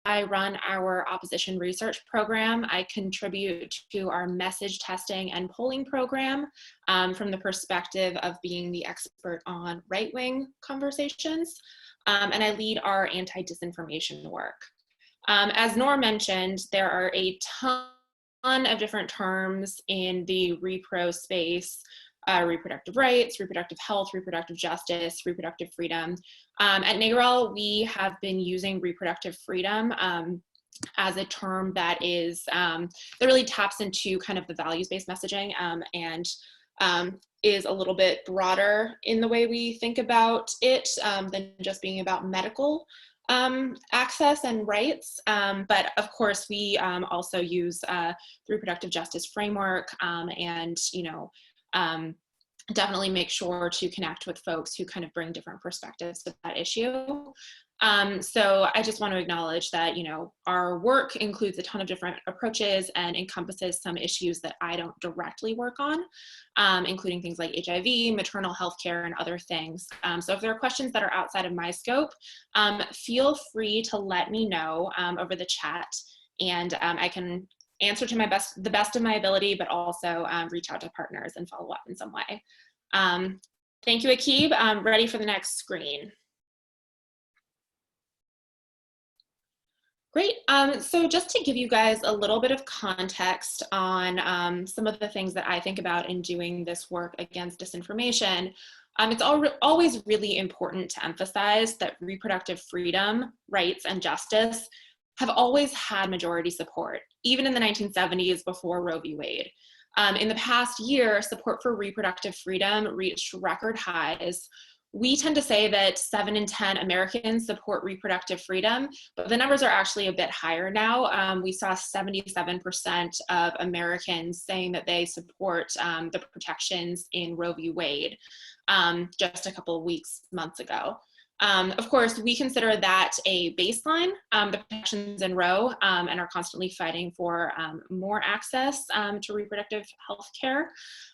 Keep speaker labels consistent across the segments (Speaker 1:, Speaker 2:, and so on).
Speaker 1: I run our opposition research program. I contribute to our message testing and polling program from the perspective of being the expert on right-wing conversations. And I lead our anti-disinformation work. As Nora mentioned, there are a ton of different terms in the repro space. Reproductive rights, reproductive health, reproductive justice, reproductive freedom. At NARAL, we have been using reproductive freedom as a term that is that really taps into kind of the values-based messaging and is a little bit broader in the way we think about it than just being about medical access and rights. But of course, we also use the reproductive justice framework and, definitely make sure to connect with folks who kind of bring different perspectives to that issue. So I just want to acknowledge that, our work includes a ton of different approaches and encompasses some issues that I don't directly work on, including things like HIV, maternal health care, and other things. So if there are questions that are outside of my scope, feel free to let me know over the chat, and I can answer to the best of my ability, but also reach out to partners and follow up in some way. Thank you, Akib. I'm ready for the next screen. Great. So just to give you guys a little bit of context on some of the things that I think about in doing this work against disinformation, it's always really important to emphasize that reproductive freedom, rights, and justice have always had majority support, even in the 1970s before Roe v. Wade. In the past year, support for reproductive freedom reached record highs. We tend to say that 7 in 10 Americans support reproductive freedom, but the numbers are actually a bit higher now. We saw 77% of Americans saying that they support the protections in Roe v. Wade just a couple of months ago. Of course, we consider that a baseline, the protections in Roe, and are constantly fighting for more access to reproductive health care.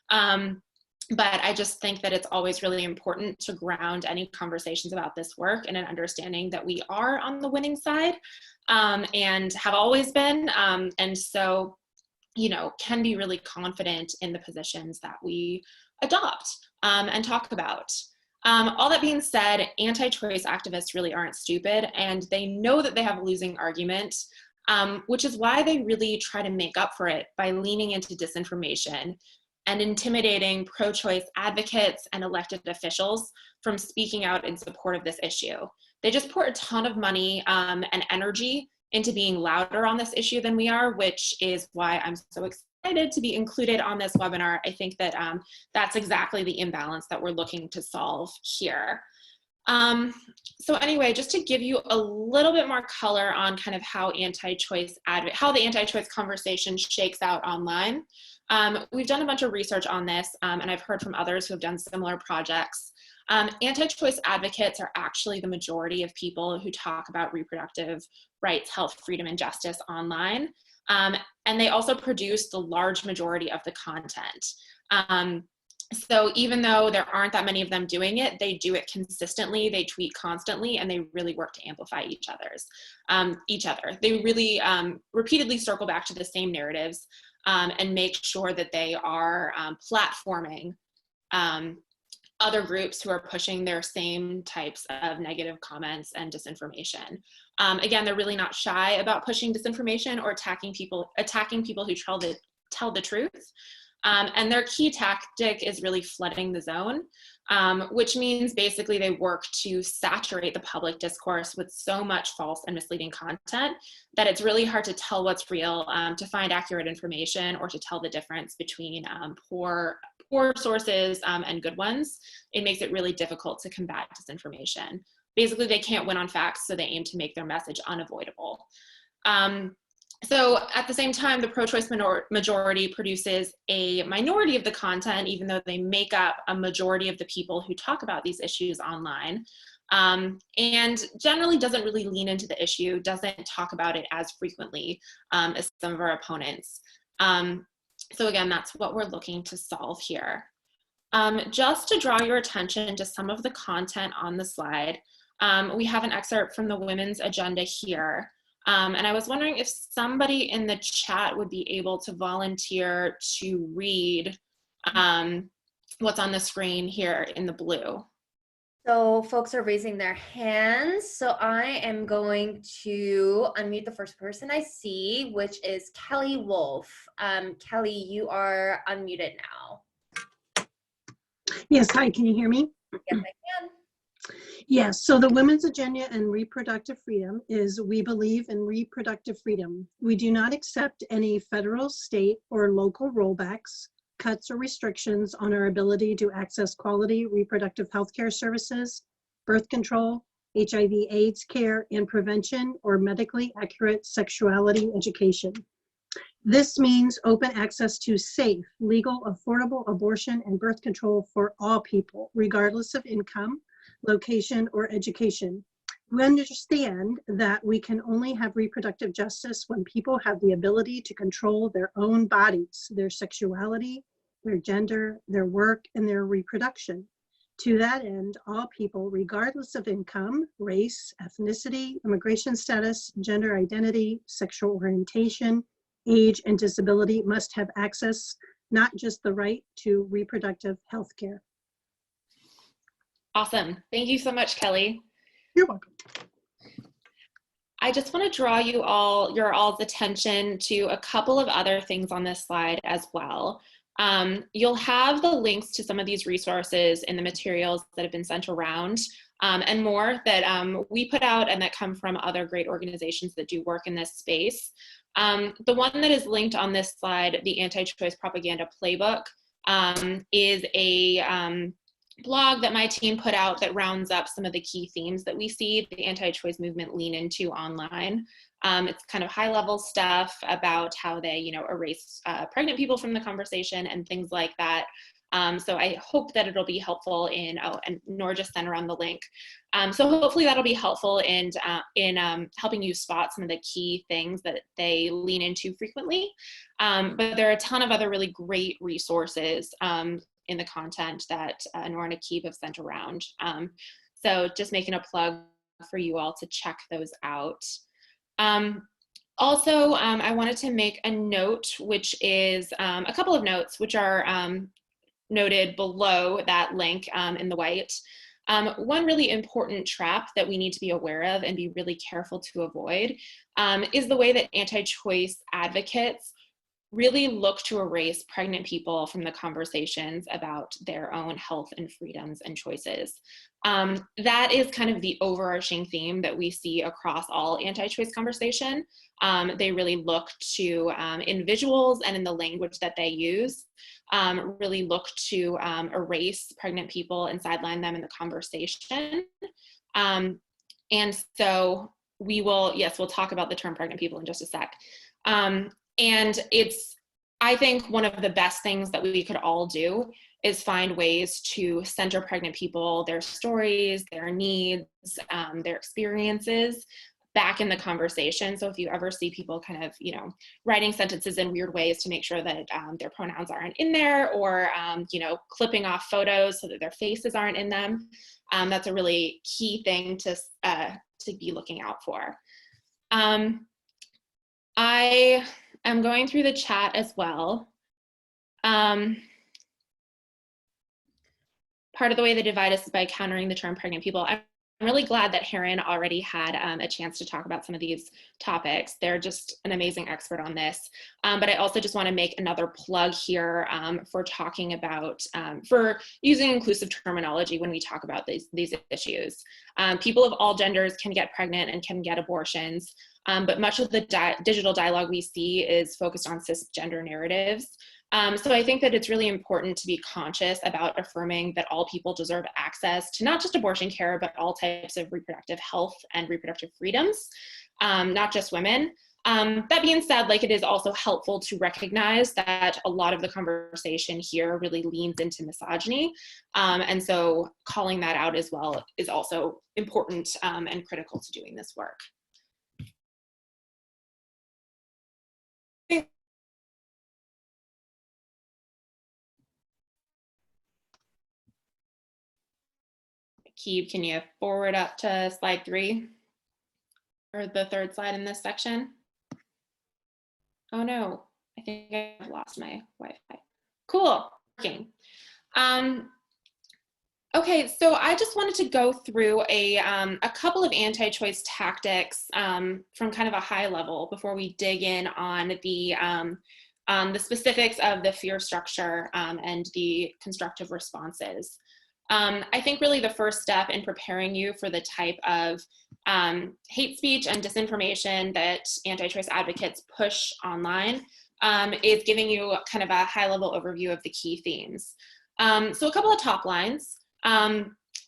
Speaker 1: But I just think that it's always really important to ground any conversations about this work in an understanding that we are on the winning side and have always been. And so, can be really confident in the positions that we adopt and talk about. All that being said, anti-choice activists really aren't stupid, and they know that they have a losing argument, which is why they really try to make up for it by leaning into disinformation and intimidating pro-choice advocates and elected officials from speaking out in support of this issue. They just pour a ton of money and energy into being louder on this issue than we are, which is why I'm so excited to be included on this webinar. I think that that's exactly the imbalance that we're looking to solve here. So anyway, just to give you a little bit more color on kind of how the anti-choice conversation shakes out online. We've done a bunch of research on this, and I've heard from others who have done similar projects. Anti-choice advocates are actually the majority of people who talk about reproductive rights, health, freedom, and justice online. And they also produce the large majority of the content. So even though there aren't that many of them doing it, they do it consistently, they tweet constantly, and they really work to amplify each other. They really repeatedly circle back to the same narratives and make sure that they are platforming other groups who are pushing their same types of negative comments and disinformation. Again, they're really not shy about pushing disinformation or attacking people who tell the truth. And their key tactic is really flooding the zone, which means basically they work to saturate the public discourse with so much false and misleading content that it's really hard to tell what's real, to find accurate information, or to tell the difference between poor sources and good ones. It makes it really difficult to combat disinformation. Basically, they can't win on facts, so they aim to make their message unavoidable. So at the same time, the pro-choice majority produces a minority of the content, even though they make up a majority of the people who talk about these issues online, and generally doesn't really lean into the issue, doesn't talk about it as frequently as some of our opponents. So again, that's what we're looking to solve here. Just to draw your attention to some of the content on the slide, we have an excerpt from the Women's Agenda here. And I was wondering if somebody in the chat would be able to volunteer to read what's on the screen here in the blue.
Speaker 2: So folks are raising their hands. So I am going to unmute the first person I see, which is Kelly Wolf. Kelly, you are unmuted now.
Speaker 3: Yes, hi, can you hear me?
Speaker 2: Yes, I can.
Speaker 3: Yes, so the Women's Agenda and Reproductive Freedom is we believe in reproductive freedom. We do not accept any federal, state, or local rollbacks, cuts, or restrictions on our ability to access quality reproductive health care services, birth control, HIV/AIDS care and prevention, or medically accurate sexuality education. This means open access to safe, legal, affordable abortion and birth control for all people, regardless of income, location, or education. We understand that we can only have reproductive justice when people have the ability to control their own bodies, their sexuality, their gender, their work, and their reproduction. To that end, all people, regardless of income, race, ethnicity, immigration status, gender identity, sexual orientation, age, and disability must have access, not just the right to reproductive health care.
Speaker 1: Awesome. Thank you so much, Kelly.
Speaker 3: You're welcome.
Speaker 1: I just want to draw your all's attention to a couple of other things on this slide as well. You'll have the links to some of these resources in the materials that have been sent around, and more that we put out and that come from other great organizations that do work in this space. The one that is linked on this slide, the Anti-Choice Propaganda Playbook, is a blog that my team put out that rounds up some of the key themes that we see the anti-choice movement lean into online. It's kind of high-level stuff about how they, erase pregnant people from the conversation and things like that. So I hope that it'll be helpful in, and Nora just sent around the link. So hopefully that'll be helpful in helping you spot some of the key things that they lean into frequently. But there are a ton of other really great resources in the content that Nora and Akib have sent around. So just making a plug for you all to check those out. Also, I wanted to make a note, which is a couple of notes, which are noted below that link in the white. One really important trap that we need to be aware of and be really careful to avoid is the way that anti-choice advocates really look to erase pregnant people from the conversations about their own health and freedoms and choices. That is kind of the overarching theme that we see across all anti-choice conversation. They really look to individuals and in the language that they use, really look to erase pregnant people and sideline them in the conversation. And so we'll talk about the term pregnant people in just a sec. And it's, I think, one of the best things that we could all do is find ways to center pregnant people, their stories, their needs, their experiences back in the conversation. So if you ever see people kind of, writing sentences in weird ways to make sure that their pronouns aren't in there, or, clipping off photos so that their faces aren't in them, that's a really key thing to be looking out for. I'm going through the chat as well. Part of the way they divide us is by countering the term pregnant people. I'm really glad that Heron already had a chance to talk about some of these topics. They're just an amazing expert on this. But I also just want to make another plug here for talking about, for using inclusive terminology when we talk about these issues. People of all genders can get pregnant and can get abortions. But much of the digital dialogue we see is focused on cisgender narratives. So I think that it's really important to be conscious about affirming that all people deserve access to not just abortion care, but all types of reproductive health and reproductive freedoms, not just women. That being said, it is also helpful to recognize that a lot of the conversation here really leans into misogyny. And so calling that out as well is also important and critical to doing this work. Keeb, can you forward up to slide 3? or the third slide in this section. Oh no, I think I've lost my Wi-Fi. Cool, working. Okay, so I just wanted to go through a couple of anti-choice tactics from kind of a high level before we dig in on the specifics of the fear structure and the constructive responses. I think really the first step in preparing you for the type of hate speech and disinformation that anti-choice advocates push online is giving you kind of a high-level overview of the key themes. So a couple of top lines.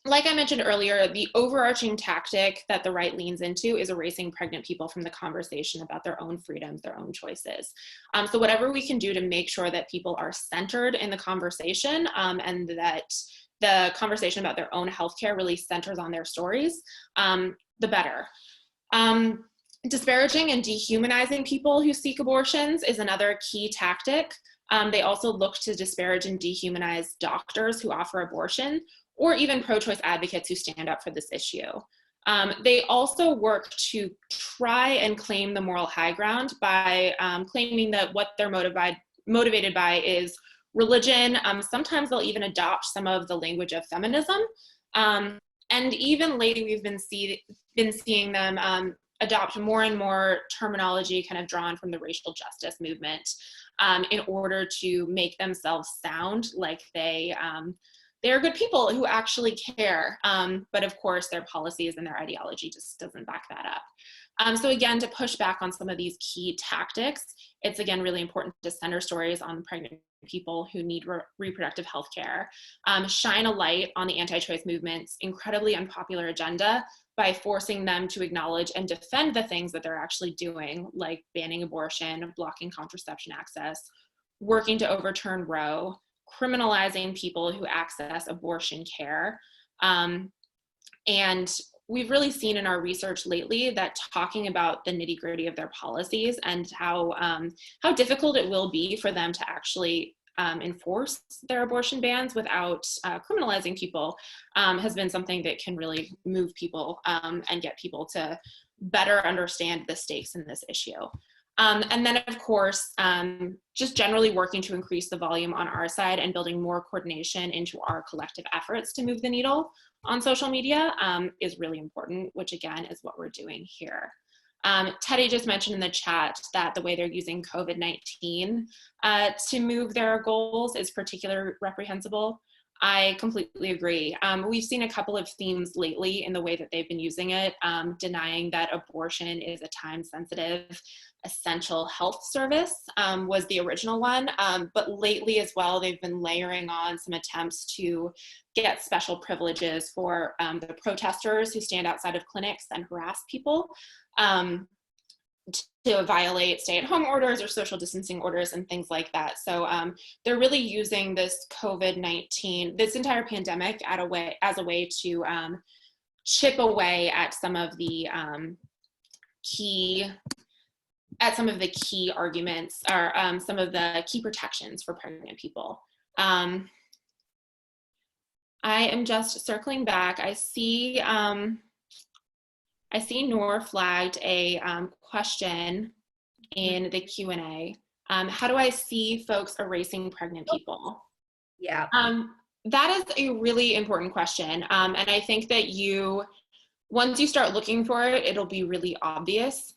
Speaker 1: Like I mentioned earlier, the overarching tactic that the right leans into is erasing pregnant people from the conversation about their own freedoms, their own choices. So whatever we can do to make sure that people are centered in the conversation and that the conversation about their own healthcare really centers on their stories, the better. Disparaging and dehumanizing people who seek abortions is another key tactic. They also look to disparage and dehumanize doctors who offer abortion, or even pro-choice advocates who stand up for this issue. They also work to try and claim the moral high ground by claiming that what they're motivated by is religion. Sometimes they'll even adopt some of the language of feminism. And even lately, we've been seeing them adopt more and more terminology kind of drawn from the racial justice movement in order to make themselves sound like they're good people who actually care. But of course, their policies and their ideology just doesn't back that up. So again, to push back on some of these key tactics, it's again really important to center stories on pregnant people who need reproductive health care, shine a light on the anti-choice movement's incredibly unpopular agenda by forcing them to acknowledge and defend the things that they're actually doing, like banning abortion, blocking contraception access, working to overturn Roe, criminalizing people who access abortion care. And we've really seen in our research lately that talking about the nitty-gritty of their policies and how difficult it will be for them to actually enforce their abortion bans without criminalizing people has been something that can really move people and get people to better understand the stakes in this issue. And then, of course, just generally working to increase the volume on our side and building more coordination into our collective efforts to move the needle on social media is really important, which again is what we're doing here. Teddy just mentioned in the chat that the way they're using COVID-19 to move their goals is particularly reprehensible. I completely agree. We've seen a couple of themes lately in the way that they've been using it, denying that abortion is a time-sensitive, essential health service was the original one. But lately as well, they've been layering on some attempts to get special privileges for the protesters who stand outside of clinics and harass people. To violate stay-at-home orders or social distancing orders and things like that. So they're really using this COVID-19, this entire pandemic as a way to chip away at some of the key arguments or some of the key protections for pregnant people. I am just circling back. I see Noor flagged a question in the Q&A. How do I see folks erasing pregnant people?
Speaker 2: Yeah.
Speaker 1: That is a really important question. And I think that once you start looking for it, it'll be really obvious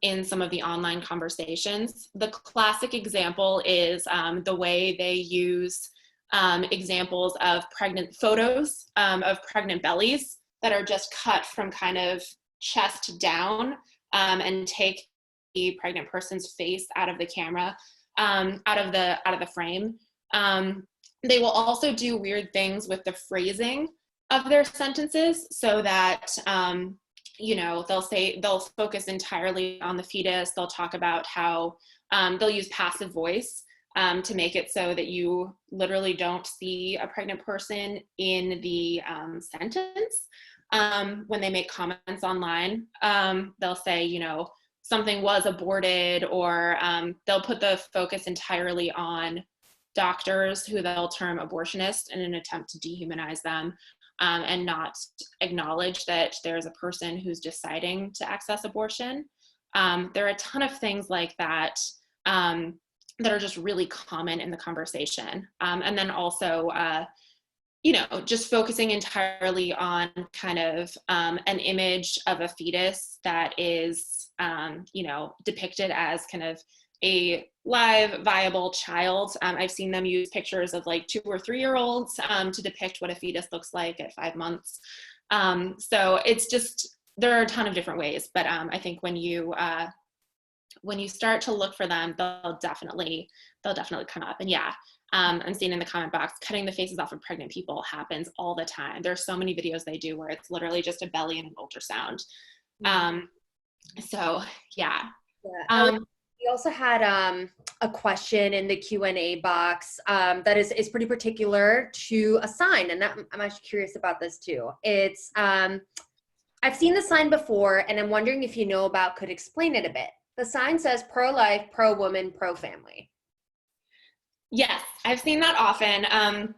Speaker 1: in some of the online conversations. The classic example is the way they use examples of pregnant photos of pregnant bellies that are just cut from kind of chest down and take the pregnant person's face out of the camera, out of the frame. They will also do weird things with the phrasing of their sentences so that, they'll focus entirely on the fetus. They'll talk about how they'll use passive voice to make it so that you literally don't see a pregnant person in the sentence. When they make comments online, they'll say, something was aborted, or they'll put the focus entirely on doctors who they'll term abortionists in an attempt to dehumanize them. and not acknowledge that there's a person who's deciding to access abortion. There are a ton of things like that that are just really common in the conversation. And then also, just focusing entirely on kind of an image of a fetus that is, depicted as kind of a live, viable child. I've seen them use pictures of like 2 or 3-year-olds to depict what a fetus looks like at 5 months. So it's just, there are a ton of different ways, but I think when you start to look for them, they'll definitely come up. And yeah, I'm seeing in the comment box, cutting the faces off of pregnant people happens all the time. There's so many videos they do where it's literally just a belly and an ultrasound. So yeah.
Speaker 2: We also had a question in the Q&A box that is pretty particular to a sign, and I'm actually curious about this too. It's I've seen the sign before, and I'm wondering if you know about, could explain it a bit. The sign says pro-life, pro-woman, pro-family.
Speaker 1: Yes, I've seen that often.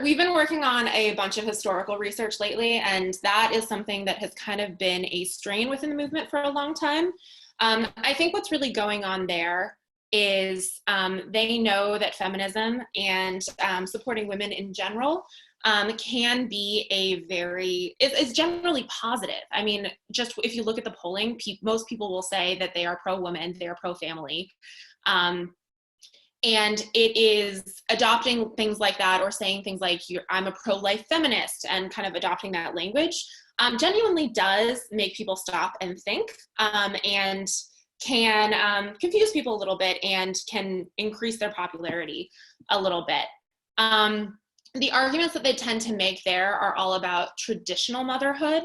Speaker 1: We've been working on a bunch of historical research lately, and that is something that has kind of been a strain within the movement for a long time. I think what's really going on there is they know that feminism and supporting women in general can be it's generally positive. I mean, just if you look at the polling, most people will say that they are pro-woman, they are pro-family. And it is adopting things like that, or saying things like, I'm a pro-life feminist, and kind of adopting that language genuinely does make people stop and think, and can confuse people a little bit, and can increase their popularity a little bit. The arguments that they tend to make there are all about traditional motherhood,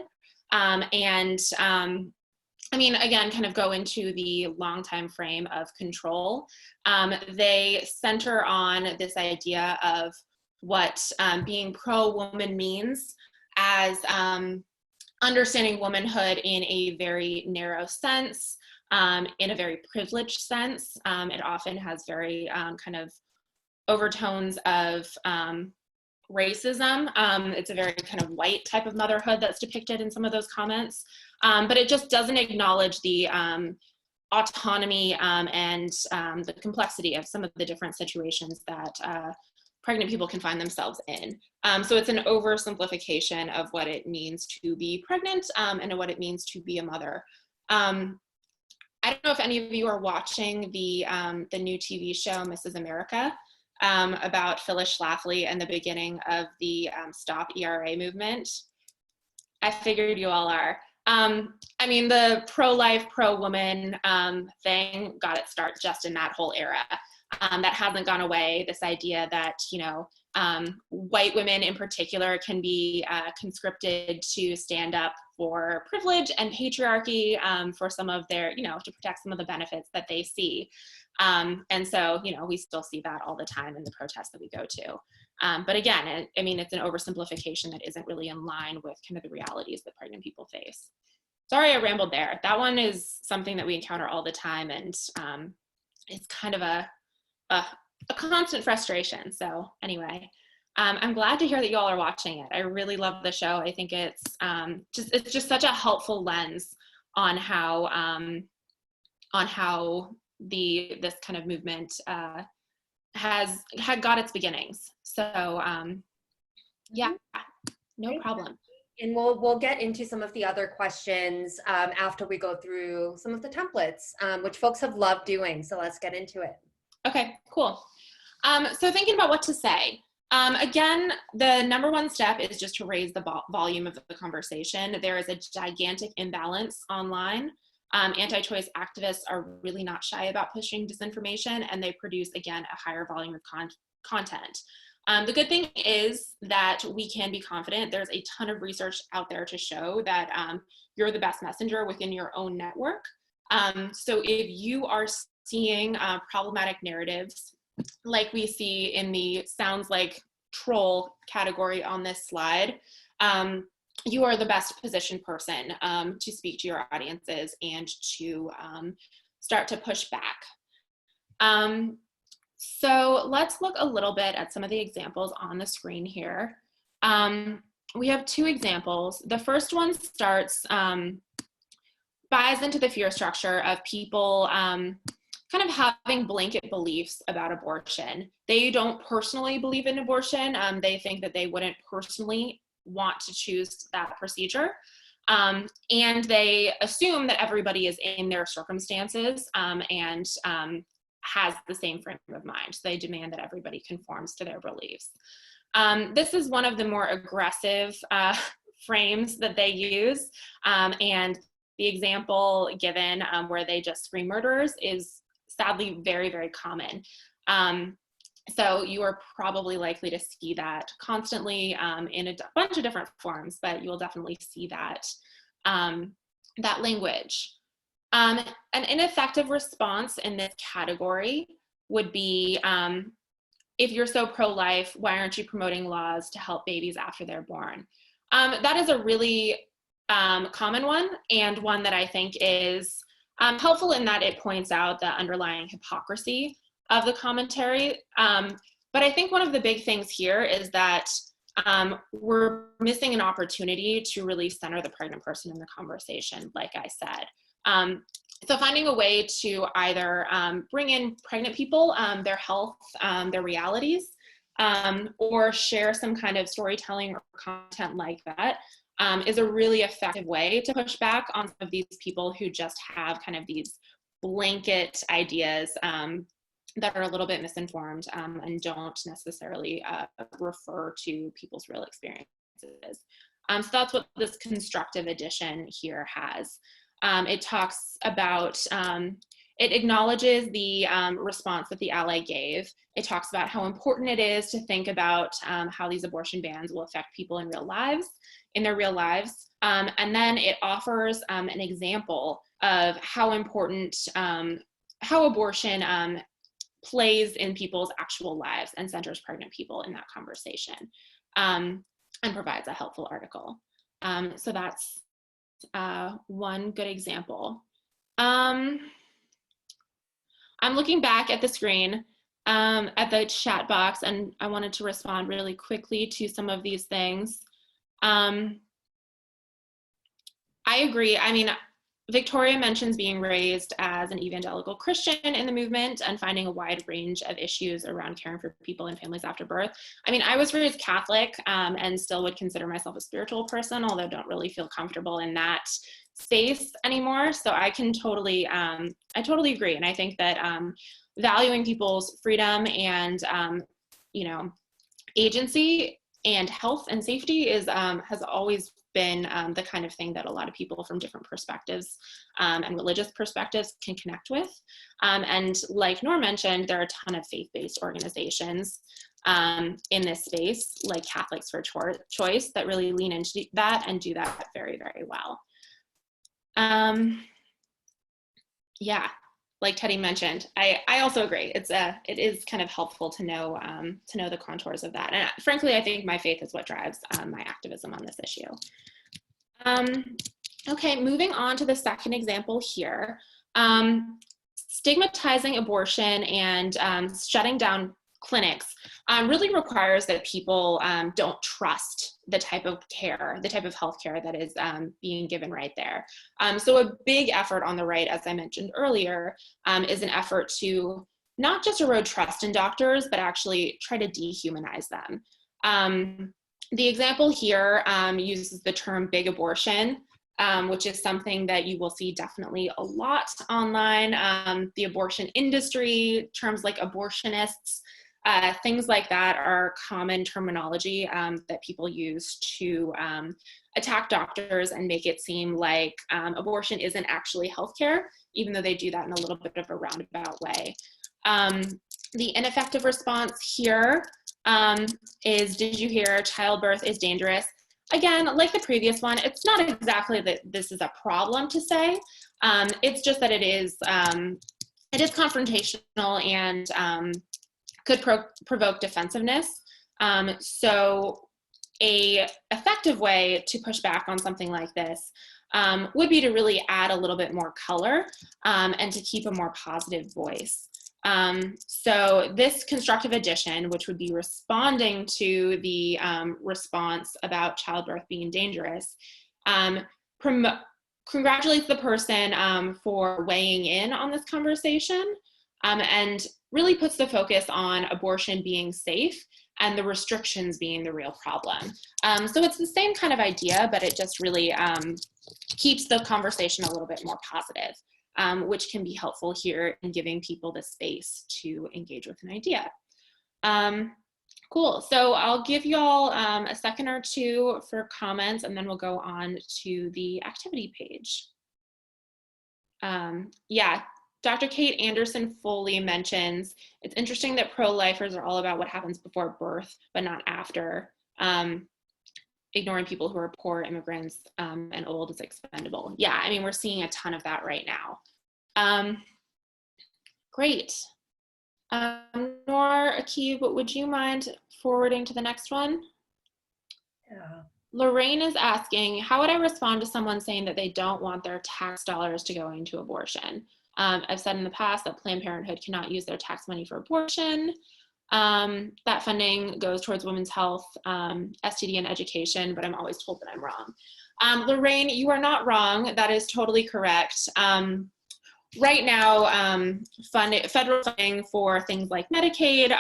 Speaker 1: and I mean, again, kind of go into the long time frame of control. They center on this idea of what being pro-woman means as understanding womanhood in a very narrow sense, in a very privileged sense. It often has very kind of overtones of racism. It's a very kind of white type of motherhood that's depicted in some of those comments, but it just doesn't acknowledge the autonomy and the complexity of some of the different situations that pregnant people can find themselves in. So it's an oversimplification of what it means to be pregnant and what it means to be a mother. I don't know if any of you are watching the new TV show, Mrs. America, about Phyllis Schlafly and the beginning of the Stop ERA movement. I figured you all are. I mean, the pro-life, pro-woman thing got its start just in that whole era. That hasn't gone away. This idea that, white women in particular can be conscripted to stand up for privilege and patriarchy for some of their, to protect some of the benefits that they see. And so, we still see that all the time in the protests that we go to. But again, I mean, it's an oversimplification that isn't really in line with kind of the realities that pregnant people face. Sorry, I rambled there. That one is something that we encounter all the time, and it's kind of a constant frustration. So anyway, I'm glad to hear that you all are watching it. I really love the show. I think it's just such a helpful lens on how this kind of movement had got its beginnings. So yeah, no problem.
Speaker 2: And we'll get into some of the other questions after we go through some of the templates, which folks have loved doing. So let's get into it.
Speaker 1: Okay, cool. So thinking about what to say. Again, the number one step is just to raise the volume of the conversation. There is a gigantic imbalance online. Anti-choice activists are really not shy about pushing disinformation, and they produce, again, a higher volume of content. The good thing is that we can be confident. There's a ton of research out there to show that you're the best messenger within your own network. So if you are seeing problematic narratives like we see in the sounds like troll category on this slide, you are the best positioned person to speak to your audiences and to start to push back. So let's look a little bit at some of the examples on the screen here. we have two examples. The first one buys into the fear structure of people kind of having blanket beliefs about abortion. They don't personally believe in abortion. They think that they wouldn't personally want to choose that procedure. And they assume that everybody is in their circumstances and has the same frame of mind. So they demand that everybody conforms to their beliefs. This is one of the more aggressive frames that they use. And the example given where they just scream murderers is sadly very, very common. So you are probably likely to see that constantly in a bunch of different forms, but you will definitely see that, that language. An ineffective response in this category would be, if you're so pro-life, why aren't you promoting laws to help babies after they're born? That is a really common one, and one that I think is helpful in that it points out the underlying hypocrisy of the commentary. But I think one of the big things here is that we're missing an opportunity to really center the pregnant person in the conversation, like I said. So finding a way to either bring in pregnant people, their health, their realities, or share some kind of storytelling or content like that is a really effective way to push back on some of these people who just have kind of these blanket ideas that are a little bit misinformed and don't necessarily refer to people's real experiences. So that's what this constructive addition here has. It talks about, it acknowledges the response that the ally gave. It talks about how important it is to think about how these abortion bans will affect people in their real lives. And then it offers an example of how important, how abortion plays in people's actual lives and centers pregnant people in that conversation, and provides a helpful article. So that's one good example. I'm looking back at the screen, at the chat box, and I wanted to respond really quickly to some of these things. I agree. I mean, Victoria mentions being raised as an evangelical Christian in the movement and finding a wide range of issues around caring for people and families after birth. I mean, I was raised Catholic and still would consider myself a spiritual person, although don't really feel comfortable in that space anymore. So I can totally, I totally agree. And I think that valuing people's freedom and, you know, agency and health and safety is, has always been the kind of thing that a lot of people from different perspectives and religious perspectives can connect with. And like Nor mentioned, there are a ton of faith-based organizations in this space, like Catholics for Choice, that really lean into that and do that very, very well. Yeah, like Teddy mentioned, I also agree. It is kind of helpful to know the contours of that. And frankly, I think my faith is what drives my activism on this issue. Okay, moving on to the second example here. Stigmatizing abortion and shutting down clinics really requires that people don't trust the type of care, the type of healthcare that is being given right there. So a big effort on the right, as I mentioned earlier, is an effort to not just erode trust in doctors, but actually try to dehumanize them. The example here uses the term big abortion, which is something that you will see definitely a lot online. The abortion industry, terms like abortionists, things like that are common terminology that people use to attack doctors and make it seem like abortion isn't actually healthcare, even though they do that in a little bit of a roundabout way. The ineffective response here is, did you hear childbirth is dangerous? Again, like the previous one, it's not exactly that this is a problem to say. It's just that it is confrontational and could provoke defensiveness. So a effective way to push back on something like this would be to really add a little bit more color and to keep a more positive voice. So this constructive addition, which would be responding to the response about childbirth being dangerous, congratulates the person for weighing in on this conversation, and really puts the focus on abortion being safe and the restrictions being the real problem. So it's the same kind of idea, but it just really keeps the conversation a little bit more positive, which can be helpful here in giving people the space to engage with an idea. Cool, so I'll give you all a second or two for comments, and then we'll go on to the activity page. Yeah, Dr. Kate Anderson Foley mentions, it's interesting that pro-lifers are all about what happens before birth, but not after. Ignoring people who are poor, immigrants, and old is expendable. Yeah, I mean, we're seeing a ton of that right now. Great. Nora, Akib, would you mind forwarding to the next one?
Speaker 2: Yeah.
Speaker 1: Lorraine is asking, how would I respond to someone saying that they don't want their tax dollars to go into abortion? I've said in the past that Planned Parenthood cannot use their tax money for abortion. That funding goes towards women's health, STD, and education, but I'm always told that I'm wrong. Lorraine, you are not wrong. That is totally correct. Right now, federal funding for things like Medicaid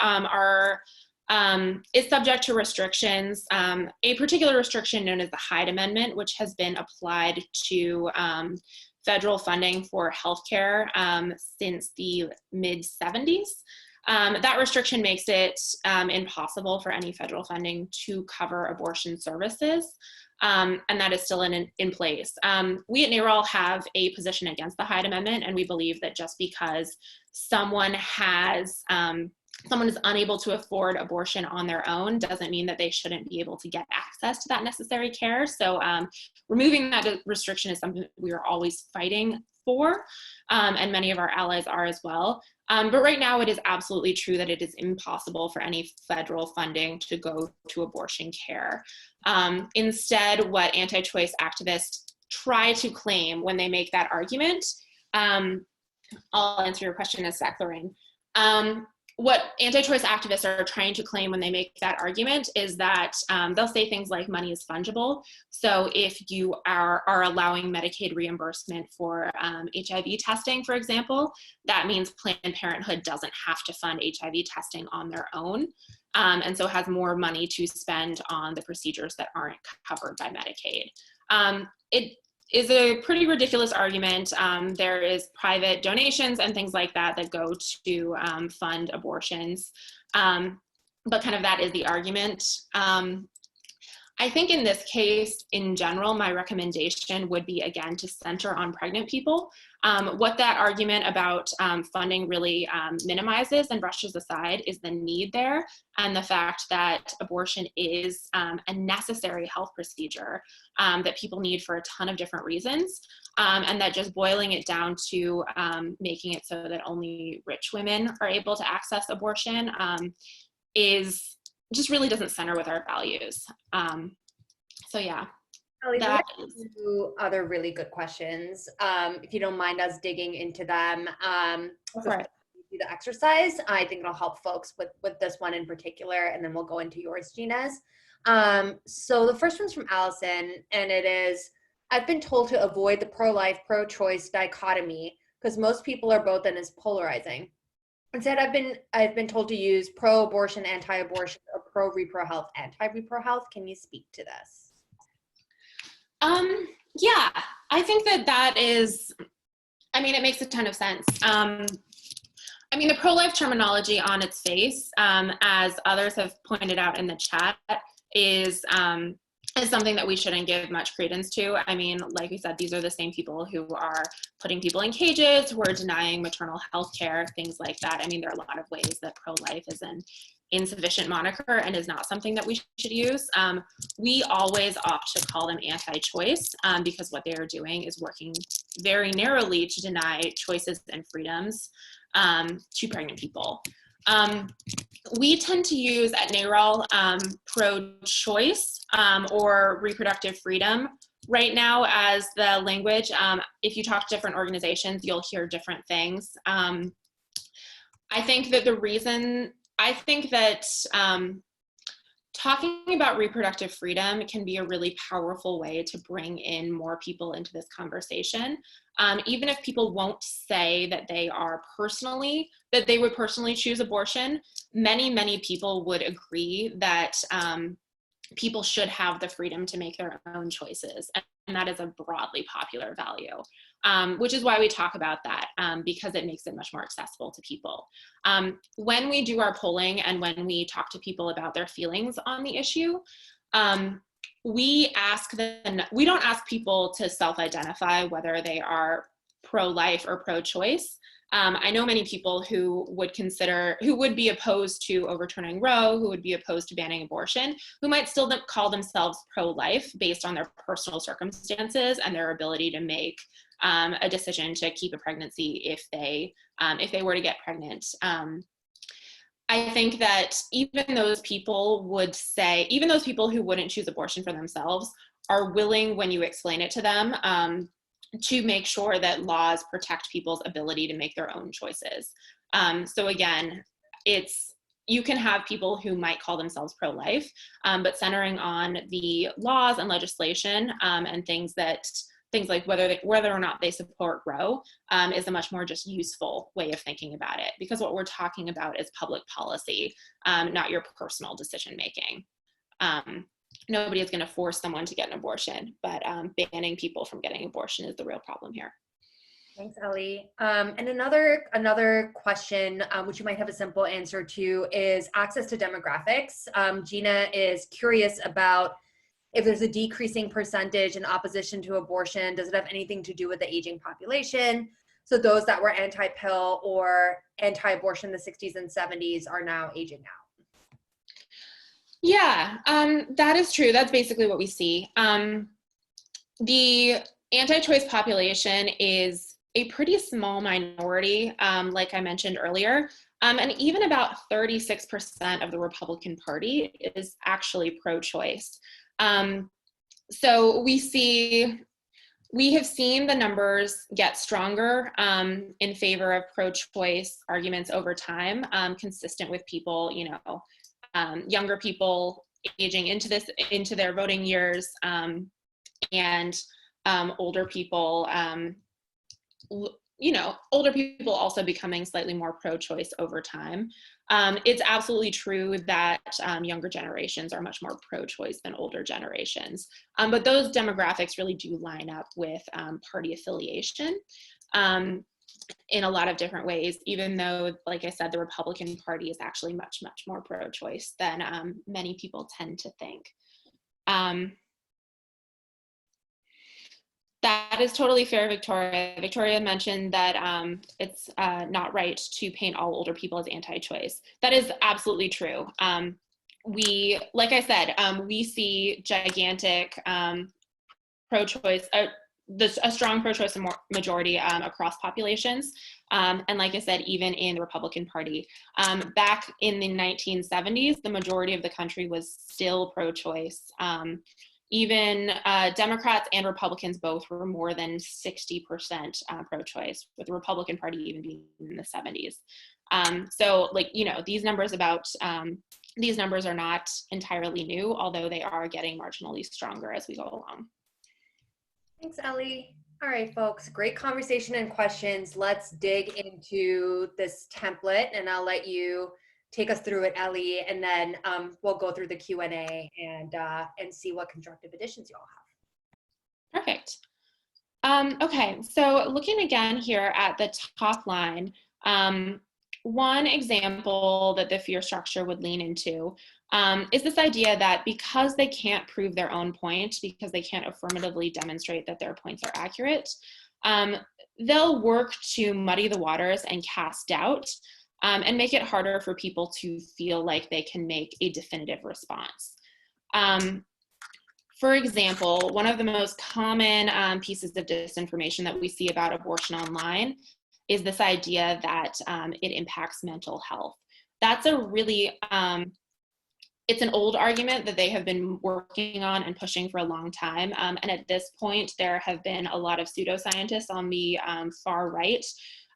Speaker 1: is subject to restrictions. A particular restriction known as the Hyde Amendment, which has been applied to federal funding for healthcare since the mid-70s. That restriction makes it impossible for any federal funding to cover abortion services, and that is still in place. We at NARAL have a position against the Hyde Amendment, and we believe that just because someone is unable to afford abortion on their own doesn't mean that they shouldn't be able to get access to that necessary care. So removing that restriction is something that we are always fighting for, and many of our allies are as well. But right now it is absolutely true that it is impossible for any federal funding to go to abortion care. Instead, what anti-choice activists try to claim when they make that argument, I'll answer your question in a sec, Lorraine. What anti-choice activists are trying to claim when they make that argument is that they'll say things like money is fungible. So if you are allowing Medicaid reimbursement for HIV testing, for example, that means Planned Parenthood doesn't have to fund HIV testing on their own, and so has more money to spend on the procedures that aren't covered by Medicaid. It is a pretty ridiculous argument. There is private donations and things like that that go to fund abortions, but kind of that is the argument. I think in this case, in general, my recommendation would be, again, to center on pregnant people. What that argument about funding really minimizes and brushes aside is the need there, and the fact that abortion is a necessary health procedure that people need for a ton of different reasons, and that just boiling it down to making it so that only rich women are able to access abortion is just really doesn't center with our values. So yeah.
Speaker 2: Ellie, that is two other really good questions. If you don't mind us digging into them, before we do the exercise, I think it'll help folks with this one in particular, and then we'll go into yours, Gina's. So the first one's from Allison, and it is, I've been told to avoid the pro-life, pro-choice dichotomy because most people are both and is polarizing. Instead, I've been told to use pro-abortion, anti-abortion, or pro-repro health, anti-repro health. Can you speak to this?
Speaker 1: Yeah, I think that is, I mean, it makes a ton of sense. I mean, the pro-life terminology on its face, as others have pointed out in the chat, is something that we shouldn't give much credence to. I mean, like we said, these are the same people who are putting people in cages, who are denying maternal health care, things like that. I mean, there are a lot of ways that pro-life is an insufficient moniker and is not something that we should use. We always opt to call them anti-choice because what they are doing is working very narrowly to deny choices and freedoms to pregnant people. We tend to use at NARAL pro-choice or reproductive freedom right now as the language. If you talk to different organizations, you'll hear different things. I think that talking about reproductive freedom can be a really powerful way to bring in more people into this conversation. Even if people won't say that they would personally choose abortion, many people would agree that people should have the freedom to make their own choices. And that is a broadly popular value, which is why we talk about that, because it makes it much more accessible to people. When we do our polling and when we talk to people about their feelings on the issue, we don't ask people to self-identify whether they are pro-life or pro-choice. I know many people who would be opposed to overturning Roe, who would be opposed to banning abortion, who might still call themselves pro-life based on their personal circumstances and their ability to make a decision to keep a pregnancy if they were to get pregnant. I think that even those people who wouldn't choose abortion for themselves are willing, when you explain it to them, to make sure that laws protect people's ability to make their own choices. So again, you can have people who might call themselves pro-life, but centering on the laws and legislation and things like whether or not they support Roe is a much more just useful way of thinking about it, because what we're talking about is public policy, not your personal decision making. Nobody is going to force someone to get an abortion, but banning people from getting abortion is the real problem here.
Speaker 2: Thanks, Ellie. And another question, which you might have a simple answer to, is access to demographics. Gina is curious about if there's a decreasing percentage in opposition to abortion. Does it have anything to do with the aging population? So those that were anti-pill or anti-abortion in the 60s and 70s are now aging out.
Speaker 1: Yeah, that is true. That's basically what we see. The anti-choice population is a pretty small minority, like I mentioned earlier, and even about 36% of the Republican Party is actually pro-choice. So we have seen the numbers get stronger in favor of pro-choice arguments over time, consistent with people, younger people aging into their voting years, and older people, older people also becoming slightly more pro-choice over time. It's absolutely true that younger generations are much more pro-choice than older generations, but those demographics really do line up with party affiliation. In a lot of different ways, even though, like I said, the Republican Party is actually much more pro-choice than many people tend to think. That is totally fair, Victoria. Victoria mentioned that it's not right to paint all older people as anti-choice. That is absolutely true. Like I said, we see gigantic pro-choice, a strong pro-choice majority across populations. And like I said, even in the Republican Party. Back in the 1970s, the majority of the country was still pro-choice. Even Democrats and Republicans both were more than 60% pro-choice, with the Republican Party even being in the 70s. So these numbers are not entirely new, although they are getting marginally stronger as we go along.
Speaker 2: Thanks, Ellie. All right, folks, great conversation and questions. Let's dig into this template, and I'll let you take us through it, Ellie, and then we'll go through the Q&A and see what constructive additions you all have.
Speaker 1: Perfect. Okay, so looking again here at the top line, one example that the fear structure would lean into is this idea that because they can't prove their own point, because they can't affirmatively demonstrate that their points are accurate, they'll work to muddy the waters and cast doubt and make it harder for people to feel like they can make a definitive response. For example, one of the most common pieces of disinformation that we see about abortion online is this idea that it impacts mental health. That's a really, it's an old argument that they have been working on and pushing for a long time. And at this point, there have been a lot of pseudoscientists on the far right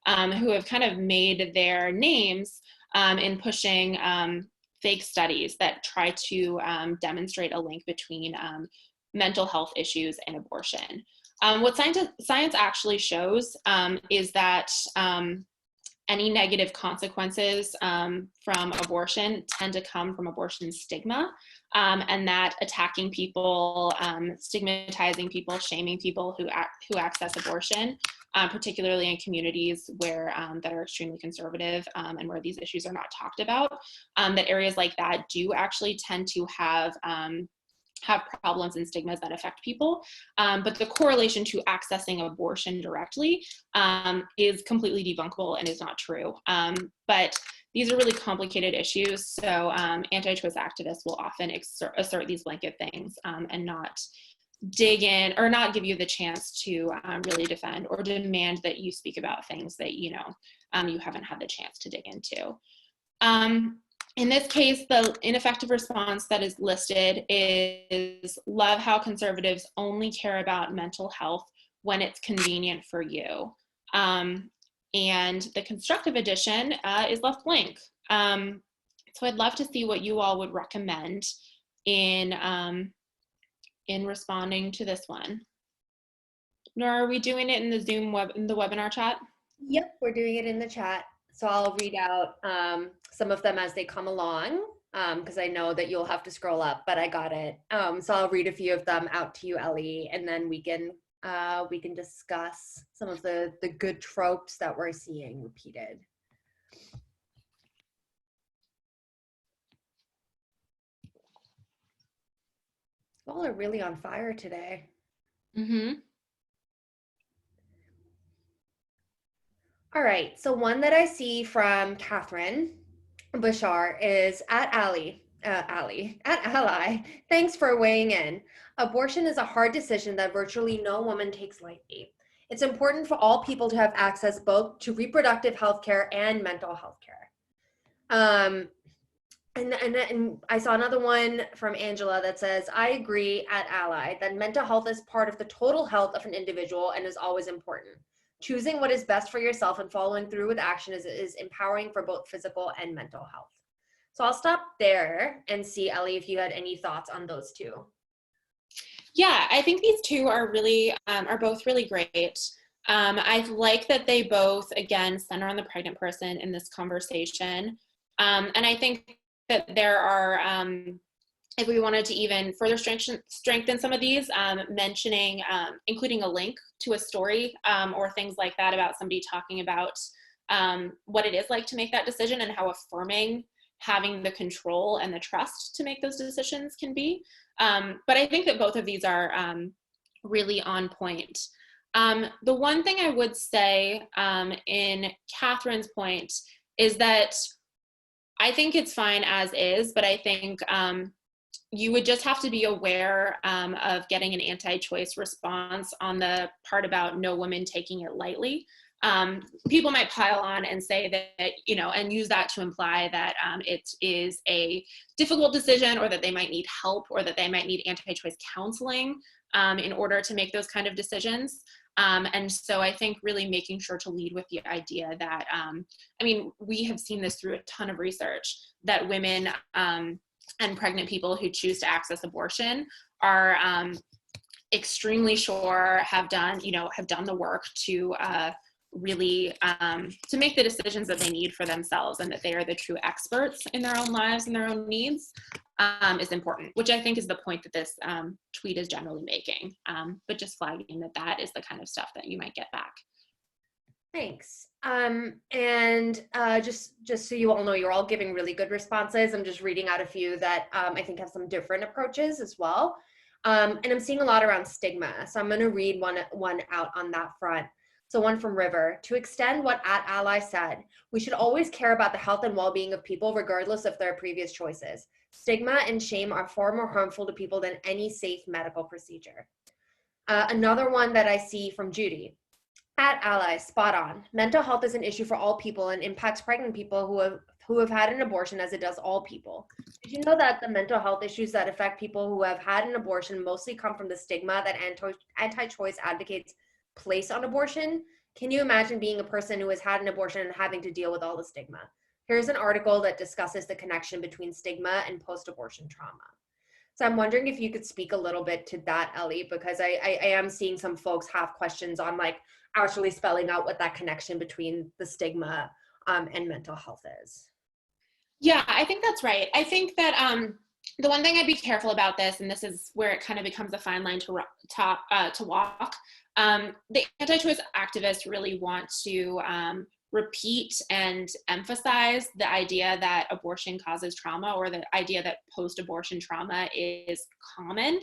Speaker 1: who have kind of made their names in pushing fake studies that try to demonstrate a link between mental health issues and abortion. What science actually shows is that any negative consequences from abortion tend to come from abortion stigma, and that attacking people, stigmatizing people, shaming people who access abortion, particularly in communities where that are extremely conservative and where these issues are not talked about, that areas like that do actually tend to have problems and stigmas that affect people. But the correlation to accessing abortion directly is completely debunkable and is not true. But these are really complicated issues. So anti-choice activists will often assert these blanket things and not dig in or not give you the chance to really defend or demand that you speak about things that you haven't had the chance to dig into. In this case, the ineffective response that is listed is love how conservatives only care about mental health when it's convenient for you. And the constructive addition is left blank. So I'd love to see what you all would recommend in responding to this one. Nora, are we doing it in the Zoom in the webinar chat?
Speaker 2: Yep, we're doing it in the chat. So I'll read out some of them as they come along, because I know that you'll have to scroll up, but I got it. So I'll read a few of them out to you, Ellie, and then we can discuss some of the good tropes that we're seeing repeated. Y'all are really on fire today.
Speaker 1: Mm-hmm.
Speaker 2: All right, so one that I see from Catherine Bashar is at Ally. Thanks for weighing in. Abortion is a hard decision that virtually no woman takes lightly. It's important for all people to have access both to reproductive health care and mental health care. And I saw another one from Angela that says, I agree at Ally that mental health is part of the total health of an individual and is always important. Choosing what is best for yourself and following through with action is empowering for both physical and mental health. So I'll stop there and see, Ellie, if you had any thoughts on those two.
Speaker 1: Yeah, I think these two are really are both really great. I like that they both, again, center on the pregnant person in this conversation. And I think that there are, if we wanted to even further strengthen some of these, mentioning, including a link to a story or things like that about somebody talking about what it is like to make that decision and how affirming having the control and the trust to make those decisions can be. But I think that both of these are really on point. The one thing I would say in Catherine's point is that I think it's fine as is, but I think you would just have to be aware of getting an anti-choice response on the part about no woman taking it lightly. People might pile on and say that, and use that to imply that it is a difficult decision or that they might need help or that they might need anti-choice counseling in order to make those kind of decisions. And so I think really making sure to lead with the idea that, we have seen this through a ton of research that women and pregnant people who choose to access abortion are extremely sure have done the work to really to make the decisions that they need for themselves and that they are the true experts in their own lives and their own needs is important, which I think is the point that this tweet is generally making, but just flagging that is the kind of stuff that you might get back.
Speaker 2: Thanks. And just so you all know, you're all giving really good responses. I'm just reading out a few that I think have some different approaches as well. And I'm seeing a lot around stigma. So I'm going to read one out on that front. So one from River, to extend what @Ally said, we should always care about the health and well-being of people regardless of their previous choices. Stigma and shame are far more harmful to people than any safe medical procedure. Another one that I see from Judy, @Ally, spot on. Mental health is an issue for all people and impacts pregnant people who have had an abortion as it does all people. Did you know that the mental health issues that affect people who have had an abortion mostly come from the stigma that anti-choice advocates place on abortion? Can you imagine being a person who has had an abortion and having to deal with all the stigma? Here's an article that discusses the connection between stigma and post-abortion trauma. So I'm wondering if you could speak a little bit to that, Ellie, because I am seeing some folks have questions on like actually spelling out what that connection between the stigma and mental health is.
Speaker 1: Yeah, I think that's right. I think that the one thing I'd be careful about this, and this is where it kind of becomes a fine line to walk, the anti-choice activists really want to repeat and emphasize the idea that abortion causes trauma, or the idea that post-abortion trauma is common.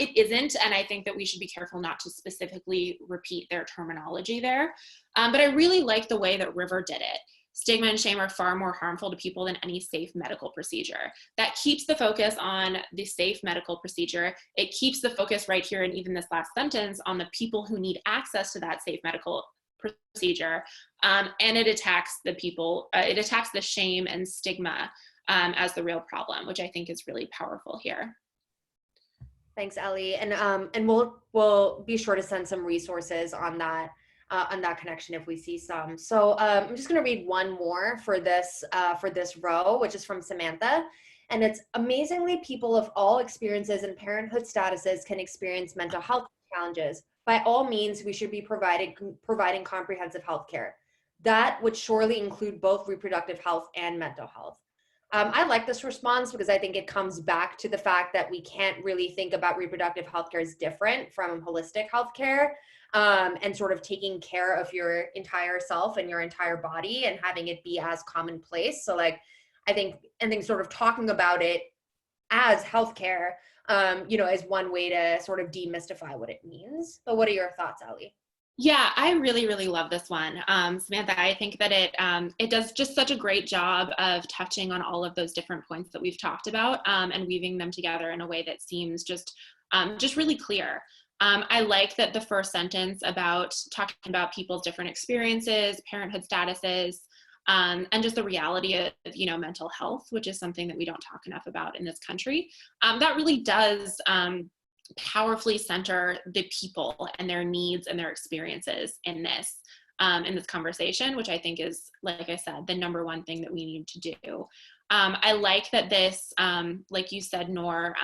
Speaker 1: It isn't, and I think that we should be careful not to specifically repeat their terminology there. But I really like the way that River did it. Stigma and shame are far more harmful to people than any safe medical procedure. That keeps the focus on the safe medical procedure. It keeps the focus right here, and even this last sentence, on the people who need access to that safe medical procedure. And it attacks the people, it attacks the shame and stigma as the real problem, which I think is really powerful here.
Speaker 2: Thanks, Ellie. And we'll be sure to send some resources on that connection if we see some. So I'm just going to read one more for this row, which is from Samantha. And it's amazingly people of all experiences and parenthood statuses can experience mental health challenges. By all means, we should be providing comprehensive health care. That would surely include both reproductive health and mental health. I like this response because I think it comes back to the fact that we can't really think about reproductive health care as different from holistic health care, and sort of taking care of your entire self and your entire body and having it be as commonplace. So like, I think sort of talking about it as healthcare, is one way to sort of demystify what it means. But what are your thoughts, Ellie?
Speaker 1: Yeah, I really, really love this one. Samantha, I think that it does just such a great job of touching on all of those different points that we've talked about, and weaving them together in a way that seems just really clear. I like that the first sentence about talking about people's different experiences, parenthood statuses, and just the reality of, mental health, which is something that we don't talk enough about in this country. That really does powerfully center the people and their needs and their experiences in this conversation, which I think is, like I said, the number one thing that we need to do. I like that this, like you said, Noor,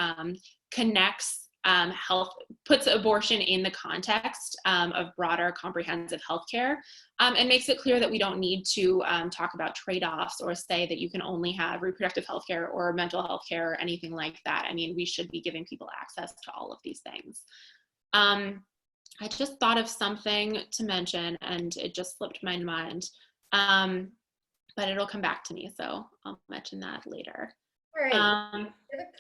Speaker 1: connects health, puts abortion in the context of broader comprehensive healthcare, and makes it clear that we don't need to talk about trade-offs or say that you can only have reproductive healthcare or mental health care or anything like that. I mean, we should be giving people access to all of these things. I just thought of something to mention and it just slipped my mind, but it'll come back to me, so I'll mention that later.
Speaker 2: All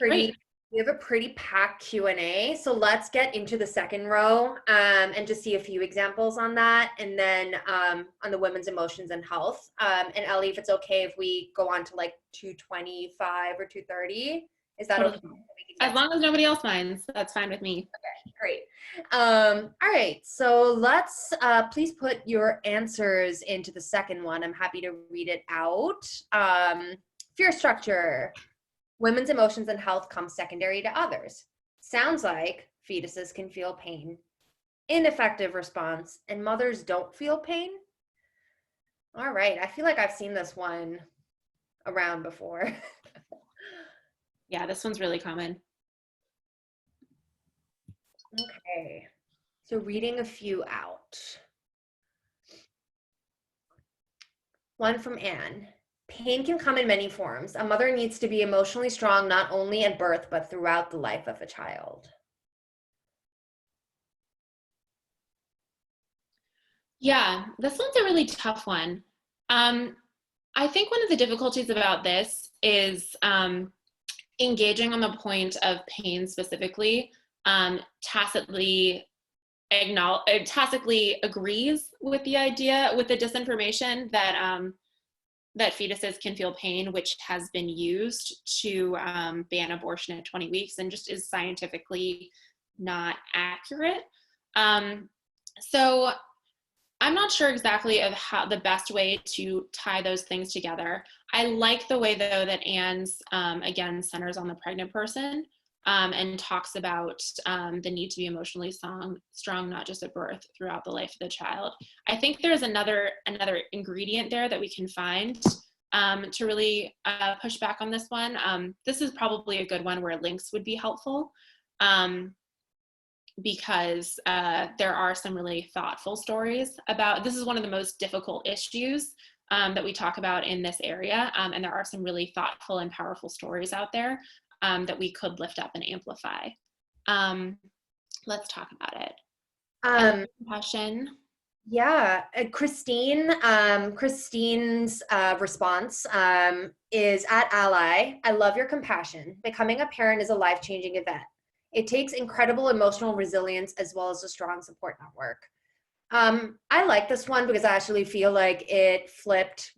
Speaker 2: right. We have a pretty packed Q&A, so let's get into the second row and just see a few examples on that, and then on the women's emotions and health. And Ellie, if it's okay if we go on to like 225 or 230, is that okay?
Speaker 1: As long as nobody else minds, that's fine with me.
Speaker 2: Okay, great. All right, so let's please put your answers into the second one. I'm happy to read it out. Fear structure. Women's emotions and health come secondary to others. Sounds like fetuses can feel pain. Ineffective response, and mothers don't feel pain? All right, I feel like I've seen this one around before.
Speaker 1: Yeah, this one's really common.
Speaker 2: Okay, so reading a few out. One from Anne. Pain can come in many forms. A mother needs to be emotionally strong not only at birth, but throughout the life of a child.
Speaker 1: Yeah, this one's a really tough one. I think one of the difficulties about this is engaging on the point of pain specifically, tacitly agrees with the idea, with the disinformation that fetuses can feel pain, which has been used to ban abortion at 20 weeks and just is scientifically not accurate. So I'm not sure exactly of how the best way to tie those things together. I like the way though that Anne's, again, centers on the pregnant person. and talks about the need to be emotionally strong, not just at birth, throughout the life of the child. I think there's another ingredient there that we can find to really push back on this one. This is probably a good one where links would be helpful, because there are some really thoughtful stories about, this is one of the most difficult issues that we talk about in this area, and there are some really thoughtful and powerful stories out there that we could lift up and amplify. Let's talk about it. Compassion.
Speaker 2: Yeah, Christine's response is, at Ally, I love your compassion. Becoming a parent is a life-changing event. It takes incredible emotional resilience as well as a strong support network. I like this one because I actually feel like it flipped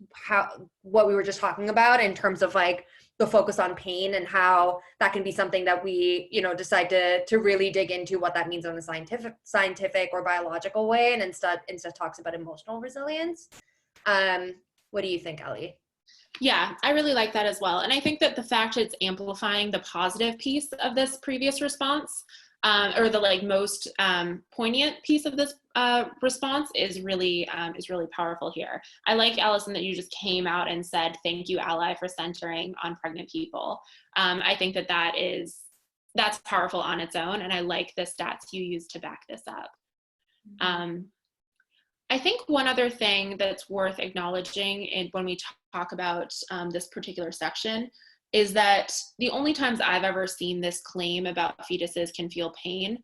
Speaker 2: what we were just talking about in terms of like the focus on pain and how that can be something that we, decide to really dig into what that means in a scientific or biological way, and instead talks about emotional resilience. What do you think, Ellie?
Speaker 1: Yeah, I really like that as well. And I think that the fact it's amplifying the positive piece of this previous response, or the most poignant piece of this response is really powerful here. I like, Allison, that you just came out and said, thank you, Ally, for centering on pregnant people. I think that's powerful on its own. And I like the stats you used to back this up. I think one other thing that's worth acknowledging when we talk about this particular section is that the only times I've ever seen this claim about fetuses can feel pain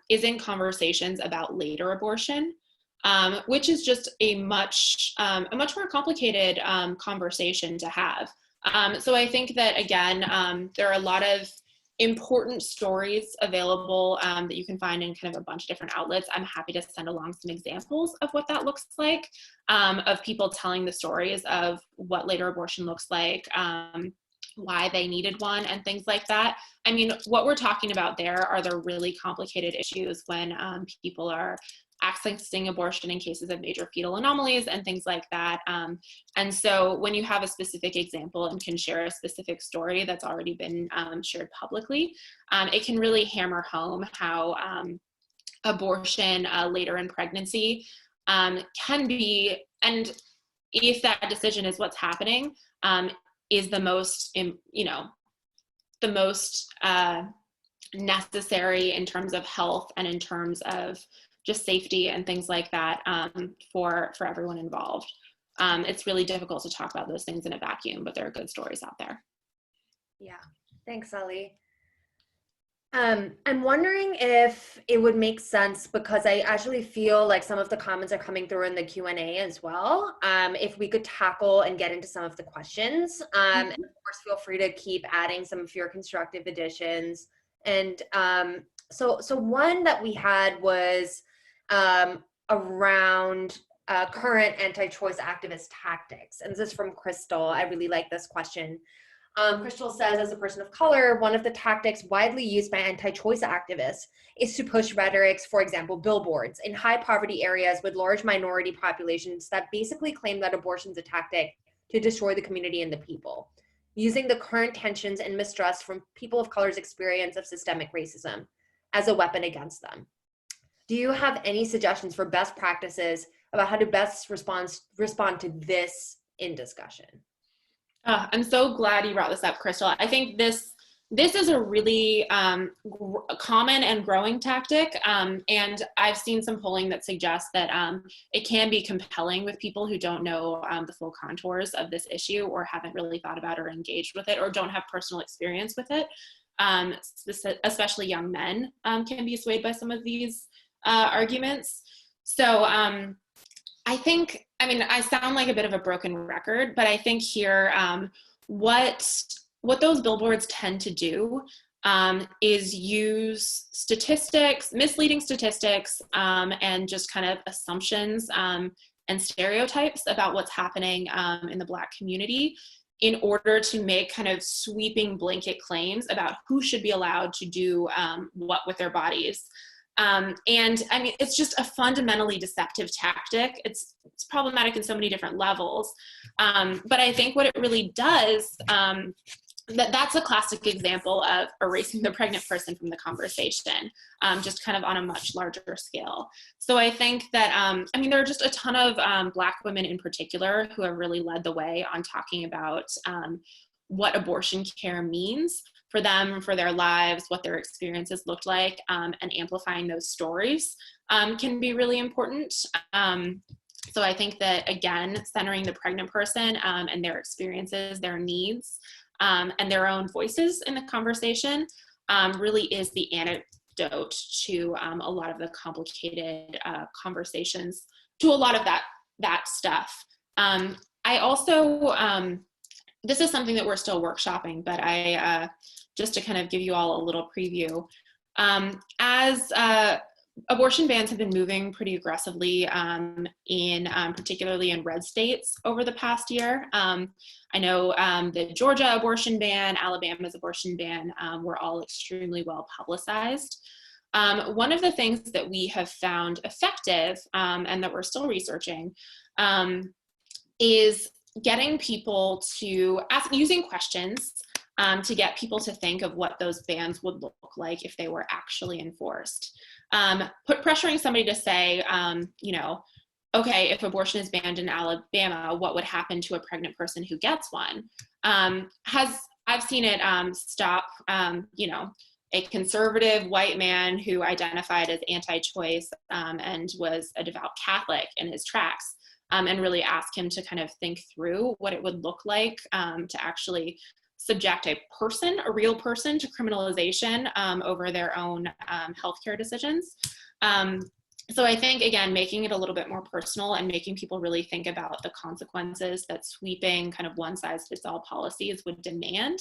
Speaker 1: is in conversations about later abortion, which is just a much more complicated conversation to have. So I think that, again, there are a lot of important stories available that you can find in kind of a bunch of different outlets. I'm happy to send along some examples of what that looks like, of people telling the stories of what later abortion looks like, why they needed one, and things like that. I mean, what we're talking about there are the really complicated issues when people are accessing abortion in cases of major fetal anomalies and things like that. And so when you have a specific example and can share a specific story that's already been shared publicly, it can really hammer home how abortion later in pregnancy can be, and if that decision is what's happening, is the most, the most necessary in terms of health and in terms of just safety and things like that for everyone involved. It's really difficult to talk about those things in a vacuum, but there are good stories out there.
Speaker 2: Yeah, thanks, Ellie. I'm wondering if it would make sense, because I actually feel like some of the comments are coming through in the Q&A as well. If we could tackle and get into some of the questions, and of course, feel free to keep adding some of your constructive additions. And so one that we had was around current anti-choice activist tactics. And this is from Crystal. I really like this question. Crystal says, as a person of color, one of the tactics widely used by anti-choice activists is to push rhetorics, for example, billboards, in high poverty areas with large minority populations that basically claim that abortion is a tactic to destroy the community and the people, using the current tensions and mistrust from people of color's experience of systemic racism as a weapon against them. Do you have any suggestions for best practices about how to best respond to this in discussion?
Speaker 1: I'm so glad you brought this up, Crystal. I think this is a really common and growing tactic, and I've seen some polling that suggests that it can be compelling with people who don't know the full contours of this issue, or haven't really thought about or engaged with it, or don't have personal experience with it. Especially young men can be swayed by some of these arguments. So I sound like a bit of a broken record, but I think here what those billboards tend to do is use statistics, misleading statistics, and just kind of assumptions and stereotypes about what's happening in the Black community in order to make kind of sweeping blanket claims about who should be allowed to do what with their bodies. And I mean, it's just a fundamentally deceptive tactic. It's problematic in so many different levels. But I think what it really does that's a classic example of erasing the pregnant person from the conversation, just kind of on a much larger scale. So I think that, I mean, there are just a ton of Black women in particular who have really led the way on talking about what abortion care means for them, for their lives, what their experiences looked like, and amplifying those stories can be really important. So I think that, again, centering the pregnant person and their experiences, their needs, and their own voices in the conversation really is the antidote to a lot of the complicated conversations, to a lot of that stuff. I also, this is something that we're still workshopping, but I, just to kind of give you all a little preview, as abortion bans have been moving pretty aggressively particularly in red states over the past year. I know the Georgia abortion ban, Alabama's abortion ban were all extremely well publicized. One of the things that we have found effective and that we're still researching is getting people to using questions to get people to think of what those bans would look like if they were actually enforced. Pressuring somebody to say, you know, okay, if abortion is banned in Alabama, what would happen to a pregnant person who gets one? I've seen it stop, you know, a conservative white man who identified as anti-choice and was a devout Catholic in his tracks, and really ask him to kind of think through what it would look like to actually subject a real person to criminalization over their own healthcare decisions. So I think, again, making it a little bit more personal and making people really think about the consequences that sweeping kind of one-size-fits-all policies would demand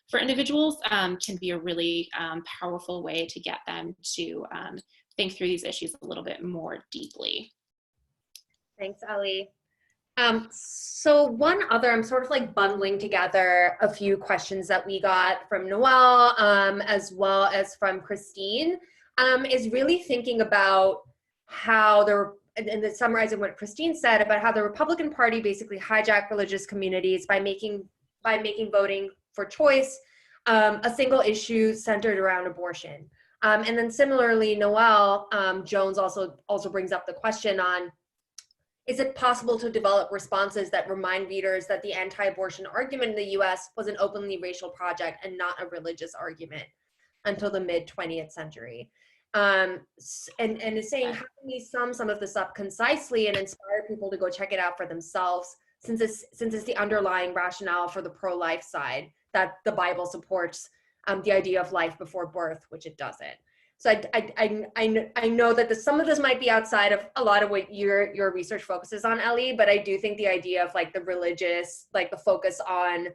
Speaker 1: for individuals can be a really powerful way to get them to think through these issues a little bit more deeply.
Speaker 2: Thanks, Ellie. So one other, I'm sort of like bundling together a few questions that we got from Noelle, as well as from Christine, is really thinking about how and summarizing what Christine said about how the Republican Party basically hijacked religious communities by making voting for choice a single issue centered around abortion. And then similarly, Noelle Jones also brings up the question on, is it possible to develop responses that remind readers that the anti-abortion argument in the US was an openly racial project and not a religious argument until the mid-20th century? And is saying, how can we sum some of this up concisely and inspire people to go check it out for themselves, since it's the underlying rationale for the pro-life side that the Bible supports the idea of life before birth, which it doesn't. So I know that some of this might be outside of a lot of what your research focuses on, Ellie, but I do think the idea of like the religious, like the focus on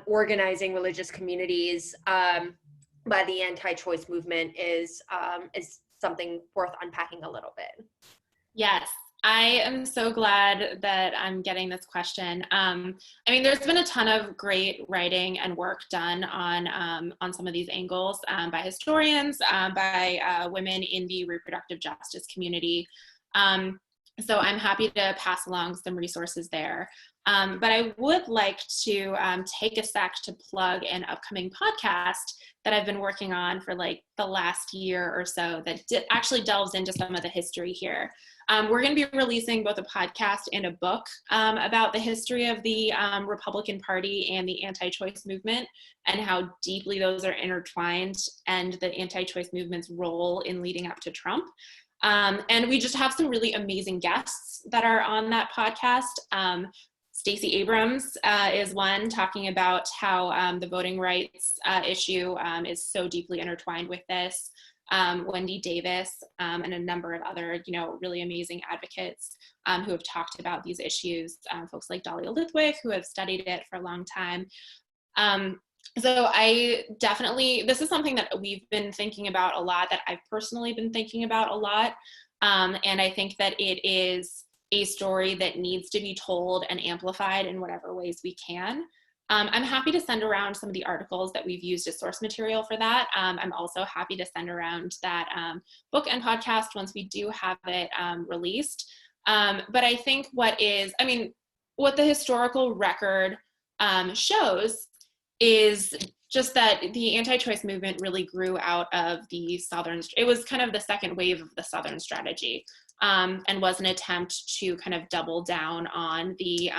Speaker 2: organizing religious communities by the anti-choice movement is something worth unpacking a little bit.
Speaker 1: Yes. I am so glad that I'm getting this question. I mean, there's been a ton of great writing and work done on some of these angles by historians, by women in the reproductive justice community. So I'm happy to pass along some resources there. But I would like to take a sec to plug an upcoming podcast that I've been working on for like the last year or so that actually delves into some of the history here. We're going to be releasing both a podcast and a book about the history of the Republican Party and the anti-choice movement and how deeply those are intertwined, and the anti-choice movement's role in leading up to Trump. And we just have some really amazing guests that are on that podcast. Stacey Abrams is one, talking about how the voting rights issue is so deeply intertwined with this. Wendy Davis and a number of other, really amazing advocates who have talked about these issues. Folks like Dahlia Lithwick, who have studied it for a long time. So this is something that we've been thinking about a lot, that I've personally been thinking about a lot. And I think that it is a story that needs to be told and amplified in whatever ways we can. I'm happy to send around some of the articles that we've used as source material for that. I'm also happy to send around that book and podcast once we do have it released. But I think what the historical record shows is just that the anti-choice movement really grew out of the Southern, it was kind of the second wave of the Southern strategy, and was an attempt to kind of double down on the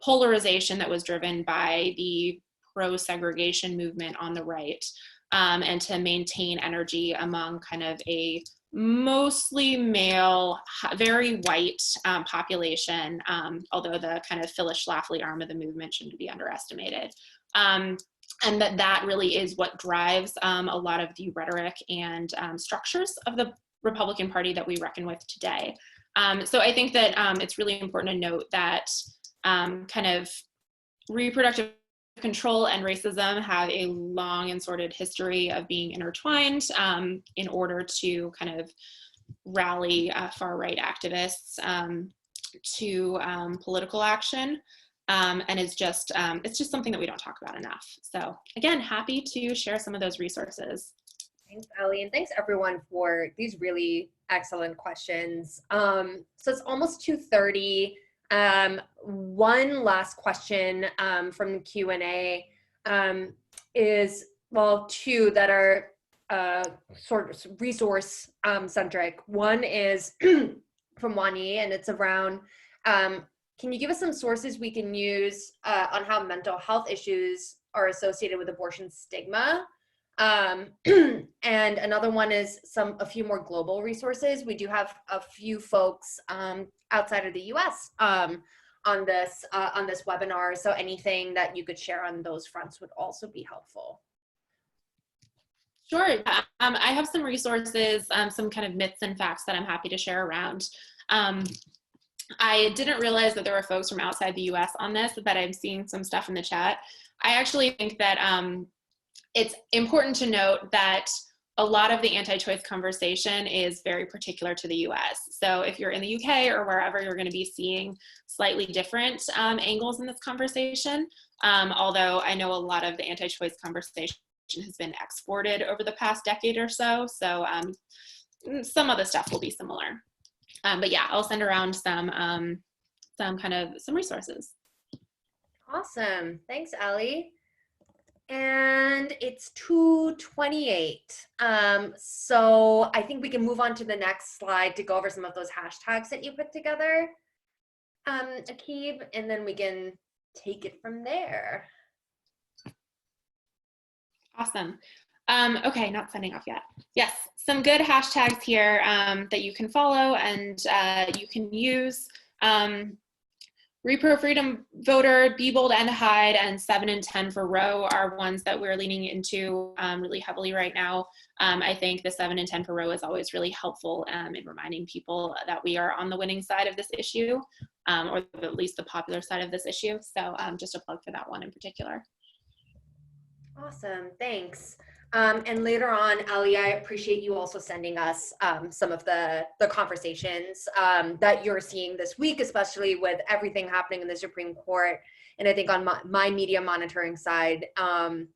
Speaker 1: polarization that was driven by the pro-segregation movement on the right, and to maintain energy among kind of a mostly male, very white population, although the kind of Phyllis Schlafly arm of the movement shouldn't be underestimated. And that really is what drives a lot of the rhetoric and structures of the Republican Party that we reckon with today. So I think that it's really important to note that kind of reproductive control and racism have a long and sordid history of being intertwined in order to kind of rally far-right activists to political action. And it's just something that we don't talk about enough. So again, happy to share some of those resources.
Speaker 2: Thanks, Ellie, and thanks everyone for these really excellent questions. So it's almost 2:30. One last question from the Q&A is, well, two that are sort of resource centric. One is from Wani, and it's around, can you give us some sources we can use on how mental health issues are associated with abortion stigma? And another one is a few more global resources. We do have a few folks outside of the US on this webinar, so anything that you could share on those fronts would also be helpful.
Speaker 1: Sure. I have some resources, some kind of myths and facts that I'm happy to share around. I didn't realize that there were folks from outside the US on this, but I'm seeing some stuff in the chat. I actually think that it's important to note that a lot of the anti-choice conversation is very particular to the US. So if you're in the UK or wherever, you're going to be seeing slightly different angles in this conversation. Although I know a lot of the anti-choice conversation has been exported over the past decade or so. So some of the stuff will be similar. But yeah, I'll send around some resources.
Speaker 2: Awesome. Thanks, Ellie. And it's 2:28. So I think we can move on to the next slide to go over some of those hashtags that you put together, Akib, and then we can take it from there.
Speaker 1: Awesome. Okay, not signing off yet. Yes, some good hashtags here that you can follow and you can use. Repro Freedom Voter, Be Bold and Hide, and 7 and 10 for Roe are ones that we're leaning into really heavily right now. I think the 7 and 10 for Roe is always really helpful in reminding people that we are on the winning side of this issue, or at least the popular side of this issue. So just a plug for that one in particular.
Speaker 2: Awesome, thanks. And later on, Ellie, I appreciate you also sending us some of the conversations that you're seeing this week, especially with everything happening in the Supreme Court. And I think on my media monitoring side,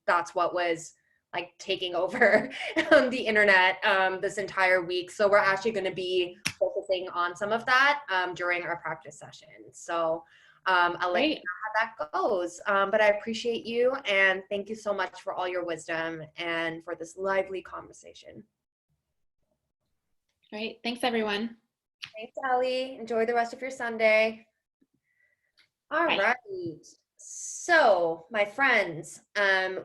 Speaker 2: that's what was like taking over the internet this entire week. So we're actually going to be focusing on some of that during our practice session. So I'll let you know how that goes. But I appreciate you and thank you so much for all your wisdom and for this lively conversation.
Speaker 1: Great. Thanks, everyone.
Speaker 2: Thanks, Ellie. Enjoy the rest of your Sunday. All right. So, my friends,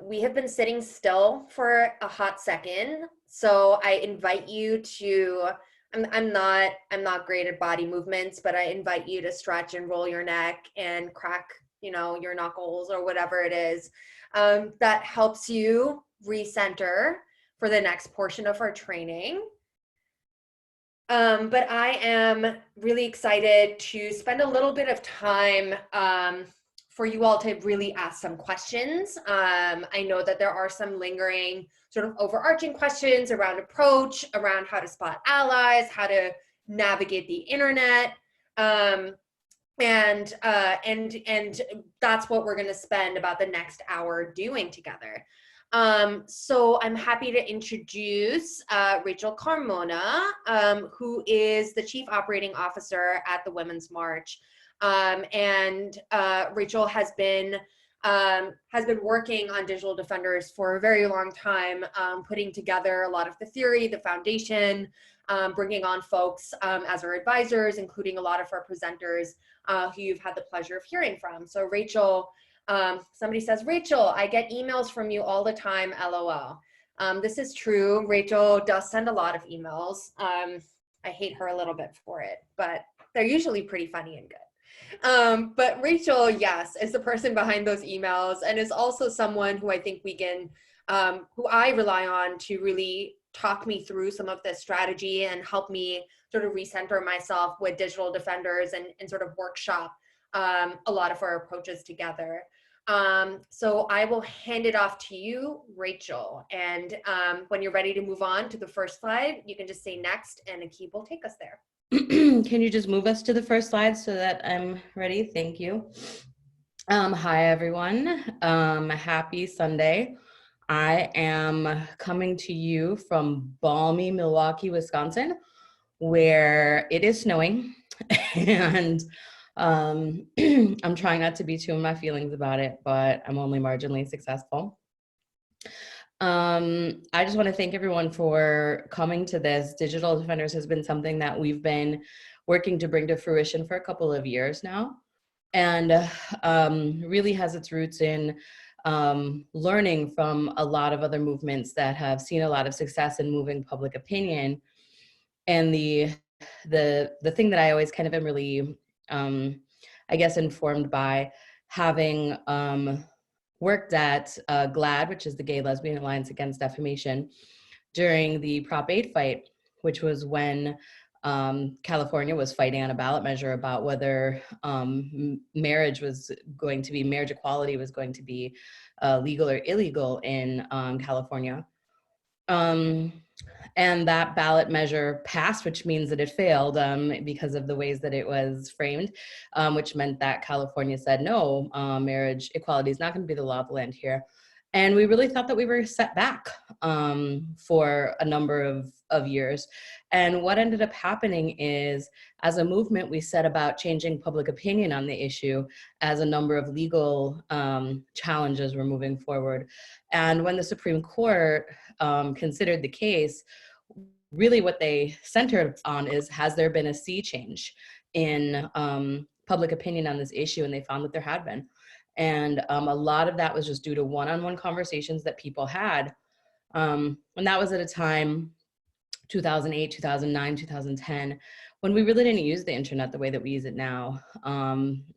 Speaker 2: we have been sitting still for a hot second. So I invite you to I'm not great at body movements, but I invite you to stretch and roll your neck and crack, your knuckles or whatever it is that helps you recenter for the next portion of our training. But I am really excited to spend a little bit of time for you all to really ask some questions. I know that there are some lingering sort of overarching questions around approach, around how to spot allies, how to navigate the internet. And that's what we're going to spend about the next hour doing together. So I'm happy to introduce Rachel Carmona, who is the Chief Operating Officer at the Women's March. And Rachel has been has been working on Digital Defenders for a very long time, putting together a lot of the theory, the foundation, bringing on folks as our advisors, including a lot of our presenters who you've had the pleasure of hearing from. So Rachel, somebody says, Rachel, I get emails from you all the time, LOL. This is true. Rachel does send a lot of emails. I hate her a little bit for it, but they're usually pretty funny and good. But Rachel, yes, is the person behind those emails and is also someone who I think we can, who I rely on to really talk me through some of this strategy and help me sort of recenter myself with Digital Defenders and sort of workshop a lot of our approaches together. So I will hand it off to you, Rachel. And when you're ready to move on to the first slide, you can just say next and Akib will take us there.
Speaker 4: Can you just move us to the first slide so that I'm ready? Thank you. Hi, everyone. Happy Sunday. I am coming to you from balmy Milwaukee, Wisconsin, where it is snowing. And I'm trying not to be too in my feelings about it, but I'm only marginally successful. I just want to thank everyone for coming to this. Digital Defenders has been something that we've been working to bring to fruition for a couple of years now, and really has its roots in learning from a lot of other movements that have seen a lot of success in moving public opinion. And the thing that I always kind of am really, I guess, informed by having worked at GLAAD, which is the Gay Lesbian Alliance Against Defamation, during the Prop 8 fight, which was when California was fighting on a ballot measure about whether marriage equality was going to be legal or illegal in California. And that ballot measure passed, which means that it failed because of the ways that it was framed, which meant that California said, no, marriage equality is not going to be the law of the land here. And we really thought that we were set back for a number of years. And what ended up happening is, as a movement, we set about changing public opinion on the issue as a number of legal challenges were moving forward. And when the Supreme Court considered the case, really what they centered on is, has there been a sea change in public opinion on this issue? And they found that there had been. And a lot of that was just due to one-on-one conversations that people had. And that was at a time, 2008, 2009, 2010, when we really didn't use the internet the way that we use it now.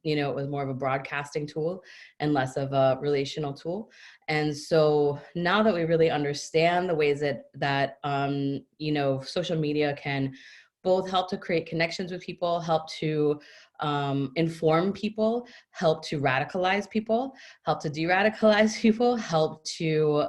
Speaker 4: It was more of a broadcasting tool and less of a relational tool. And so now that we really understand the ways that social media can both help to create connections with people, help to inform people, help to radicalize people, help to de-radicalize people, help to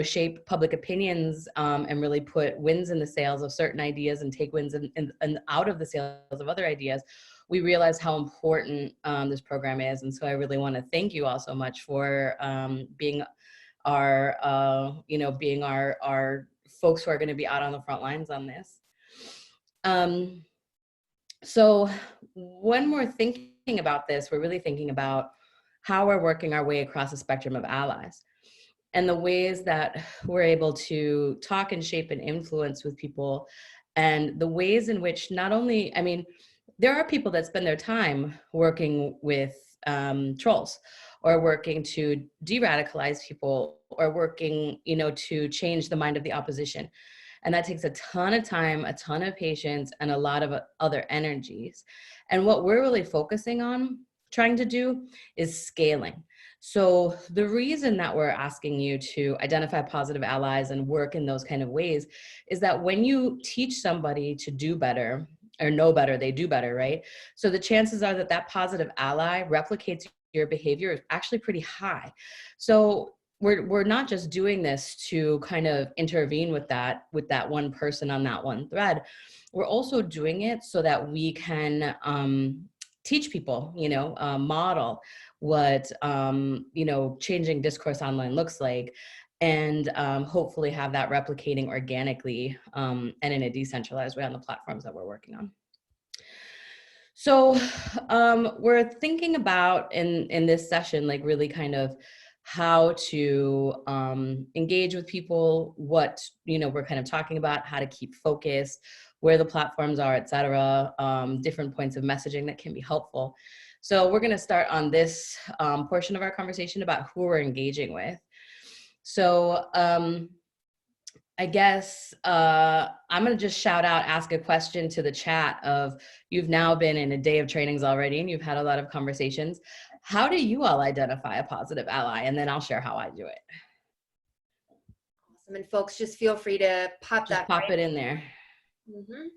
Speaker 4: shape public opinions and really put winds in the sails of certain ideas and take winds and out of the sails of other ideas, we realize how important this program is. And so I really want to thank you all so much for being our folks who are going to be out on the front lines on this. So when we're thinking about this, we're really thinking about how we're working our way across the spectrum of allies and the ways that we're able to talk and shape and influence with people, and the ways in which not only, there are people that spend their time working with trolls or working to de-radicalize people or working, to change the mind of the opposition. And that takes a ton of time, a ton of patience, and a lot of other energies. And what we're really focusing on trying to do is scaling. So the reason that we're asking you to identify positive allies and work in those kind of ways is that when you teach somebody to do better or know better, they do better, right? So the chances are that that positive ally replicates your behavior is actually pretty high. So we're not just doing this to kind of intervene with that one person on that one thread. We're also doing it so that we can teach people, model what, changing discourse online looks like, and hopefully have that replicating organically and in a decentralized way on the platforms that we're working on. So we're thinking about in this session, like really kind of how to engage with people, what, we're kind of talking about, how to keep focused, where the platforms are, et cetera, different points of messaging that can be helpful. So we're going to start on this portion of our conversation about who we're engaging with. So I guess I'm going to just shout out, ask a question to the chat of, you've now been in a day of trainings already and you've had a lot of conversations. How do you all identify a positive ally? And then I'll share how I do it.
Speaker 2: Awesome. And folks, just feel free to pop
Speaker 4: Just
Speaker 2: that.
Speaker 4: pop it in there.
Speaker 2: Mm-hmm.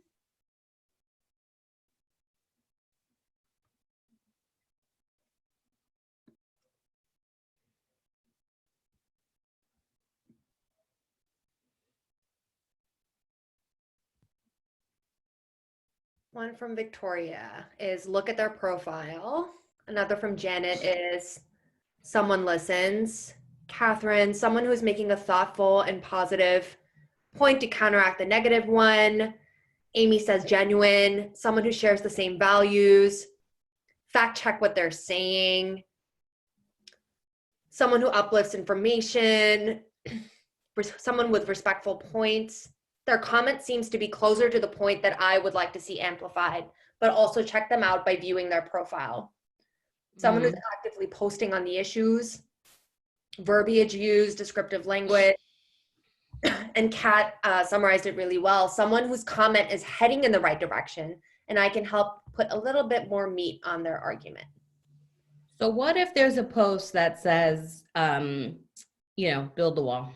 Speaker 2: One from Victoria is look at their profile. Another from Janet is someone listens. Catherine, someone who's making a thoughtful and positive point to counteract the negative one. Amy says genuine, someone who shares the same values. Fact check what they're saying. Someone who uplifts information. Someone with respectful points. Their comment seems to be closer to the point that I would like to see amplified, but also check them out by viewing their profile. Someone who's actively posting on the issues, verbiage used, descriptive language, and Kat summarized it really well. Someone whose comment is heading in the right direction, and I can help put a little bit more meat on their argument.
Speaker 4: So what if there's a post that says, build the wall?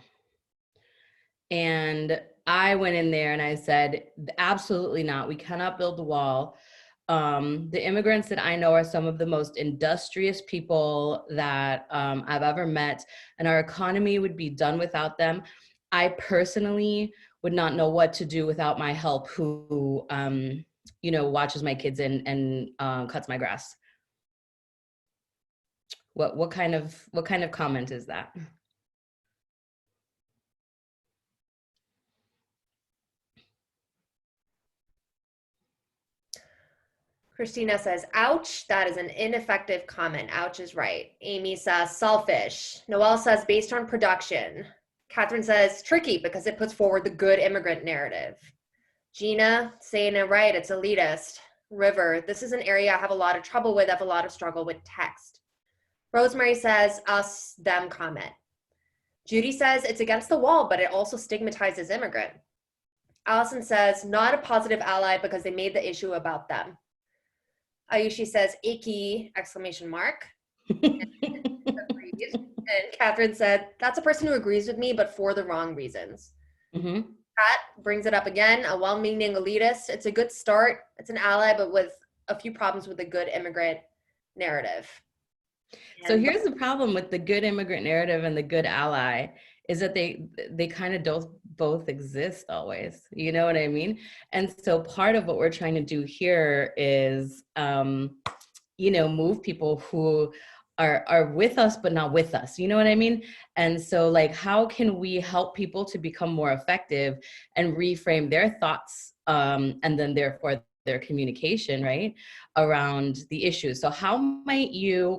Speaker 4: And I went in there and I said, absolutely not. We cannot build the wall. The immigrants that I know are some of the most industrious people that I've ever met, and our economy would be done without them. I personally would not know what to do without my help, who watches my kids and cuts my grass. What kind of comment is that?
Speaker 2: Christina says, ouch, that is an ineffective comment. Ouch is right. Amy says, selfish. Noelle says, based on production. Catherine says, tricky because it puts forward the good immigrant narrative. Gina saying it right, it's elitist. River, this is an area I have a lot of trouble with. I have a lot of struggle with text. Rosemary says, us, them comment. Judy says, it's against the wall, but it also stigmatizes immigrant. Allison says, not a positive ally because they made the issue about them. Ayushi says, icky, exclamation mark. And Catherine said, that's a person who agrees with me, but for the wrong reasons.
Speaker 4: Mm-hmm.
Speaker 2: Pat brings it up again, a well-meaning elitist. It's a good start. It's an ally, but with a few problems with the good immigrant narrative.
Speaker 4: So here's the problem with the good immigrant narrative and the good ally is that they kind of don't both exist always. You know what I mean? And so part of what we're trying to do here is, move people who are with us, but not with us. You know what I mean? And so like, how can we help people to become more effective and reframe their thoughts and then therefore their communication, right, around the issues? So how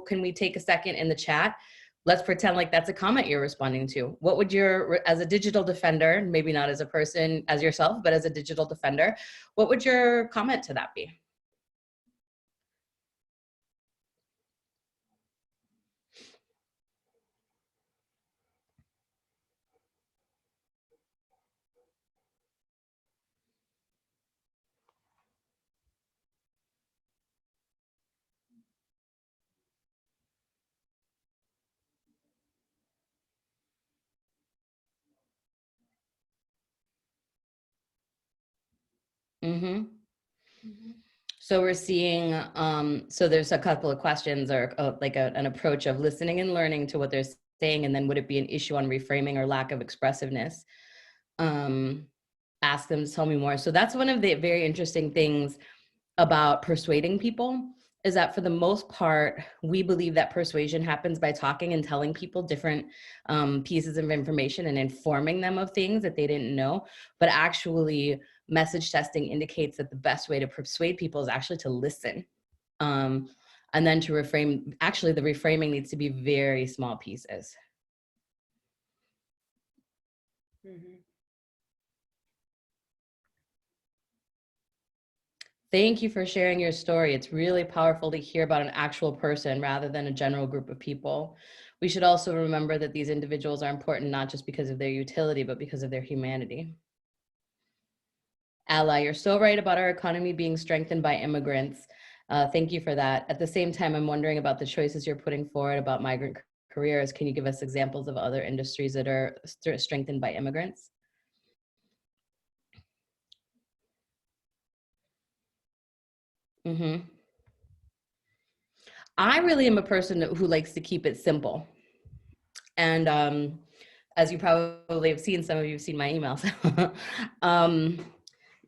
Speaker 4: can we take a second in the chat? Let's pretend like that's a comment you're responding to. What would as a digital defender, maybe not as a person, as yourself, but as a digital defender, what would your comment to that be? Mm-hmm. So we're seeing, so there's a couple of questions or an approach of listening and learning to what they're saying, and then would it be an issue on reframing or lack of expressiveness? Ask them to tell me more. So that's one of the very interesting things about persuading people, is that for the most part, we believe that persuasion happens by talking and telling people different pieces of information and informing them of things that they didn't know. But actually, message testing indicates that the best way to persuade people is actually to listen, And then to reframe, actually the reframing needs to be very small pieces.
Speaker 2: Mm-hmm.
Speaker 4: Thank you for sharing your story. It's really powerful to hear about an actual person rather than a general group of people. We should also remember that these individuals are important not just because of their utility, but because of their humanity. Ally, you're so right about our economy being strengthened by immigrants. Thank you for that. At the same time, I'm wondering about the choices you're putting forward about migrant careers. Can you give us examples of other industries that are strengthened by immigrants? Mm-hmm. I really am a person who likes to keep it simple. And as you probably have seen, some of you have seen my emails.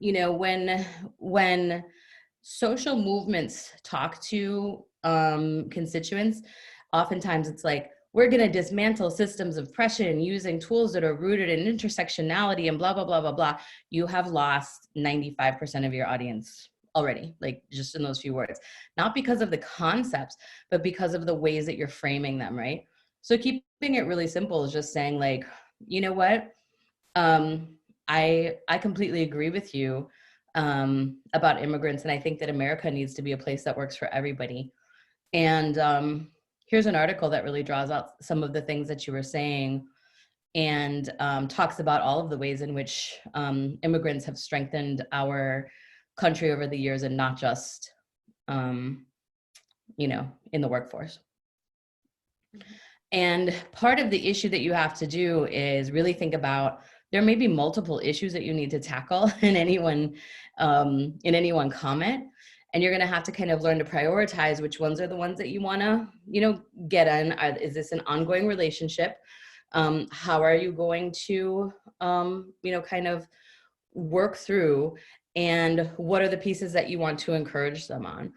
Speaker 4: You know, when social movements talk to constituents, oftentimes it's like, we're going to dismantle systems of oppression using tools that are rooted in intersectionality and blah, blah, blah, blah, blah. You have lost 95% of your audience already, like just in those few words, not because of the concepts, but because of the ways that you're framing them, right? So keeping it really simple is just saying like, you know what? I completely agree with you about immigrants. And I think that America needs to be a place that works for everybody. And here's an article that really draws out some of the things that you were saying and talks about all of the ways in which immigrants have strengthened our country over the years and not just, you know, in the workforce. Mm-hmm. And part of the issue that you have to do is really think about, there may be multiple issues that you need to tackle in any one comment. And you're going to have to kind of learn to prioritize which ones are the ones that you want to, you know, get in. Is this an ongoing relationship? How are you going to, you know, kind of work through, and what are the pieces that you want to encourage them on?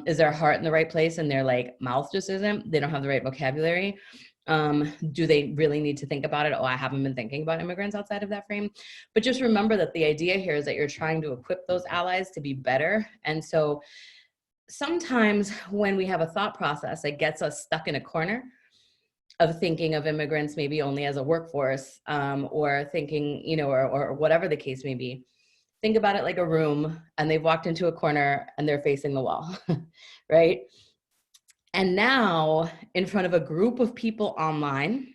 Speaker 4: Is their heart in the right place and their like mouth just isn't? They don't have the right vocabulary. Do they really need to think about it? Oh, I haven't been thinking about immigrants outside of that frame. But just remember that the idea here is that you're trying to equip those allies to be better. And so sometimes when we have a thought process that gets us stuck in a corner of thinking of immigrants maybe only as a workforce, or thinking, you know, or whatever the case may be, think about it like a room and they've walked into a corner and they're facing the wall, right? And now in front of a group of people online,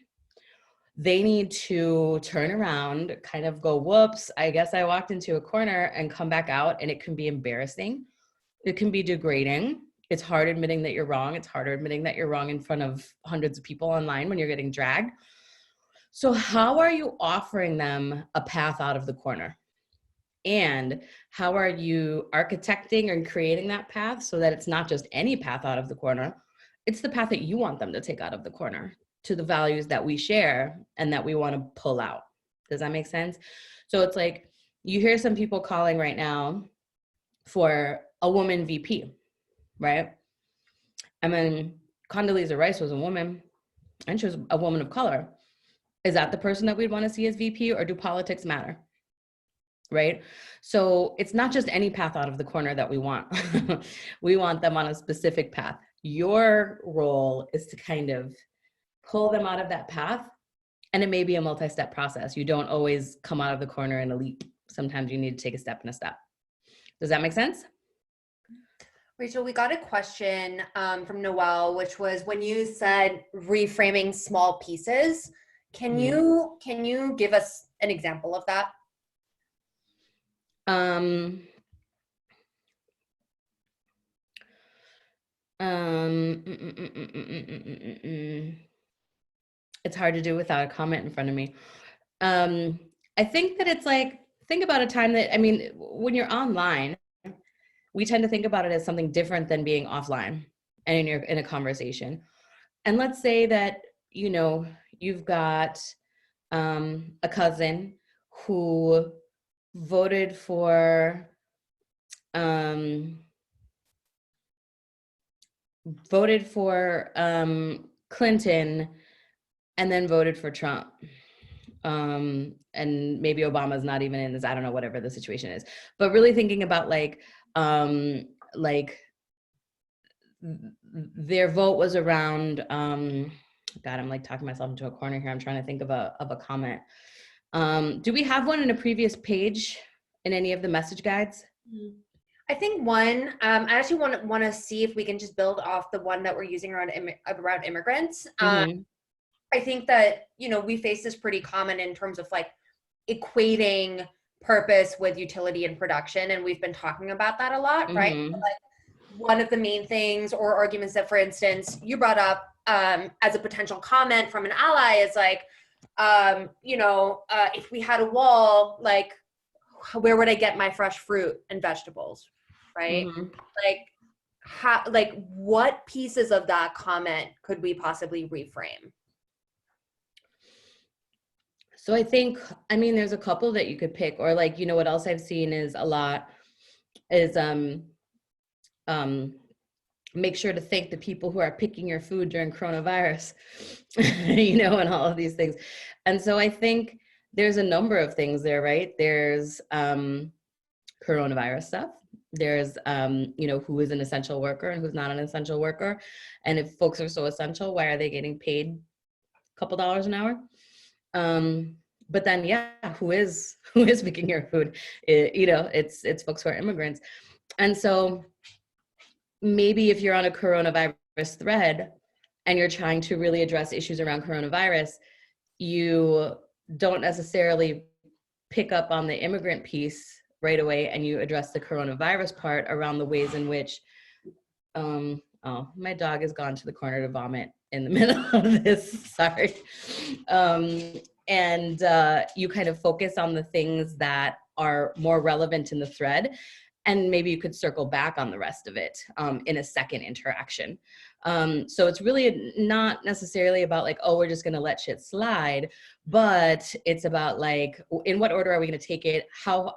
Speaker 4: they need to turn around, kind of go, whoops, I guess I walked into a corner, and come back out. And it can be embarrassing. It can be degrading. It's hard admitting that you're wrong. It's harder admitting that you're wrong in front of hundreds of people online when you're getting dragged. So how are you offering them a path out of the corner? And how are you architecting and creating that path so that it's not just any path out of the corner? It's the path that you want them to take out of the corner to the values that we share and that we want to pull out. Does that make sense? So it's like, you hear some people calling right now for a woman VP, right? I mean, Condoleezza Rice was a woman and she was a woman of color. Is that the person that we'd want to see as VP, or do politics matter? Right? So it's not just any path out of the corner that we want. We want them on a specific path. Your role is to kind of pull them out of that path. And it may be a multi-step process. You don't always come out of the corner in a leap. Sometimes you need to take a step and a step. Does that make sense?
Speaker 2: Rachel, we got a question from Noelle, which was, when you said reframing small pieces, can you give us an example of that?
Speaker 4: It's hard to do without a comment in front of me. I think that it's like, think about a time that, I mean, when you're online, we tend to think about it as something different than being offline and in a conversation. And let's say that, you know, you've got a cousin who voted for Clinton and then voted for Trump. And maybe Obama's not even in this, I don't know, whatever the situation is. But really thinking about like their vote was around, God, I'm like talking myself into a corner here. I'm trying to think of a comment. Do we have one in a previous page in any of the message guides?
Speaker 2: I think one, I actually want to see if we can just build off the one that we're using around immigrants.
Speaker 4: Mhm.
Speaker 2: I think that, you know, we face this pretty common in terms of like equating purpose with utility and production. And we've been talking about that a lot, right?
Speaker 4: Mhm.
Speaker 2: Like one of the main things or arguments that, for instance, you brought up as a potential comment from an ally is like, you know, if we had a wall, like, where would I get my fresh fruit and vegetables, right?
Speaker 4: Mhm.
Speaker 2: Like, how, like, what pieces of that comment could we possibly reframe?
Speaker 4: So I think, I mean, there's a couple that you could pick, or like, you know, what else I've seen is a lot is um, make sure to thank the people who are picking your food during coronavirus, you know, and all of these things. And so I think there's a number of things there, right? There's coronavirus stuff. There's, you know, who is an essential worker and who's not an essential worker. And if folks are so essential, why are they getting paid a couple dollars an hour? But then, yeah, who is picking your food? You know, it's folks who are immigrants. And so maybe if you're on a coronavirus thread and you're trying to really address issues around coronavirus, you don't necessarily pick up on the immigrant piece right away, and you address the coronavirus part around the ways in which, oh, my dog has gone to the corner to vomit in the middle of this, sorry. And you kind of focus on the things that are more relevant in the thread, and maybe you could circle back on the rest of it in a second interaction. So it's really not necessarily about like, oh, we're just gonna let shit slide, but it's about like, in what order are we gonna take it? How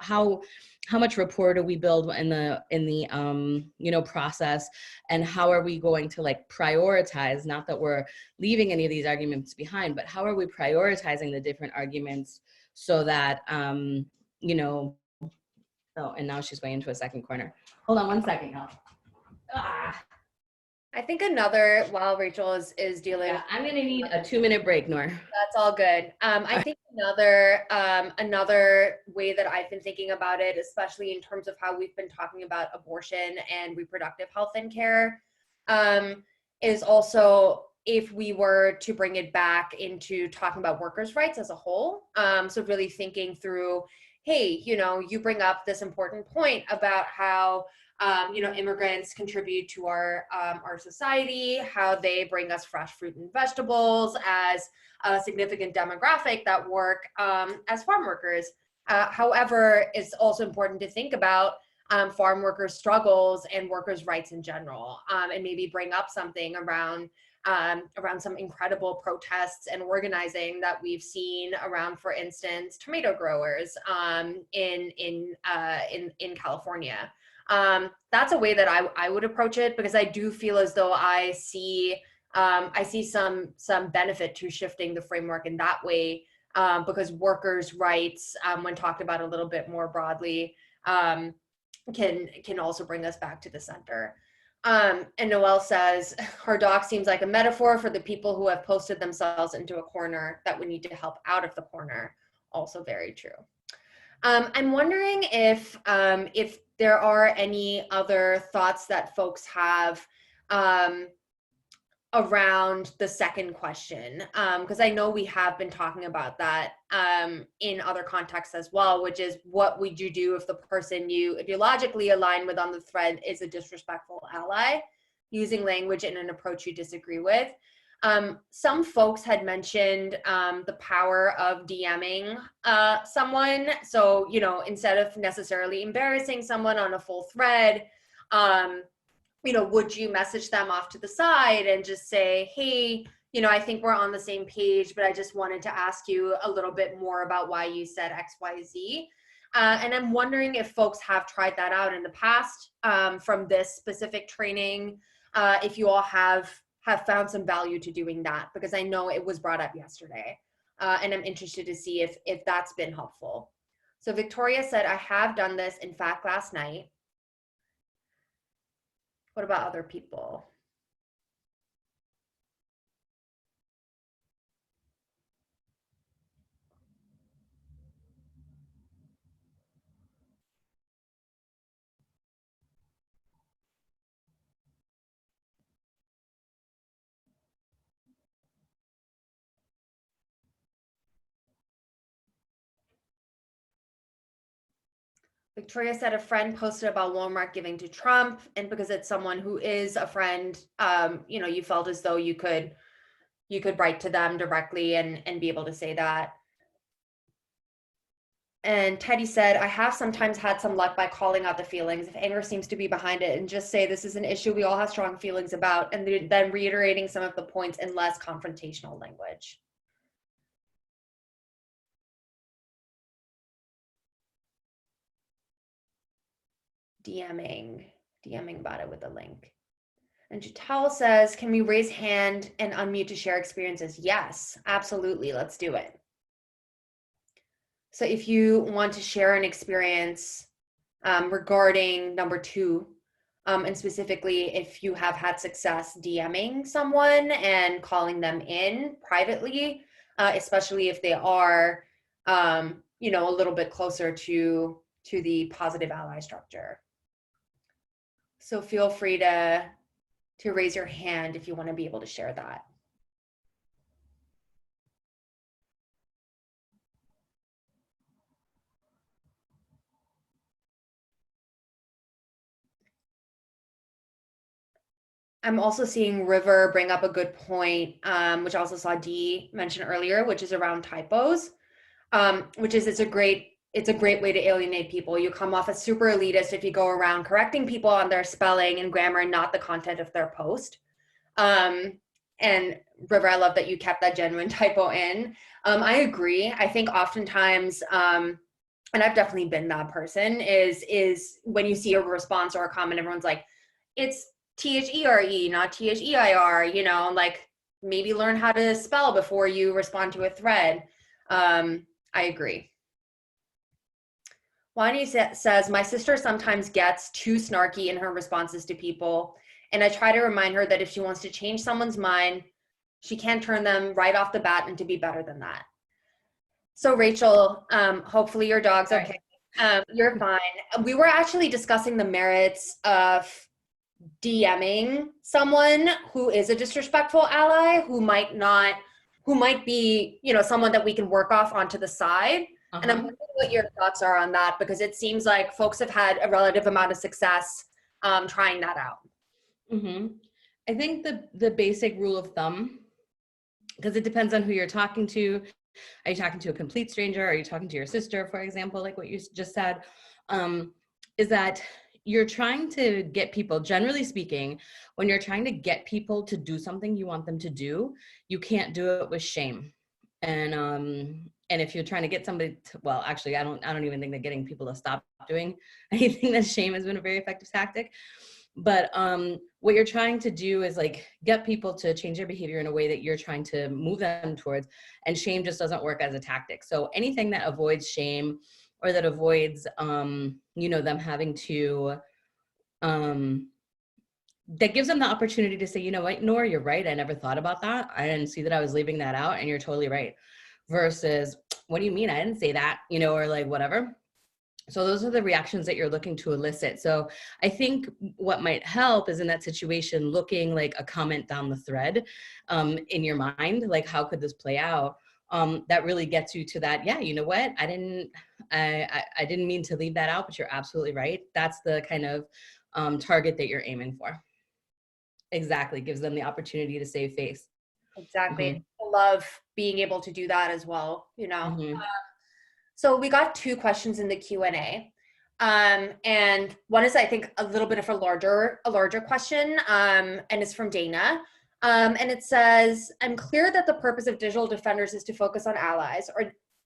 Speaker 4: much rapport do we build in the you know, process, and how are we going to like prioritize, not that we're leaving any of these arguments behind, but how are we prioritizing the different arguments so that you know. Oh, and now she's way into a second corner. Hold on one second, y'all.
Speaker 2: I think another, while Rachel is dealing,
Speaker 4: Yeah, I'm gonna need a 2-minute break, Nor.
Speaker 2: that's all good. I think another way that I've been thinking about it, especially in terms of how we've been talking about abortion and reproductive health and care, is also if we were to bring it back into talking about workers' rights as a whole. So really thinking through, hey, you know, you bring up this important point about how you know, immigrants contribute to our society, how they bring us fresh fruit and vegetables as a significant demographic that work as farm workers. However, it's also important to think about farm workers' struggles and workers' rights in general, and maybe bring up something around some incredible protests and organizing that we've seen around, for instance, tomato growers in California. That's a way that I would approach it, because I do feel as though I see some benefit to shifting the framework in that way, because workers' rights, when talked about a little bit more broadly, can also bring us back to the center. And Noelle says, her doc seems like a metaphor for the people who have posted themselves into a corner that would need to help out of the corner. Also very true. I'm wondering if there are any other thoughts that folks have around the second question, because I know we have been talking about that in other contexts as well, which is, what would you do if the person you ideologically align with on the thread is a disrespectful ally, using language in an approach you disagree with? Some folks had mentioned the power of DMing someone. So, you know, instead of necessarily embarrassing someone on a full thread, you know, would you message them off to the side and just say, hey, you know, I think we're on the same page, but I just wanted to ask you a little bit more about why you said X, Y, Z. And I'm wondering if folks have tried that out in the past from this specific training, if you all have found some value to doing that, because I know it was brought up yesterday. And I'm interested to see if that's been helpful. So Victoria said, I have done this, in fact, last night. What about other people? Victoria said a friend posted about Walmart giving to Trump, and because it's someone who is a friend, you know, you felt as though you could write to them directly and be able to say that. And Teddy said, I have sometimes had some luck by calling out the feelings if anger seems to be behind it, and just say this is an issue we all have strong feelings about, and then reiterating some of the points in less confrontational language. DMing about it with a link. And Jatal says, can we raise hand and unmute to share experiences? Yes, absolutely. Let's do it. So if you want to share an experience regarding number 2, and specifically if you have had success DMing someone and calling them in privately, especially if they are, you know, a little bit closer to the positive ally structure. So feel free to raise your hand if you want to be able to share that. I'm also seeing River bring up a good point, which I also saw Dee mention earlier, which is around typos, which is it's a great way to alienate people. You come off as super elitist if you go around correcting people on their spelling and grammar and not the content of their post. And River, I love that you kept that genuine typo in. I agree. I think oftentimes, and I've definitely been that person, is when you see a response or a comment, everyone's like, it's THERE, not THEIR, you know, like maybe learn how to spell before you respond to a thread. I agree. Wani says, my sister sometimes gets too snarky in her responses to people, and I try to remind her that if she wants to change someone's mind, she can't turn them right off the bat into be better than that. So Rachel, hopefully your dog's okay. You're fine. We were actually discussing the merits of DMing someone who is a disrespectful ally, who might be, you know, someone that we can work off onto the side. And I'm wondering what your thoughts are on that, because it seems like folks have had a relative amount of success trying that out.
Speaker 4: I think the basic rule of thumb, because it depends on who you're talking to. Are you talking to a complete stranger? Are you talking to your sister, for example, like what you just said? Is that you're trying to get people, generally speaking, when you're trying to get people to do something you want them to do, you can't do it with shame. And if you're trying to get somebody to, well, actually, I don't even think that getting people to stop doing anything that shame has been a very effective tactic. But what you're trying to do is like get people to change their behavior in a way that you're trying to move them towards, and shame just doesn't work as a tactic. So anything that avoids shame, or that avoids, you know, them having to, that gives them the opportunity to say, you know what, Nora, you're right. I never thought about that. I didn't see that I was leaving that out, and you're totally right. Versus, what do you mean? I didn't say that, you know, or like whatever. So those are the reactions that you're looking to elicit. So I think what might help is in that situation, looking like a comment down the thread in your mind, like how could this play out? That really gets you to that. Yeah, you know what? I didn't mean to leave that out, but you're absolutely right. That's the kind of target that you're aiming for. Exactly. Gives them the opportunity to save face.
Speaker 2: Exactly. I love being able to do that as well, you know. So we got 2 questions in the Q&A. And one is, I think, a little bit of a larger question, and it's from Dana. And it says, I'm clear that the purpose of digital defenders is to focus on allies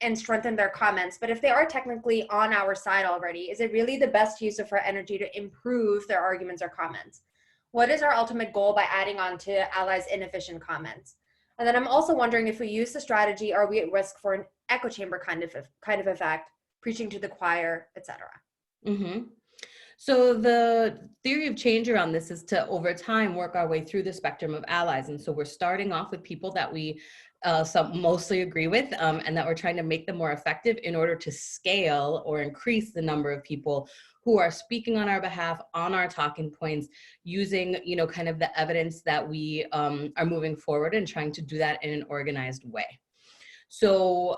Speaker 2: and strengthen their comments. But if they are technically on our side already, is it really the best use of our energy to improve their arguments or comments? What is our ultimate goal by adding on to allies' inefficient comments? And then I'm also wondering, if we use the strategy, are we at risk for an echo chamber kind of effect, preaching to the choir, etc.?
Speaker 4: So the theory of change around this is to, over time, work our way through the spectrum of allies. And so we're starting off with people that we mostly agree with, and that we're trying to make them more effective in order to scale or increase the number of people who are speaking on our behalf, on our talking points, using, you know, kind of the evidence that we are moving forward, and trying to do that in an organized way. So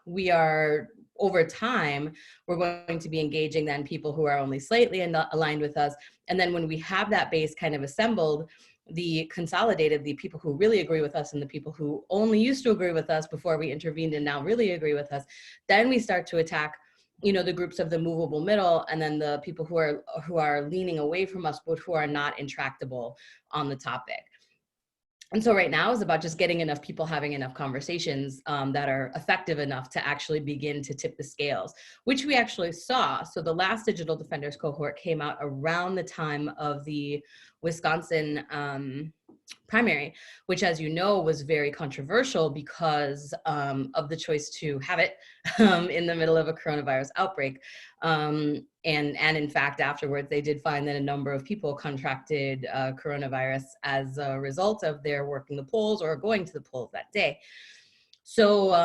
Speaker 4: we are over time, we're going to be engaging then people who are only slightly aligned with us. And then when we have that base kind of assembled, the consolidated, the people who really agree with us and the people who only used to agree with us before we intervened and now really agree with us, then we start to attack, you know, the groups of the movable middle, and then the people who are leaning away from us, but who are not intractable on the topic. And so right now is about just getting enough people having enough conversations that are effective enough to actually begin to tip the scales, which we actually saw. So the last Digital Defenders cohort came out around the time of the Wisconsin primary, which, as you know, was very controversial because of the choice to have it in the middle of a coronavirus outbreak. And in fact, afterwards, they did find that a number of people contracted coronavirus as a result of their working the polls or going to the polls that day. So,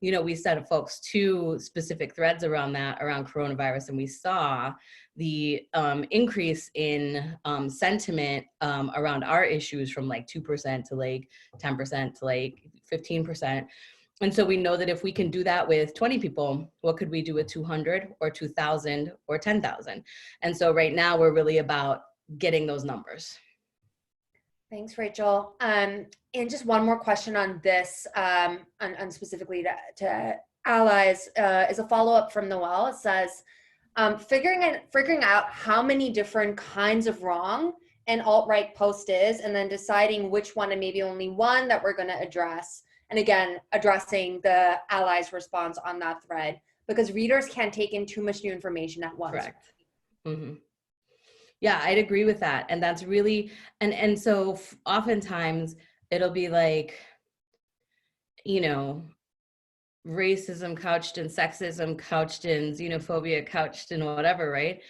Speaker 4: you know, we sent folks 2 specific threads around that, around coronavirus, and we saw the increase in sentiment around our issues from like 2% to like 10% to like 15%. And so we know that if we can do that with 20 people, what could we do with 200 or 2,000 or 10,000? And so right now we're really about getting those numbers.
Speaker 2: Thanks, Rachel. And just one more question on this, on specifically to allies, is a follow-up from Noelle. It says, figuring out how many different kinds of wrong an alt-right post is, and then deciding which one and maybe only one that we're going to address. And again, addressing the allies' response on that thread, because readers can't take in too much new information at once.
Speaker 4: Correct. Mm-hmm. Yeah, I'd agree with that. And that's really, and so oftentimes it'll be like, you know, racism couched in sexism, couched in xenophobia, couched in whatever, right?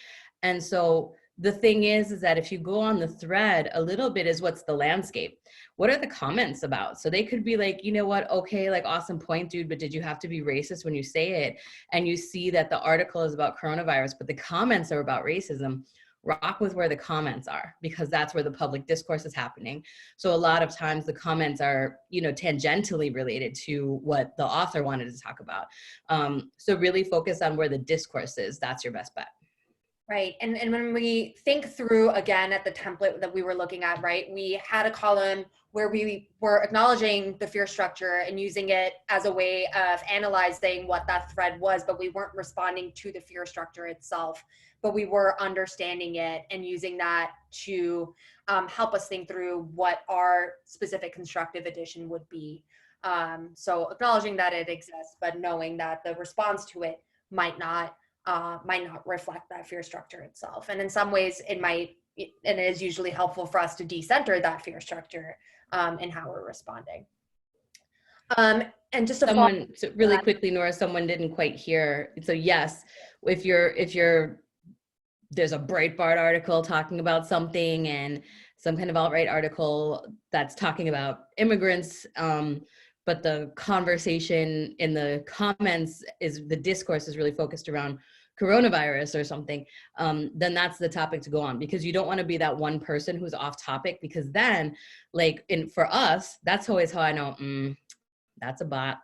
Speaker 4: And so the thing is that if you go on the thread, a little bit is what's the landscape? What are the comments about? So they could be like, you know what, okay, like awesome point, dude, but did you have to be racist when you say it? And you see that the article is about coronavirus, but the comments are about racism. Rock with where the comments are, because that's where the public discourse is happening. So a lot of times the comments are, you know, tangentially related to what the author wanted to talk about. So really focus on where the discourse is. That's your best bet.
Speaker 2: Right. And when we think through again at the template that we were looking at, right, we had a column where we were acknowledging the fear structure and using it as a way of analyzing what that thread was, but we weren't responding to the fear structure itself, but we were understanding it and using that to help us think through what our specific constructive addition would be. So acknowledging that it exists, but knowing that the response to it might not reflect that fear structure itself. And in some ways it might, and it is usually helpful for us to decenter that fear structure in how we're responding. And just
Speaker 4: so really quickly, Nora, someone didn't quite hear. So yes, if there's a Breitbart article talking about something and some kind of alt-right article that's talking about immigrants, but the conversation in the comments the discourse is really focused around coronavirus or something, then that's the topic to go on, because you don't want to be that one person who's off topic, because then for us, that's always how I know, that's a bot.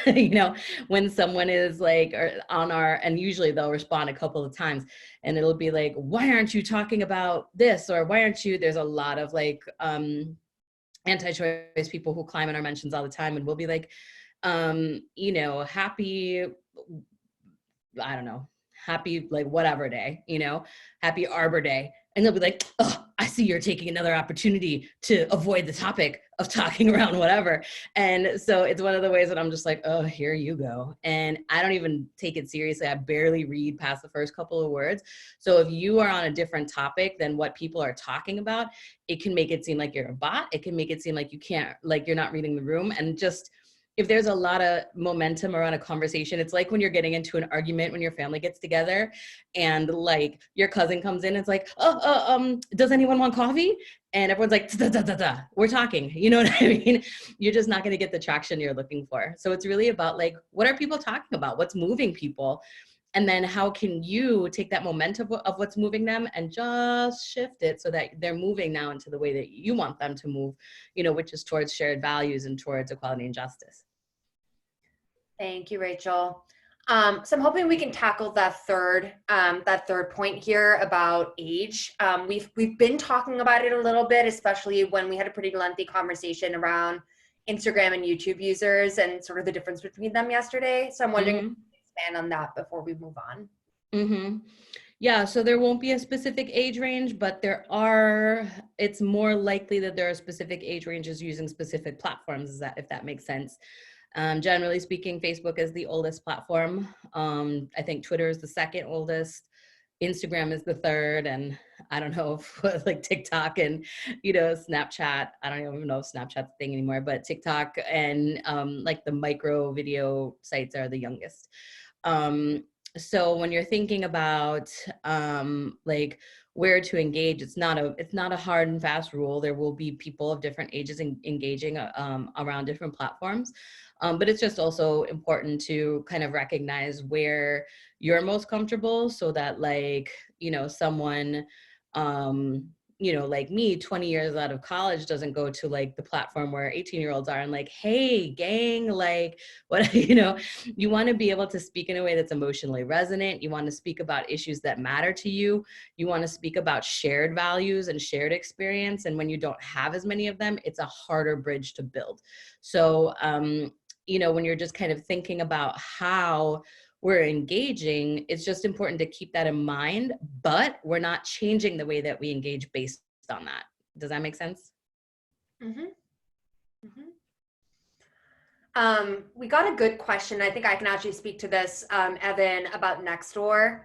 Speaker 4: You know, when someone is like and usually they'll respond a couple of times and it'll be like, why aren't you talking about this? Or why aren't you, there's a lot of like, anti-choice people who climb in our mentions all the time, and we'll be like, you know, happy like whatever day, you know, happy Arbor Day. And they'll be like, oh, I see you're taking another opportunity to avoid the topic of talking around whatever. And so it's one of the ways that I'm just like, oh, here you go. And I don't even take it seriously. I barely read past the first couple of words. So if you are on a different topic than what people are talking about, it can make it seem like you're a bot. It can make it seem like you're not reading the room. And just, if there's a lot of momentum around a conversation, it's like when you're getting into an argument when your family gets together and like your cousin comes in, it's like, does anyone want coffee? And everyone's like, da, da, da, da. We're talking, you know what I mean? You're just not going to get the traction you're looking for. So it's really about like, what are people talking about? What's moving people? And then how can you take that momentum of what's moving them and just shift it so that they're moving now into the way that you want them to move, you know, which is towards shared values and towards equality and justice.
Speaker 2: Thank you, Rachel. So I'm hoping we can tackle that third point here about age. We've been talking about it a little bit, especially when we had a pretty lengthy conversation around Instagram and YouTube users and sort of the difference between them yesterday. So I'm wondering if you can expand on that before we move on.
Speaker 4: Yeah, so there won't be a specific age range, but it's more likely that there are specific age ranges using specific platforms, if that makes sense. Generally speaking, Facebook is the oldest platform. I think Twitter is the second oldest. Instagram is the third, and I don't know if like TikTok and, Snapchat. I don't even know if Snapchat's a thing anymore, but TikTok and like the micro video sites are the youngest. So when you're thinking about like where to engage, it's not a hard and fast rule. There will be people of different ages engaging around different platforms. But it's just also important to kind of recognize where you're most comfortable so that someone, like me, 20 years out of college doesn't go to like the platform where 18-year-olds are and like, hey, gang, like what, you want to be able to speak in a way that's emotionally resonant. You want to speak about issues that matter to you. You want to speak about shared values and shared experience. And when you don't have as many of them, it's a harder bridge to build. So, when you're just kind of thinking about how we're engaging, it's just important to keep that in mind, but we're not changing the way that we engage based on that. Does that make sense?
Speaker 2: We got a good question. I think I can actually speak to this, Evan, about Nextdoor.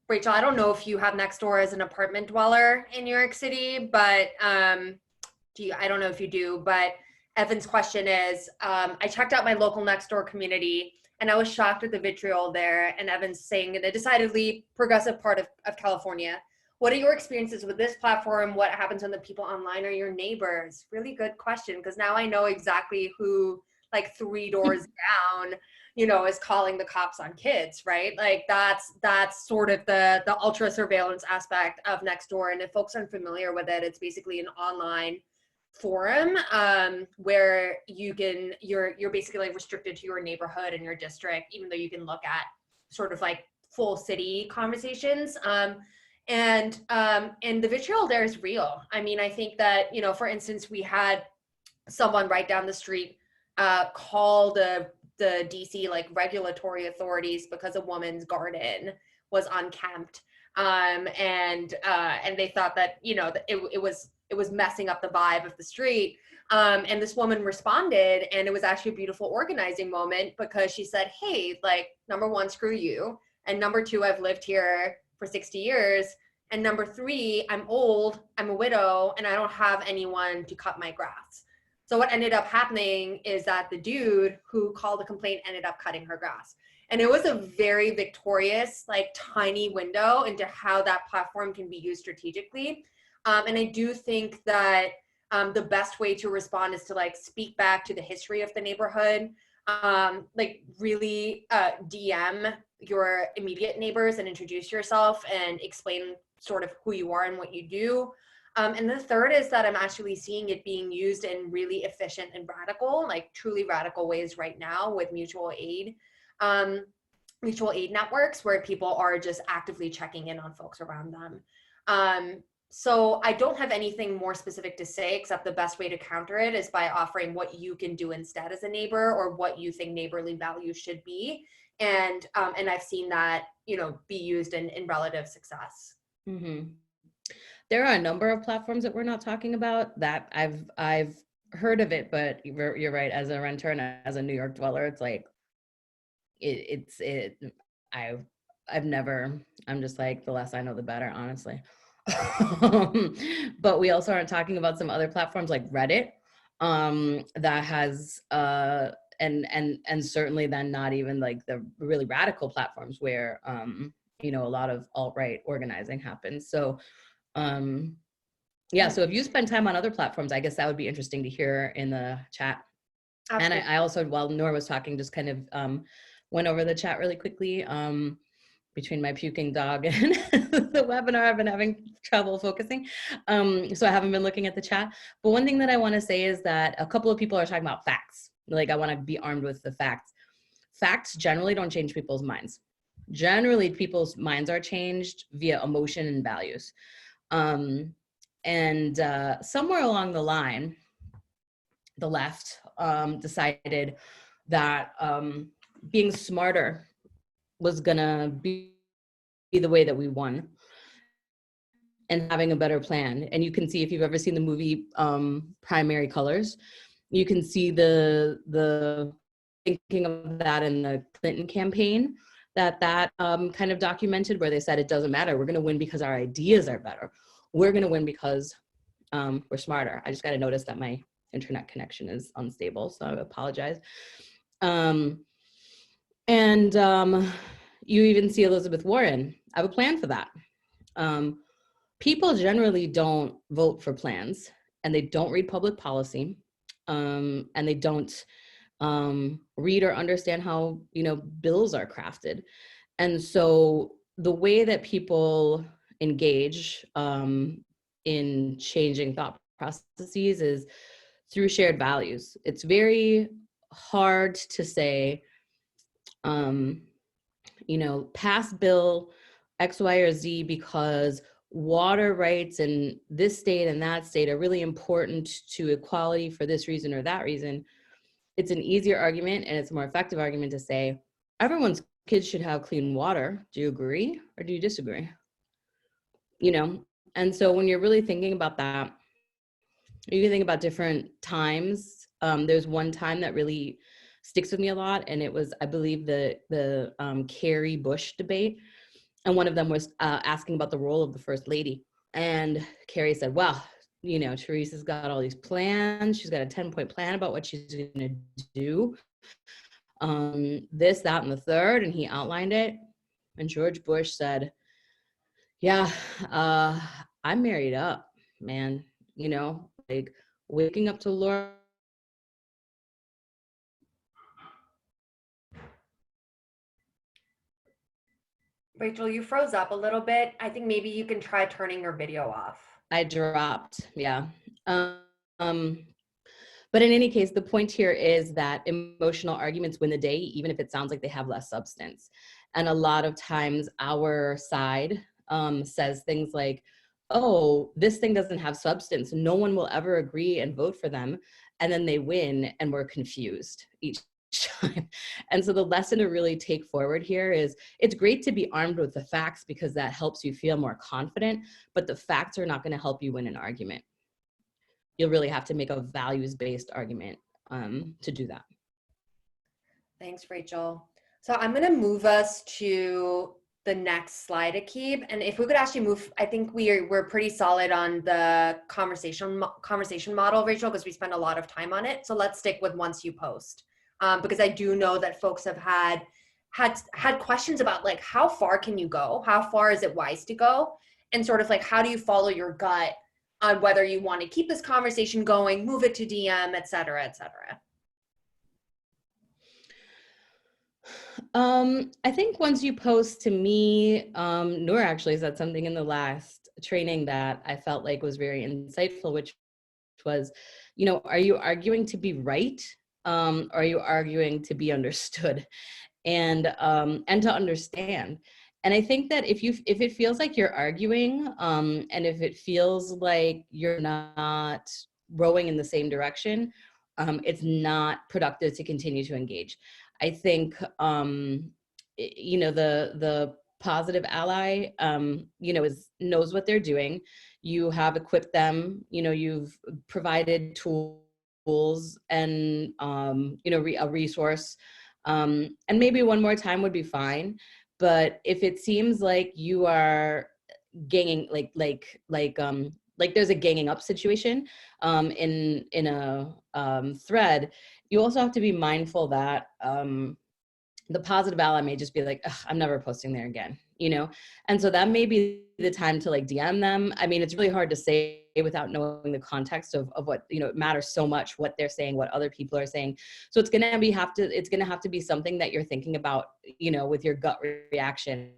Speaker 2: Rachel, I don't know if you have Nextdoor as an apartment dweller in New York City, but I don't know if you do, but Evan's question is, I checked out my local Nextdoor community and I was shocked at the vitriol there. And Evan's saying in a decidedly progressive part of California. What are your experiences with this platform? What happens when the people online are your neighbors? Really good question, because now I know exactly who, like 3 doors down, is calling the cops on kids, right? Like that's sort of the ultra surveillance aspect of Nextdoor. And if folks aren't familiar with it, it's basically an online forum where you're basically like restricted to your neighborhood and your district, even though you can look at sort of like full city conversations. And the vitriol there is real. I mean, I think that, for instance, we had someone right down the street call the DC like regulatory authorities because a woman's garden was unkempt. And they thought that, it was messing up the vibe of the street. And this woman responded, and it was actually a beautiful organizing moment because she said, hey, like, number one, screw you. And number two, I've lived here for 60 years. And number three, I'm old, I'm a widow, and I don't have anyone to cut my grass. So what ended up happening is that the dude who called the complaint ended up cutting her grass. And it was a very victorious, like tiny window into how that platform can be used strategically. And I do think that the best way to respond is to like speak back to the history of the neighborhood, like really DM your immediate neighbors and introduce yourself and explain sort of who you are and what you do. And the third is that I'm actually seeing it being used in really efficient and radical, like truly radical ways right now with mutual aid networks where people are just actively checking in on folks around them. So I don't have anything more specific to say, except the best way to counter it is by offering what you can do instead as a neighbor or what you think neighborly values should be. And I've seen that, be used in relative success.
Speaker 4: Mm-hmm. There are a number of platforms that we're not talking about that I've heard of it, but you're right. As a renter and as a New York dweller, it's like, I'm just like, the less I know, the better, honestly. But we also aren't talking about some other platforms like Reddit that has and certainly then not even like the really radical platforms where a lot of alt-right organizing happens. So yeah, so if you spend time on other platforms, I guess that would be interesting to hear in the chat. Absolutely. And I also, while Nora was talking, just kind of went over the chat really quickly. Between my puking dog and the webinar, I've been having trouble focusing. So I haven't been looking at the chat. But one thing that I want to say is that a couple of people are talking about facts. Like, I want to be armed with the facts. facts generally don't change people's minds. Generally, people's minds are changed via emotion and values. Somewhere along the line, the left decided that being smarter was gonna be the way that we won, and having a better plan. And you can see, if you've ever seen the movie Primary Colors, you can see the thinking of that in the Clinton campaign that kind of documented, where they said it doesn't matter, we're going to win because our ideas are better, we're going to win because we're smarter. I just got to notice that my internet connection is unstable, so I apologize. You even see Elizabeth Warren. I have a plan for that. People generally don't vote for plans, and they don't read public policy, and they don't read or understand how, bills are crafted. And so the way that people engage in changing thought processes is through shared values. It's very hard to say, pass bill X, Y, or Z because water rights in this state and that state are really important to equality for this reason or that reason. It's an easier argument, and it's a more effective argument to say, everyone's kids should have clean water. Do you agree or do you disagree? And so when you're really thinking about that, you can think about different times. There's one time that really sticks with me a lot, and it was, I believe, the Kerry Bush debate. And one of them was asking about the role of the First Lady. And Kerry said, well, Teresa's got all these plans. She's got a 10-point plan about what she's going to do. This, that, and the third. And he outlined it. And George Bush said, yeah, I'm married up, man. Like waking up to Laura.
Speaker 2: Rachel, you froze up a little bit. I think maybe you can try turning your video off.
Speaker 4: I dropped, yeah. But in any case, the point here is that emotional arguments win the day, even if it sounds like they have less substance. And a lot of times our side says things like, oh, this thing doesn't have substance, no one will ever agree and vote for them. And then they win and we're confused each time. And so the lesson to really take forward here is, it's great to be armed with the facts because that helps you feel more confident, but the facts are not going to help you win an argument. You'll really have to make a values-based argument to do that.
Speaker 2: Thanks, Rachel. So I'm going to move us to the next slide, Akib. And if we could actually move, I think we're pretty solid on the conversation model, Rachel, because we spend a lot of time on it. So let's stick with once you post, because I do know that folks have had questions about, like, how far can you go? How far is it wise to go? And sort of like, how do you follow your gut on whether you want to keep this conversation going, move it to DM, et cetera, et cetera?
Speaker 4: I think once you post, to me, Noor actually said something in the last training that I felt like was very insightful, which was, are you arguing to be right? Or are you arguing to be understood and to understand? And I think that if it feels like you're arguing, and if it feels like you're not rowing in the same direction, it's not productive to continue to engage. I think, the positive ally, knows what they're doing. You have equipped them, you've provided tools and, a resource. And maybe one more time would be fine. But if it seems like you are ganging, like there's a ganging up situation in a thread, you also have to be mindful that the positive ally may just be like, I'm never posting there again, And so that may be the time to like DM them. I mean, it's really hard to say without knowing the context of what, it matters so much what they're saying, what other people are saying. So it's going to have to be something that you're thinking about, with your gut reaction.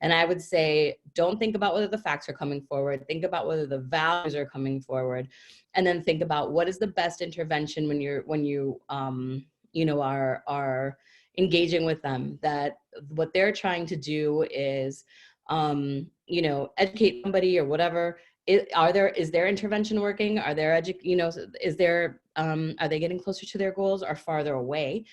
Speaker 4: And I would say, don't think about whether the facts are coming forward. Think about whether the values are coming forward, and then think about what is the best intervention when you are engaging with them, that what they're trying to do is, you know, educate somebody or whatever. Is their intervention working? Are there, is there, are they getting closer to their goals or farther away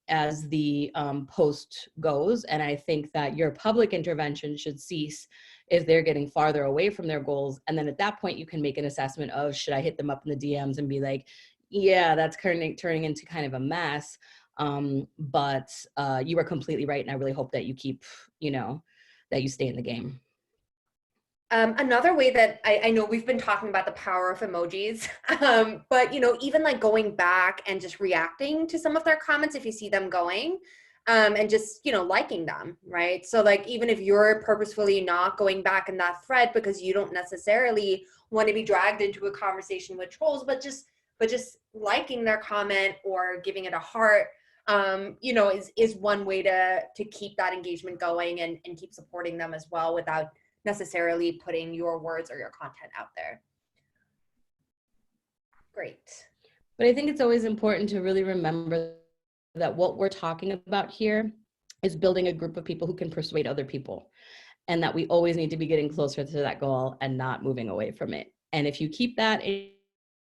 Speaker 4: as the post goes? And I think that your public intervention should cease if they're getting farther away from their goals. And then at that point, you can make an assessment of, should I hit them up in the DMs and be like, yeah, that's turning into kind of a mess. But you are completely right. And I really hope that you keep, you know, that you stay in the game.
Speaker 2: Another way that I know we've been talking about the power of emojis, but you know, even like going back and just reacting to some of their comments if you see them going, and just, you know, liking them, right? So like, even if you're purposefully not going back in that thread because you don't necessarily want to be dragged into a conversation with trolls, but just liking their comment or giving it a heart, you know, is one way to keep that engagement going and keep supporting them as well without necessarily putting your words or your content out there. Great.
Speaker 4: But I think it's always important to really remember that what we're talking about here is building a group of people who can persuade other people, and that we always need to be getting closer to that goal and not moving away from it. And if you keep that in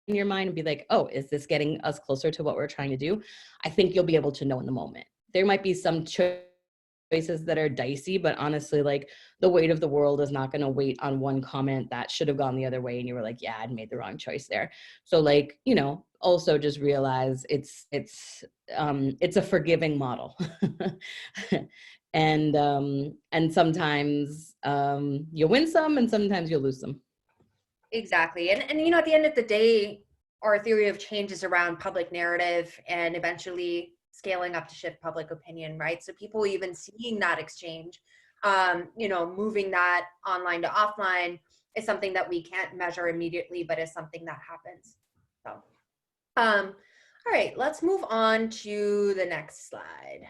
Speaker 4: your mind and be like, oh, is this getting us closer to what we're trying to do? I think you'll be able to know in the moment. There might be some choices that are dicey, but honestly, like, the weight of the world is not going to wait on one comment that should have gone the other way and you were like, yeah, I'd made the wrong choice there. So like, you know, also just realize it's a forgiving model. And sometimes you'll win some and sometimes you'll lose some.
Speaker 2: Exactly. And you know, at the end of the day, our theory of change is around public narrative and eventually scaling up to shift public opinion, right? So people even seeing that exchange, you know, moving that online to offline is something that we can't measure immediately, but is something that happens. So, all right, let's move on to the next slide.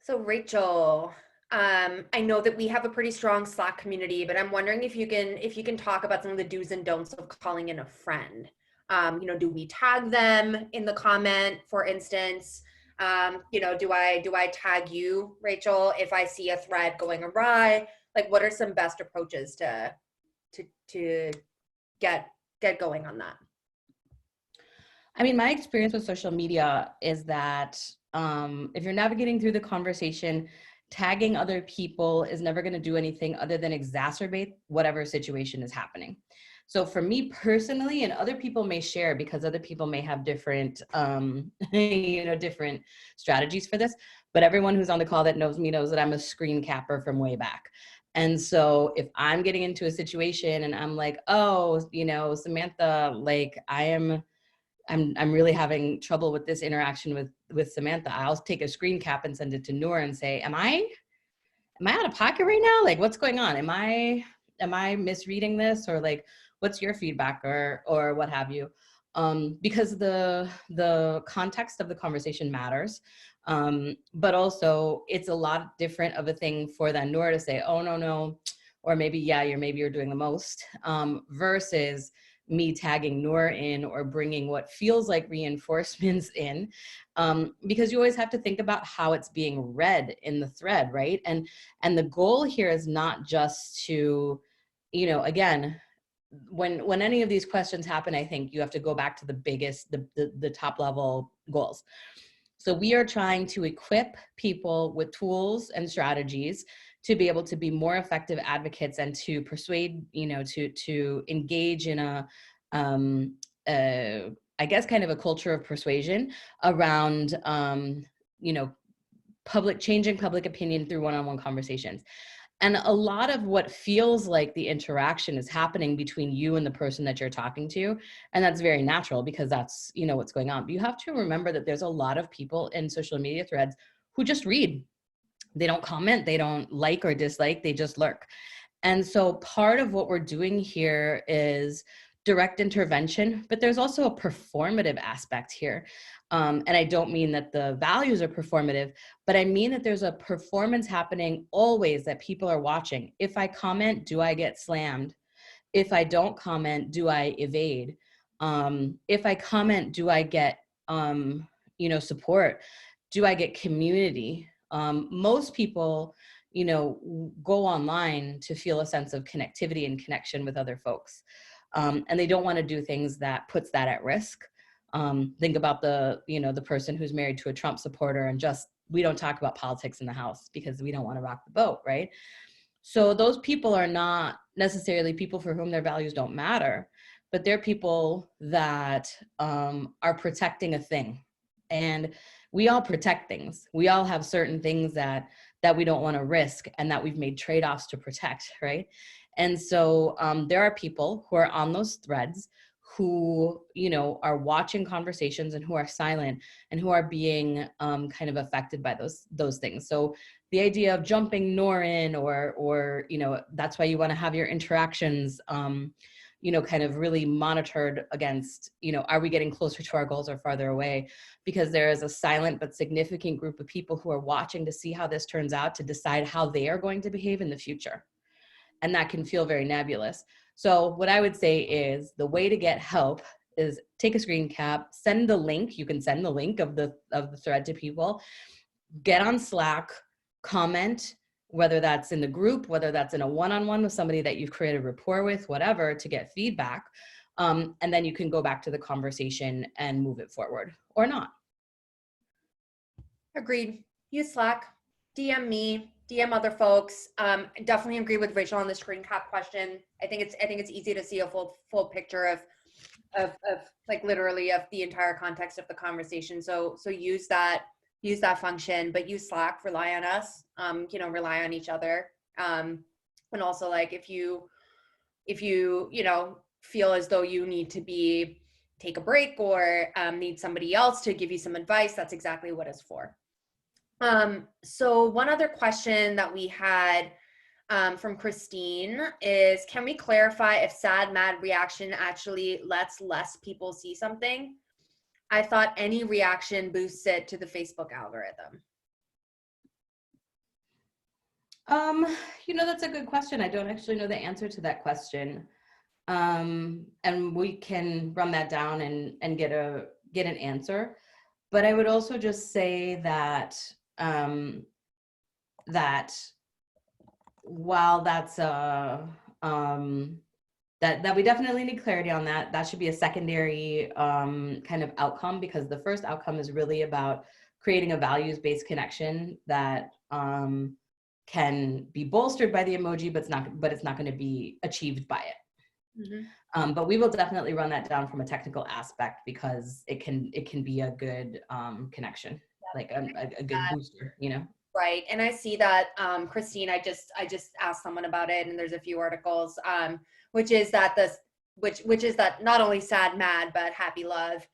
Speaker 2: So Rachel, I know that we have a pretty strong Slack community, but I'm wondering if you can talk about some of the do's and don'ts of calling in a friend. You know, do we tag them in the comment, for instance? You know, do I tag you, Rachel, if I see a thread going awry? Like, what are some best approaches to get going on that?
Speaker 4: I mean, my experience with social media is that if you're navigating through the conversation, tagging other people is never going to do anything other than exacerbate whatever situation is happening. So for me personally, and other people may share because other people may have different, you know, different strategies for this, but everyone who's on the call that knows me knows that I'm a screen capper from way back. And so if I'm getting into a situation and I'm like, oh, you know, Samantha, like I'm really having trouble with this interaction with Samantha, I'll take a screen cap and send it to Noor and say, am I out of pocket right now? Like, what's going on? Am I misreading this? Or like, what's your feedback or what have you? Because the context of the conversation matters. But also it's a lot different of a thing for then Noor to say, oh, no, or maybe, yeah, you're doing the most, versus me tagging Noor in or bringing what feels like reinforcements in, because you always have to think about how it's being read in the thread, right? And the goal here is not just to, you know, again, when any of these questions happen, I think you have to go back to the top level goals. So we are trying to equip people with tools and strategies to be able to be more effective advocates and to persuade, you know, to engage in I guess kind of a culture of persuasion around, you know, changing public opinion through one-on-one conversations. And a lot of what feels like the interaction is happening between you and the person that you're talking to. And that's very natural because that's, you know, what's going on. But you have to remember that there's a lot of people in social media threads who just read. They don't comment, they don't like or dislike, they just lurk. And so part of what we're doing here is direct intervention, but there's also a performative aspect here. And I don't mean that the values are performative, but I mean that there's a performance happening always that people are watching. If I comment, do I get slammed? If I don't comment, do I evade? If I comment, do I get you know, support? Do I get community? Most people, you know, go online to feel a sense of connectivity and connection with other folks. And they don't want to do things that puts that at risk. Think about the, you know, the person who's married to a Trump supporter and just, we don't talk about politics in the house because we don't want to rock the boat, right? So those people are not necessarily people for whom their values don't matter, but they're people that are protecting a thing. And we all protect things. We all have certain things that we don't want to risk and that we've made trade-offs to protect, right? And so there are people who are on those threads who, you know, are watching conversations and who are silent and who are being kind of affected by those things. So the idea of jumping Norin or, you know, that's why you want to have your interactions, you know, kind of really monitored against, you know, are we getting closer to our goals or farther away? Because there is a silent but significant group of people who are watching to see how this turns out to decide how they are going to behave in the future. And that can feel very nebulous. So what I would say is the way to get help is take a screen cap, send the link. You can send the link of the thread to people, get on Slack, comment, whether that's in the group, whether that's in a one-on-one with somebody that you've created rapport with, whatever, to get feedback. And then you can go back to the conversation and move it forward or not.
Speaker 2: Agreed. Use Slack, DM me, DM other folks. Definitely agree with Rachel on the screen cap question. I think it's easy to see a full picture of like literally of the entire context of the conversation. So use that function, but use Slack, rely on us, you know, rely on each other. And also, like, if you, you know, feel as though you need to take a break or need somebody else to give you some advice, that's exactly what it's for. So one other question that we had from Christine is, can we clarify if sad, mad reaction actually lets less people see something? I thought any reaction boosts it to the Facebook algorithm.
Speaker 4: You know, that's a good question. I don't actually know the answer to that question. And we can run that down and get an answer. But I would also just say that that while that's that we definitely need clarity on that should be a secondary kind of outcome, because the first outcome is really about creating a values-based connection that can be bolstered by the emoji, but it's not going to be achieved by it. Mm-hmm. But we will definitely run that down from a technical aspect, because it can be a good connection, like a good booster, you know.
Speaker 2: Right, and I see that, Christine. I just asked someone about it, and there's a few articles, which is that not only sad, mad, but happy, love,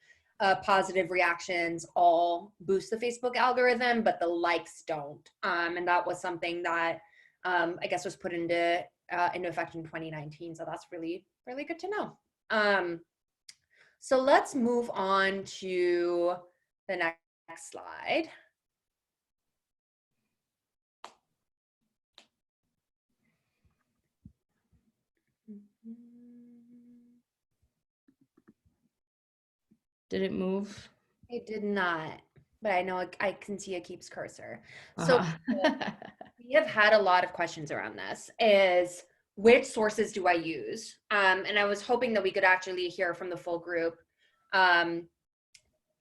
Speaker 2: positive reactions all boost the Facebook algorithm, but the likes don't. And that was something that I guess was put into effect in 2019. So that's really, really good to know. So let's move on to the next slide.
Speaker 4: Did it move?
Speaker 2: It did not, but I know I can see it keeps cursor. So we have had a lot of questions around this, is which sources do I use? And I was hoping that we could actually hear from the full group on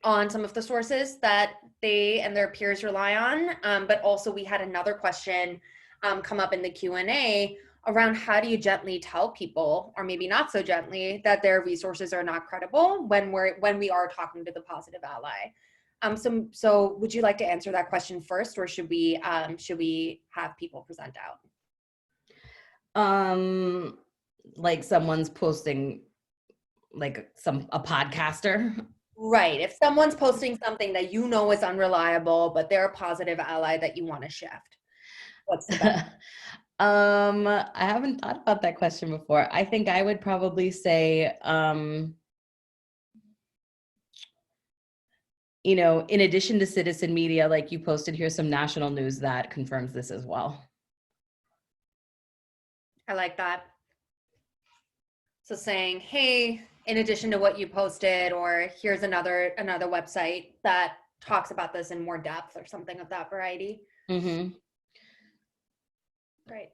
Speaker 2: some of the sources that they and their peers rely on. But also we had another question come up in the Q&A around how do you gently tell people, or maybe not so gently, that their resources are not credible when we are talking to the positive ally. So would you like to answer that question first, or should we have people present out?
Speaker 4: Like someone's posting, like a podcaster.
Speaker 2: Right. If someone's posting something that you know is unreliable, but they're a positive ally that you want to shift, what's the best?
Speaker 4: I haven't thought about that question before. I think I would probably say, you know, in addition to citizen media, like you posted, here's some national news that confirms this as well.
Speaker 2: I like that. So saying, hey, in addition to what you posted, or here's another website that talks about this in more depth or something of that variety.
Speaker 4: Mm-hmm.
Speaker 2: Great.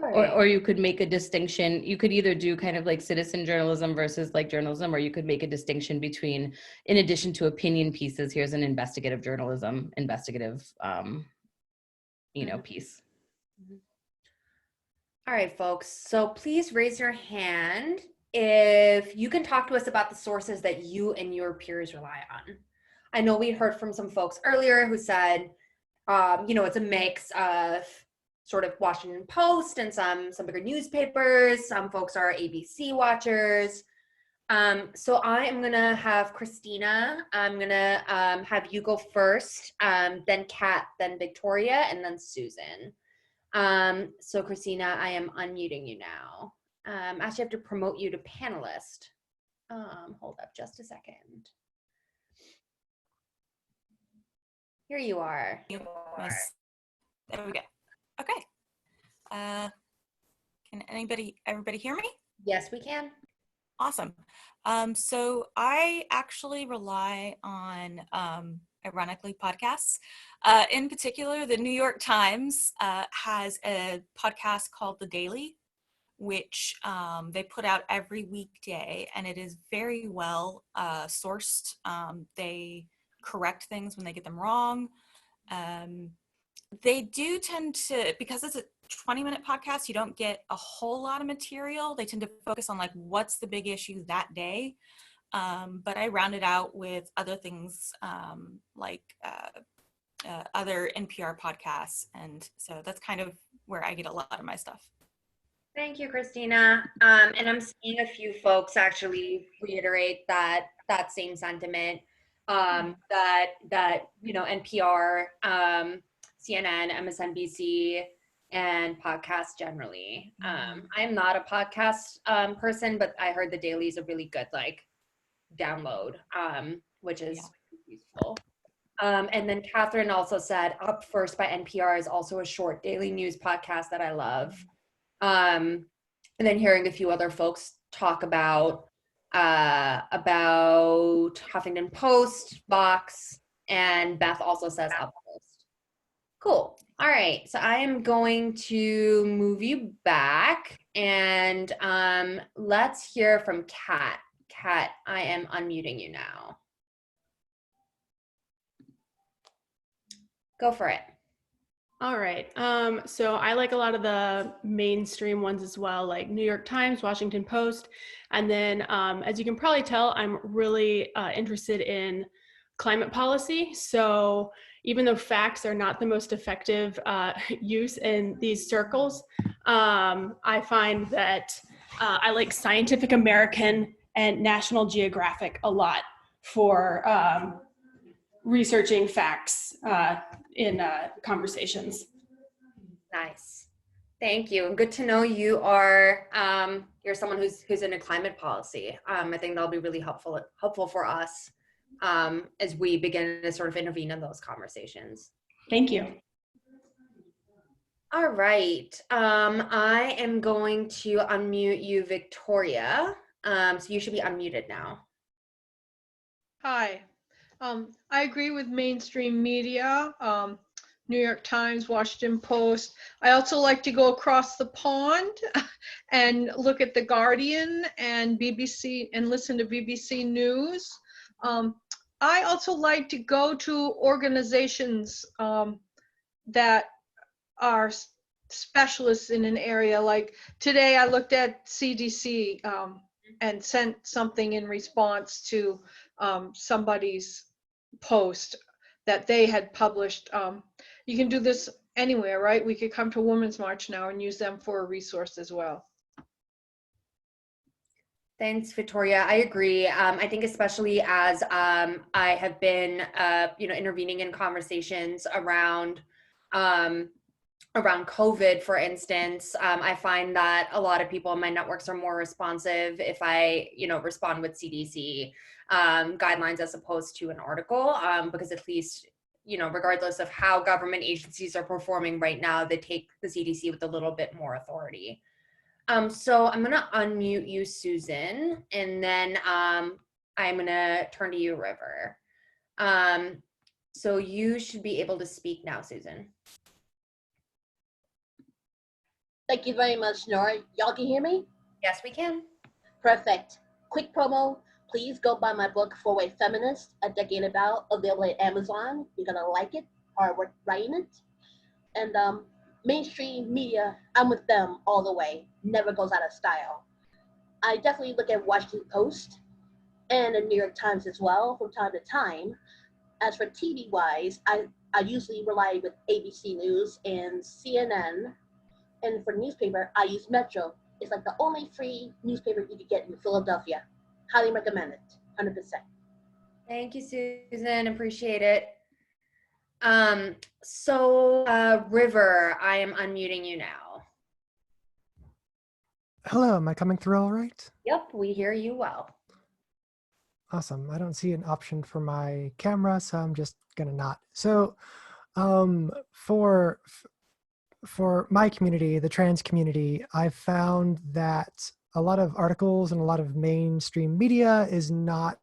Speaker 4: Or you could make a distinction. You could either do kind of like citizen journalism versus like journalism, or you could make a distinction between, in addition to opinion pieces, here's an investigative journalism, piece.
Speaker 2: All right, folks. So please raise your hand if you can talk to us about the sources that you and your peers rely on. I know we heard from some folks earlier who said, it's a mix of sort of Washington Post and some bigger newspapers. Some folks are ABC watchers. So I am gonna have Christina. I'm gonna have you go first, then Kat, then Victoria, and then Susan. So Christina, I am unmuting you now. Actually, I have to promote you to panelist. Hold up just a second. Here you are.
Speaker 5: Nice. There we go. Okay. Can everybody hear me?
Speaker 2: Yes, we can.
Speaker 5: Awesome. So I actually rely on, ironically, podcasts. In particular, the New York Times has a podcast called The Daily, which they put out every weekday, and it is very well sourced. They correct things when they get them wrong. They do tend to, because it's a 20-minute podcast, you don't get a whole lot of material. They tend to focus on like what's the big issue that day. But I round it out with other things like other NPR podcasts. And so that's kind of where I get a lot of my stuff.
Speaker 2: Thank you, Christina. And I'm seeing a few folks actually reiterate that same sentiment, that NPR, CNN, MSNBC, and podcasts generally. I'm not a podcast person, but I heard The Daily is a really good download, which is useful. And then Catherine also said Up First by NPR is also a short daily news podcast that I love. And then hearing a few other folks talk about Huffington Post, Vox, and Beth also says HuffPost. Cool. All right. So I am going to move you back, and let's hear from Kat. Kat, I am unmuting you now. Go for it.
Speaker 6: All right. So I like a lot of the mainstream ones as well, like New York Times, Washington Post. And then, as you can probably tell, I'm really interested in climate policy. So even though facts are not the most effective use in these circles, I find that I like Scientific American and National Geographic a lot for researching facts in conversations.
Speaker 2: Nice. Thank you. And good to know you are you're someone who's into climate policy. I think that'll be really helpful for us as we begin to sort of intervene in those conversations.
Speaker 6: Thank you.
Speaker 2: All right. I am going to unmute you, Victoria. So you should be unmuted now.
Speaker 7: Hi. I agree with mainstream media, New York Times, Washington Post. I also like to go across the pond and look at The Guardian and BBC and listen to BBC News. I also like to go to organizations that are specialists in an area. Like today I looked at CDC and sent something in response to somebody's post that they had published. You can do this anywhere, right? We could come to Women's March now and use them for a resource as well.
Speaker 2: Thanks, Victoria. I agree. I think especially as I have been, intervening in conversations around COVID, for instance, I find that a lot of people in my networks are more responsive if I, respond with CDC guidelines as opposed to an article, because at least, regardless of how government agencies are performing right now, they take the CDC with a little bit more authority. So I'm gonna unmute you, Susan, and then I'm gonna turn to you, River. So you should be able to speak now, Susan.
Speaker 8: Thank you very much, Nora. Y'all can hear me?
Speaker 2: Yes, we can.
Speaker 8: Perfect. Quick promo. Please go buy my book, Four-Way Feminist, A Decade About, available at Amazon. You're going to like it. Hard work writing it. And mainstream media, I'm with them all the way. Never goes out of style. I definitely look at Washington Post and the New York Times as well from time to time. As for TV-wise, I usually rely with ABC News and CNN. And for newspaper, I use Metro. It's like the only free newspaper you can get in Philadelphia. Highly recommend it, 100%.
Speaker 2: Thank you, Susan. Appreciate it. River, I am unmuting you now.
Speaker 9: Hello, am I coming through all right?
Speaker 2: Yep, we hear you well.
Speaker 9: Awesome. I don't see an option for my camera, so I'm just gonna not. So for my community, the trans community, I've found that a lot of articles and a lot of mainstream media is not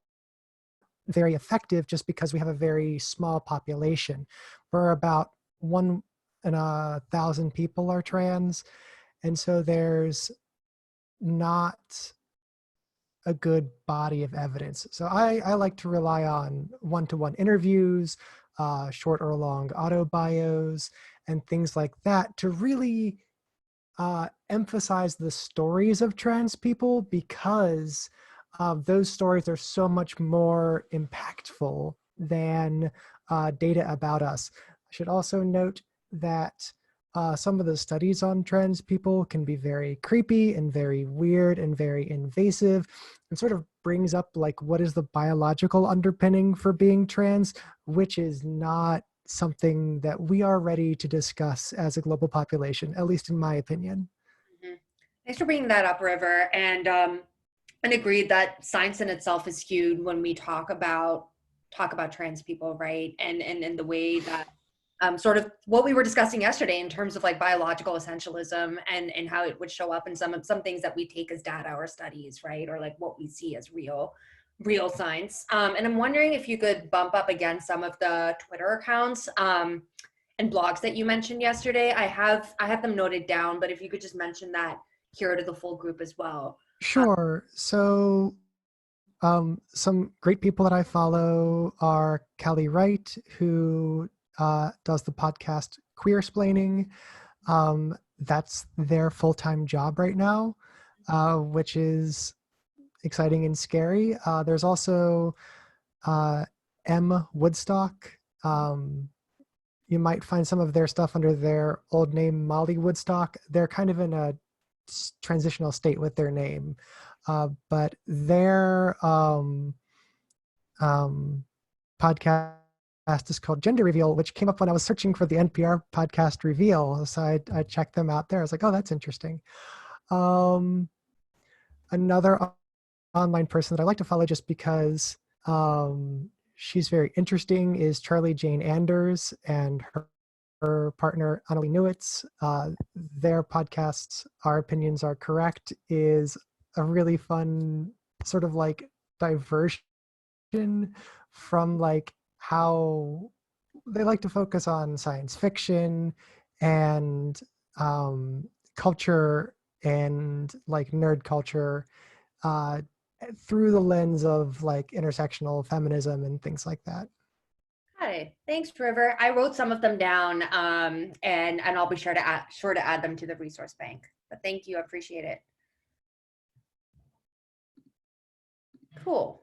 Speaker 9: very effective just because we have a very small population. We're about 1 in 1,000 people are trans, and so there's not a good body of evidence. So I like to rely on one-to-one interviews, short or long autobios, and things like that to really emphasize the stories of trans people, because those stories are so much more impactful than data about us. I should also note that some of the studies on trans people can be very creepy and very weird and very invasive, and sort of brings up like, what is the biological underpinning for being trans, which is not something that we are ready to discuss as a global population, at least in my opinion.
Speaker 2: Mm-hmm. Thanks for bringing that up, River. And agreed that science in itself is skewed when we talk about trans people, right? And the way that sort of what we were discussing yesterday in terms of like biological essentialism and how it would show up in some things that we take as data or studies, right? Or like what we see as real science. And I'm wondering if you could bump up against some of the Twitter accounts and blogs that you mentioned yesterday. I have them noted down, but if you could just mention that here to the full group as well.
Speaker 9: Sure. So some great people that I follow are Callie Wright, who does the podcast Queersplaining. That's their full-time job right now, which is exciting and scary. There's also M. Woodstock. You might find some of their stuff under their old name, Molly Woodstock. They're kind of in a transitional state with their name, but their podcast is called Gender Reveal, which came up when I was searching for the NPR podcast Reveal. So I checked them out there. I was like, oh, that's interesting. Another online person that I like to follow just because she's very interesting is Charlie Jane Anders and her partner Annalie Newitz. Their podcasts, Our Opinions Are Correct, is a really fun sort of like diversion from like how they like to focus on science fiction and culture and like nerd culture through the lens of like intersectional feminism and things like that.
Speaker 2: Hi, thanks, River. I wrote some of them down, and I'll be sure to add them to the resource bank. But thank you, I appreciate it. Cool.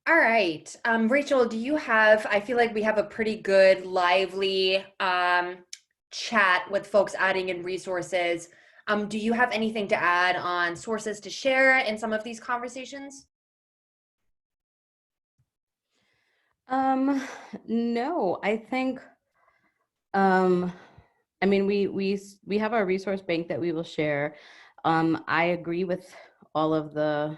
Speaker 2: All right, Rachel, do you have? I feel like we have a pretty good, lively chat with folks adding in resources. Do you have anything to add on sources to share in some of these conversations?
Speaker 4: No, I think, I mean, we have our resource bank that we will share. I agree with all of the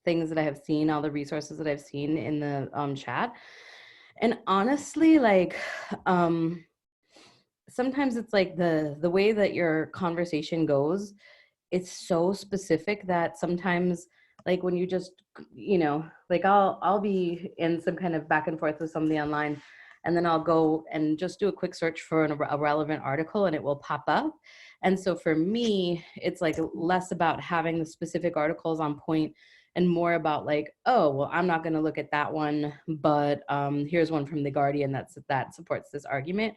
Speaker 4: things that I have seen, all the resources that I've seen in the chat. And honestly, like, sometimes it's like the way that your conversation goes, it's so specific that sometimes, like when you just, like I'll be in some kind of back and forth with somebody online, and then I'll go and just do a quick search for a relevant article and it will pop up. And so for me, it's like less about having the specific articles on point and more about like, oh, well, I'm not going to look at that one, but here's one from The Guardian that supports this argument.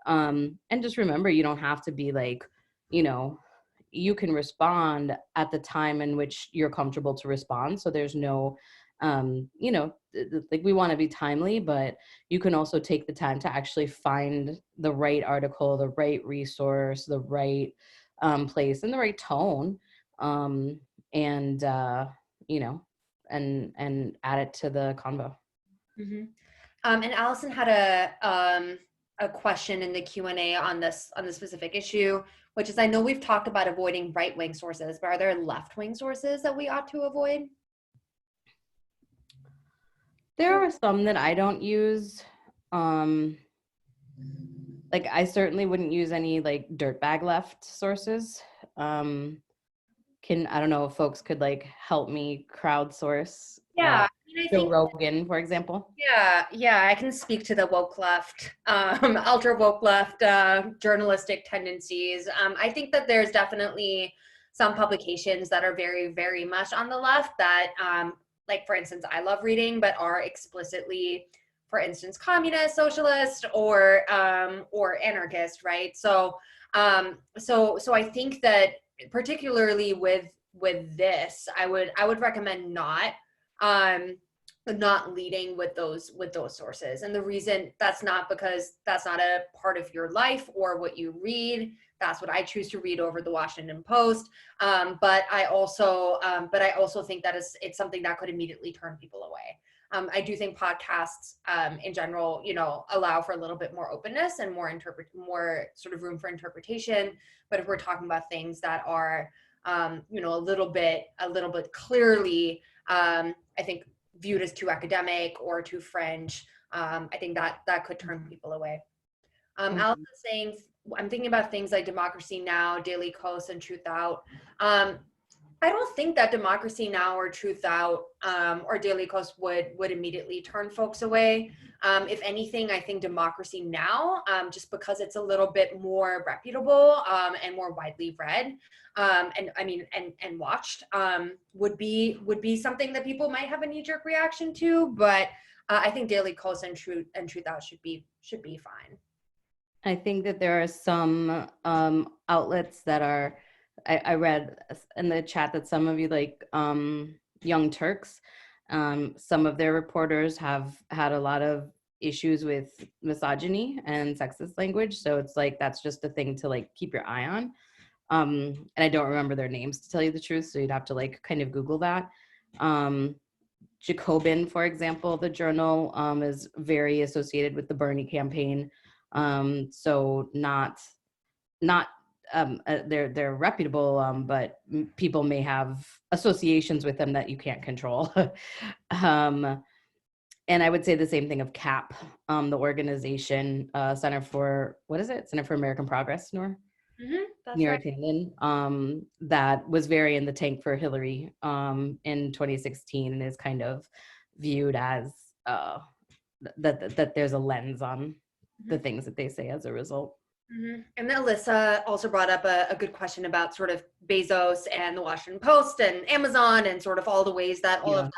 Speaker 4: And just remember, you don't have to be like, you can respond at the time in which you're comfortable to respond. So there's no, like we want to be timely, but you can also take the time to actually find the right article, the right resource, the right place and the right tone. And add it to the convo.
Speaker 2: Mm-hmm. And Allison had a question in the Q&A on this specific issue, which is, I know we've talked about avoiding right-wing sources, but are there left-wing sources that we ought to avoid?
Speaker 4: There are some that I don't use. Like I certainly wouldn't use any like dirtbag left sources. I don't know if folks could like help me crowdsource.
Speaker 2: Yeah.
Speaker 4: I think Rogan, for example.
Speaker 2: Yeah, I can speak to the woke left, ultra woke left journalistic tendencies. I think that there's definitely some publications that are very, very much on the left that, like for instance, I love reading, but are explicitly, for instance, communist, socialist, or anarchist, right? So I think that particularly with this, I would recommend not leading with those sources. And the reason that's not because that's not a part of your life or what you read. That's what I choose to read over the Washington Post. But I also think that it's something that could immediately turn people away. I do think podcasts in general, allow for a little bit more openness and more sort of room for interpretation. But if we're talking about things that are, a little bit clearly, I think viewed as too academic or too fringe, I think that could turn people away. Alice is saying, I'm thinking about things like Democracy Now!, Daily Kos, and Truth Out. I don't think that Democracy Now! Or Truth Out or Daily Kos would immediately turn folks away. If anything, I think Democracy Now!, just because it's a little bit more reputable and more widely read, and watched, would be something that people might have a knee-jerk reaction to. But I think Daily Kos and Truth Out should be fine.
Speaker 4: I think that there are some outlets that are, I read in the chat that some of you like Young Turks, some of their reporters have had a lot of issues with misogyny and sexist language. So it's like, that's just a thing to like keep your eye on. And I don't remember their names to tell you the truth. So you'd have to like kind of Google that. Jacobin, for example, the journal is very associated with the Bernie campaign. So they're reputable, but people may have associations with them that you can't control. And I would say the same thing of CAP, the organization, Center for American Progress, Noor?
Speaker 2: Mm-hmm, that's
Speaker 4: Near
Speaker 2: right.
Speaker 4: Tandon, that was very in the tank for Hillary in 2016 and is kind of viewed as that there's a lens on the things that they say as a result.
Speaker 2: Mm-hmm. And then Alyssa also brought up a good question about sort of Bezos and the Washington Post and Amazon and sort of all the ways that all of that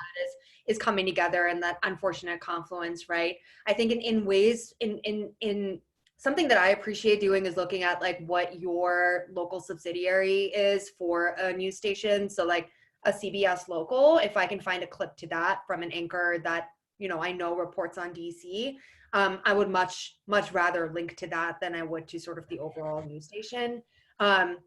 Speaker 2: is coming together and that unfortunate confluence, right? I think in ways, in something that I appreciate doing is looking at like what your local subsidiary is for a news station. So like a CBS local, if I can find a clip to that from an anchor that, I know reports on DC, I would much rather link to that than I would to sort of the overall news station. So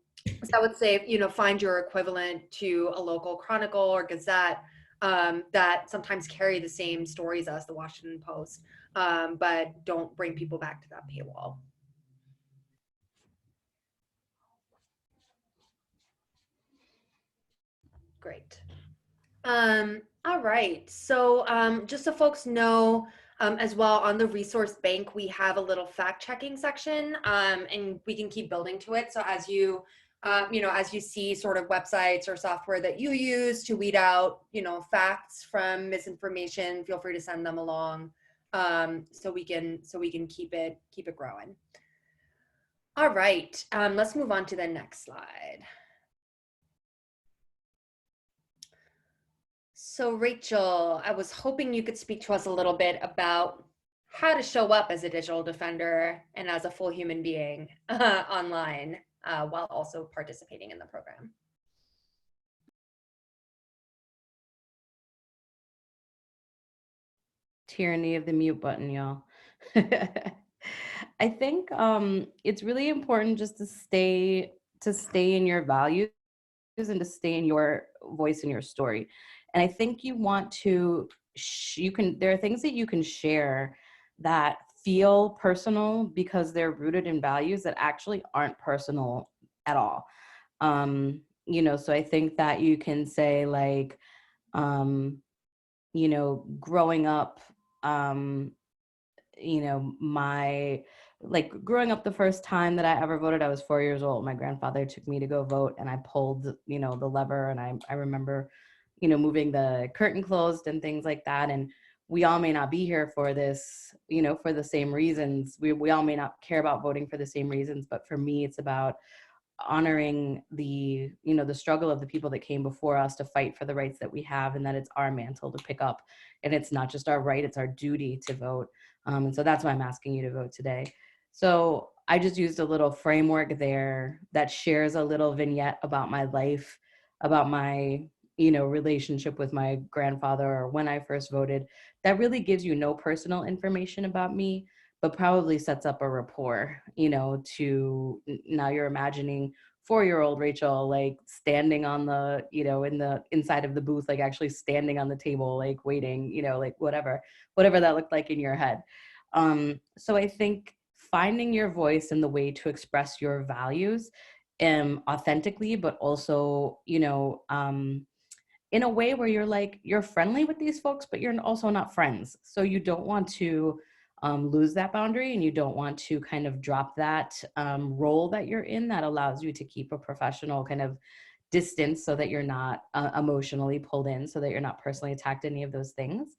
Speaker 2: I would say, find your equivalent to a local Chronicle or Gazette that sometimes carry the same stories as the Washington Post, but don't bring people back to that paywall. Great. All right. So just so folks know, As well, on the resource bank, we have a little fact checking section, and we can keep building to it. So as you, as you see sort of websites or software that you use to weed out, facts from misinformation, feel free to send them along, so we can keep it growing. All right, let's move on to the next slide. So Rachel, I was hoping you could speak to us a little bit about how to show up as a digital defender and as a full human being online while also participating in the program.
Speaker 4: Tyranny of the mute button, y'all. I think it's really important just to stay in your values and to stay in your voice and your story. And I think you want to, there are things that you can share that feel personal because they're rooted in values that actually aren't personal at all. So I think that you can say like, growing up, growing up the first time that I ever voted, I was 4 years old. My grandfather took me to go vote and I pulled, the lever, and I remember, moving the curtain closed and things like that. And we all may not be here for this, for the same reasons. We all may not care about voting for the same reasons, but for me, it's about honoring the struggle of the people that came before us to fight for the rights that we have, and that it's our mantle to pick up. And it's not just our right, it's our duty to vote. And so that's why I'm asking you to vote today. So I just used a little framework there that shares a little vignette about my life, about my, relationship with my grandfather or when I first voted. That really gives you no personal information about me, but probably sets up a rapport, to now you're imagining 4-year-old Rachel, like standing on the, in the inside of the booth, like actually standing on the table, like waiting, like whatever that looked like in your head. So I think finding your voice and the way to express your values authentically, but also, in a way where you're friendly with these folks, but you're also not friends. So you don't want to lose that boundary, and you don't want to kind of drop that role that you're in that allows you to keep a professional kind of distance so that you're not emotionally pulled in, so that you're not personally attacked, any of those things.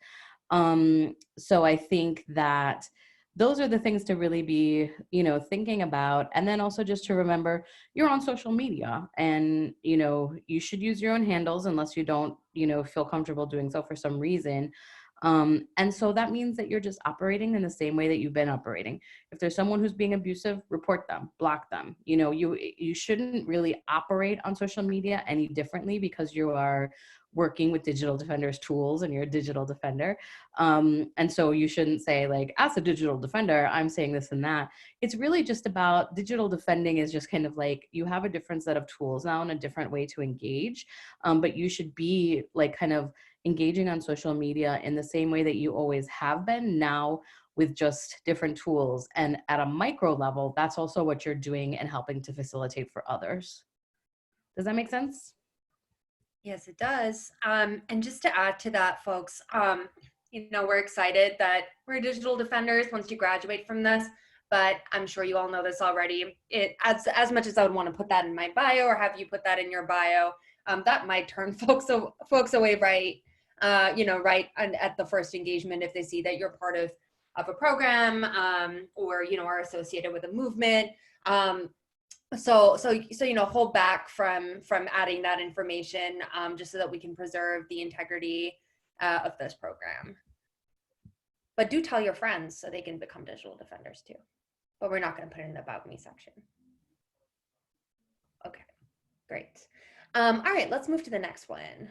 Speaker 4: So I think that those are the things to really be, thinking about. And then also just to remember you're on social media, and, you should use your own handles unless you don't, feel comfortable doing so for some reason. And so that means that you're just operating in the same way that you've been operating. If there's someone who's being abusive, report them, block them. You shouldn't really operate on social media any differently because you are working with Digital Defender's tools and you're a digital defender. And so you shouldn't say like, as a digital defender, I'm saying this and that. It's really just about digital defending is just kind of like, you have a different set of tools now and a different way to engage. But you should be like kind of engaging on social media in the same way that you always have been, now with just different tools. And at a micro level, that's also what you're doing and helping to facilitate for others. Does that make sense?
Speaker 2: Yes, it does. And just to add to that, folks, we're excited that we're digital defenders once you graduate from this, but I'm sure you all know this already. As much as I would want to put that in my bio or have you put that in your bio, that might turn folks away right at the first engagement if they see that you're part of a program or are associated with a movement. So hold back from adding that information just so that we can preserve the integrity of this program. But do tell your friends so they can become digital defenders too. But we're not going to put it in the About Me section. Okay, great. All right, let's move to the next one.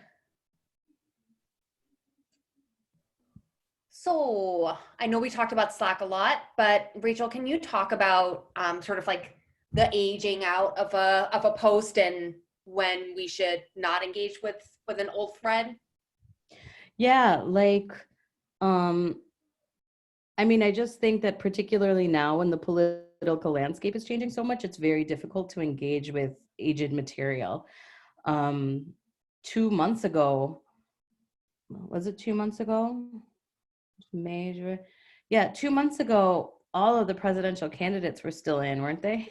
Speaker 2: So I know we talked about Slack a lot, but Rachel, can you talk about sort of like the aging out of a post and when we should not engage with an old thread?
Speaker 4: Yeah, I just think that particularly now when the political landscape is changing so much, it's very difficult to engage with aged material. 2 months ago, was it 2 months ago? May, Yeah, 2 months ago, all of the presidential candidates were still in, weren't they?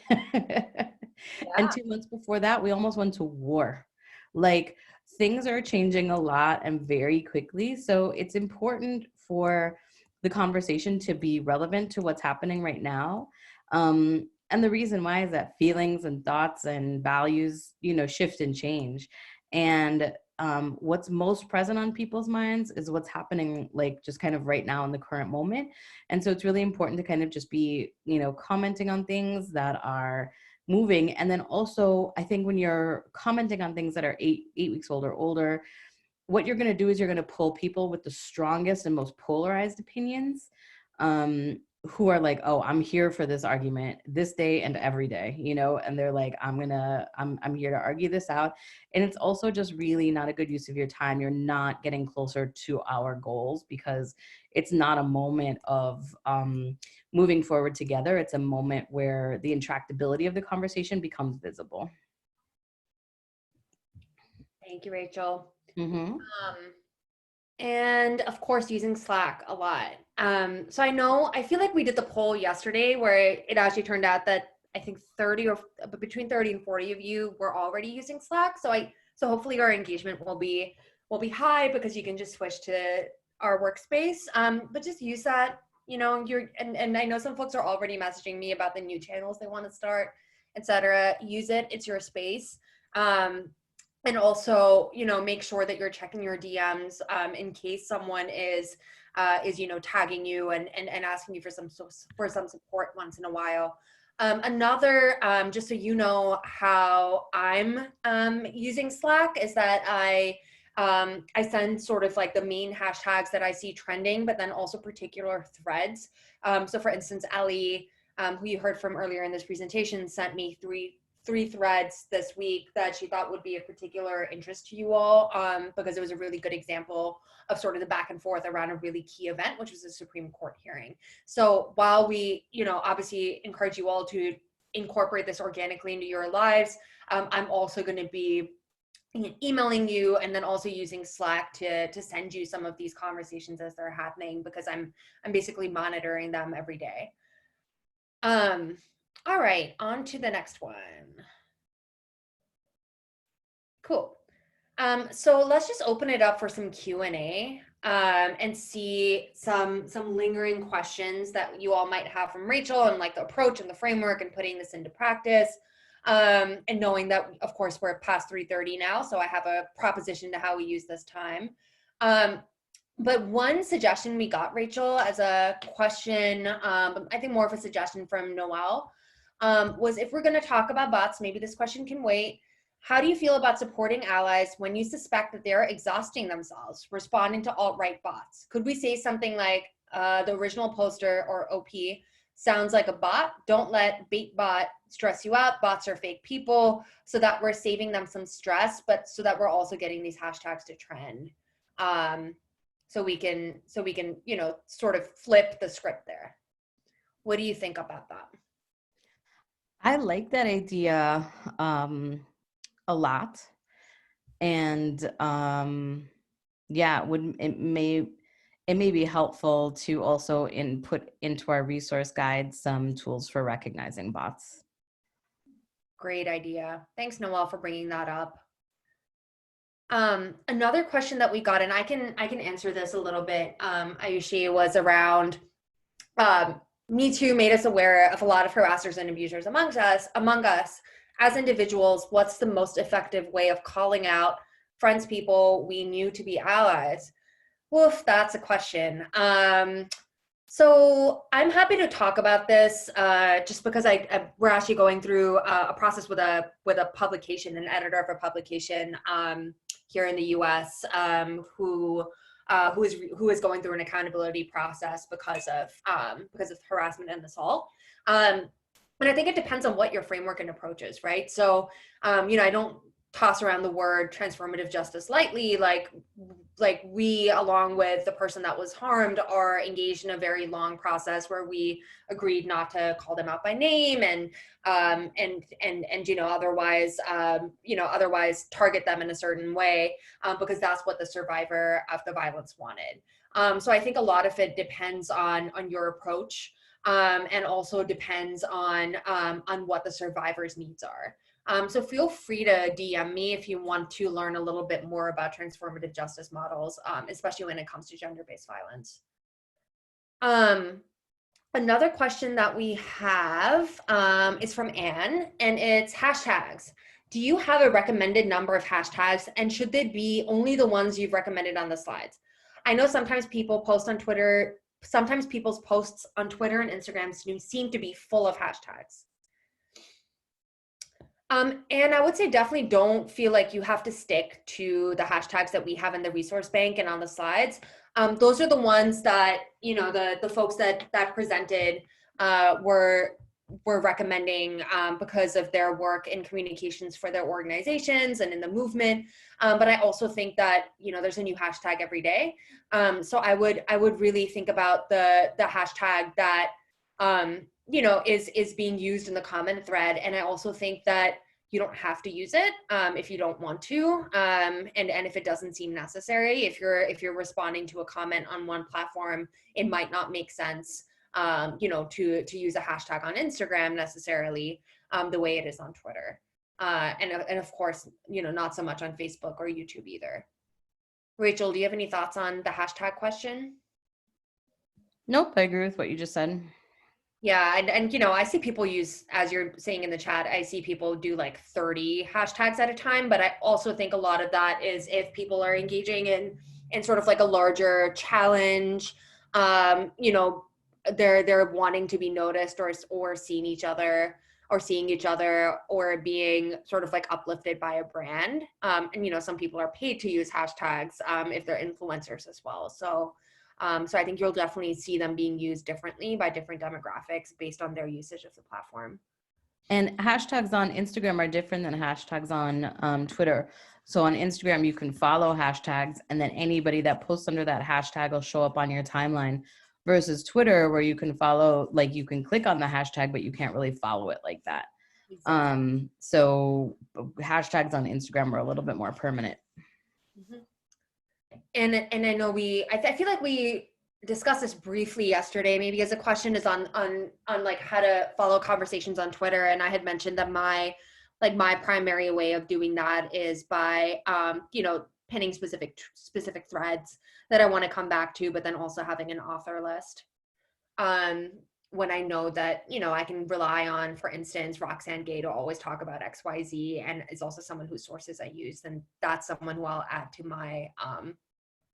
Speaker 4: And 2 months before that, we almost went to war. Like, things are changing a lot and very quickly. So it's important for the conversation to be relevant to what's happening right now. And the reason why is that feelings and thoughts and values, shift and change. And what's most present on people's minds is what's happening, like, just kind of right now in the current moment. And so it's really important to kind of just be, commenting on things that are moving. And then also, I think when you're commenting on things that are 8 weeks old or older, what you're going to do is you're going to pull people with the strongest and most polarized opinions, who are like, oh, I'm here for this argument this day and every day, and they're like, I'm here to argue this out. And it's also just really not a good use of your time. You're not getting closer to our goals, because it's not a moment of moving forward together. It's a moment where the intractability of the conversation becomes visible.
Speaker 2: Thank you, Rachel.
Speaker 4: Mm-hmm.
Speaker 2: And of course, using Slack a lot. So I feel like we did the poll yesterday where it actually turned out that I think between 30 and 40 of you were already using Slack. So hopefully our engagement will be high, because you can just switch to our workspace. But just use that, and I know some folks are already messaging me about the new channels they want to start, etc. Use it. It's your space. And also, make sure that you're checking your DMs in case someone is tagging you and asking you for some support once in a while. Another, just so you know how I'm using Slack, is that I send sort of like the main hashtags that I see trending, but then also particular threads. So for instance, Ellie, who you heard from earlier in this presentation, sent me three threads this week that she thought would be of particular interest to you all, because it was a really good example of sort of the back and forth around a really key event, which was the Supreme Court hearing. So while we, obviously encourage you all to incorporate this organically into your lives, I'm also going to be emailing you and then also using Slack to send you some of these conversations as they're happening, because I'm basically monitoring them every day. All right, on to the next one. Cool. So let's just open it up for some Q&A and see some lingering questions that you all might have from Rachel, and like the approach and the framework and putting this into practice. And knowing that, of course, we're past 3:30 now, so I have a proposition to how we use this time. But one suggestion we got, Rachel, as a question, I think more of a suggestion from Noel, was if we're going to talk about bots, maybe this question can wait. How do you feel about supporting allies when you suspect that they're exhausting themselves, responding to alt-right bots? Could we say something like the original poster or OP sounds like a bot? Don't let bait bot stress you out. Bots are fake people, so that we're saving them some stress, but so that we're also getting these hashtags to trend. So we can, sort of flip the script there. What do you think about that?
Speaker 4: I like that idea a lot. And it may be helpful to also input into our resource guide some tools for recognizing bots.
Speaker 2: Great idea. Thanks, Noel, for bringing that up. Another question that we got, and I can answer this a little bit, Ayushi, was around Me Too made us aware of a lot of harassers and abusers among us as individuals. What's the most effective way of calling out friends, people we knew to be allies? Woof, that's a question. So I'm happy to talk about this, just because we're actually going through a process with a publication, an editor of a publication here in the U.S. Who is going through an accountability process because of harassment and assault. And I think it depends on what your framework and approach is, right? So, I don't toss around the word transformative justice lightly. Like we, along with the person that was harmed, are engaged in a very long process where we agreed not to call them out by name and otherwise target them in a certain way, because that's what the survivor of the violence wanted. So I think a lot of it depends on your approach, and also depends on what the survivor's needs are. So feel free to DM me if you want to learn a little bit more about transformative justice models, especially when it comes to gender-based violence. Another question that we have is from Anne, and it's hashtags. Do you have a recommended number of hashtags, and should they be only the ones you've recommended on the slides? I know sometimes people post on Twitter, sometimes people's posts on Twitter and Instagram seem to be full of hashtags. And I would say definitely don't feel like you have to stick to the hashtags that we have in the resource bank and on the slides. Those are the ones that, you know, the folks that presented were recommending because of their work in communications for their organizations and in the movement. But I also think that, you know, there's a new hashtag every day. So I would really think about the hashtag that, you know, is being used in the comment thread. And I also think that you don't have to use it if you don't want to, and if it doesn't seem necessary. If you're responding to a comment on one platform, it might not make sense, you know, to use a hashtag on Instagram necessarily the way it is on Twitter, and of course, you know, not so much on Facebook or YouTube either. Rachel, do you have any thoughts on the hashtag question?
Speaker 4: Nope, I agree with what you just said.
Speaker 2: Yeah, and you know, I see people use, as you're saying in the chat, I see people do like 30 hashtags at a time, but I also think a lot of that is if people are engaging in sort of like a larger challenge, you know, they're wanting to be noticed or seeing each other or being sort of like uplifted by a brand. And you know, some people are paid to use hashtags if they're influencers as well. So I think you'll definitely see them being used differently by different demographics based on their usage of the platform.
Speaker 4: And hashtags on Instagram are different than hashtags on Twitter. So on Instagram, you can follow hashtags, and then anybody that posts under that hashtag will show up on your timeline, versus Twitter, where you can follow, like you can click on the hashtag, but you can't really follow it like that. Exactly. So hashtags on Instagram are a little bit more permanent.
Speaker 2: Mm-hmm. And I know I feel like we discussed this briefly yesterday, maybe as a question is on like how to follow conversations on Twitter. And I had mentioned that my primary way of doing that is by, you know, pinning specific threads that I want to come back to, but then also having an author list. When I know that, you know, I can rely on, for instance, Roxane Gay to always talk about XYZ and is also someone whose sources I use, then that's someone who I'll add to my,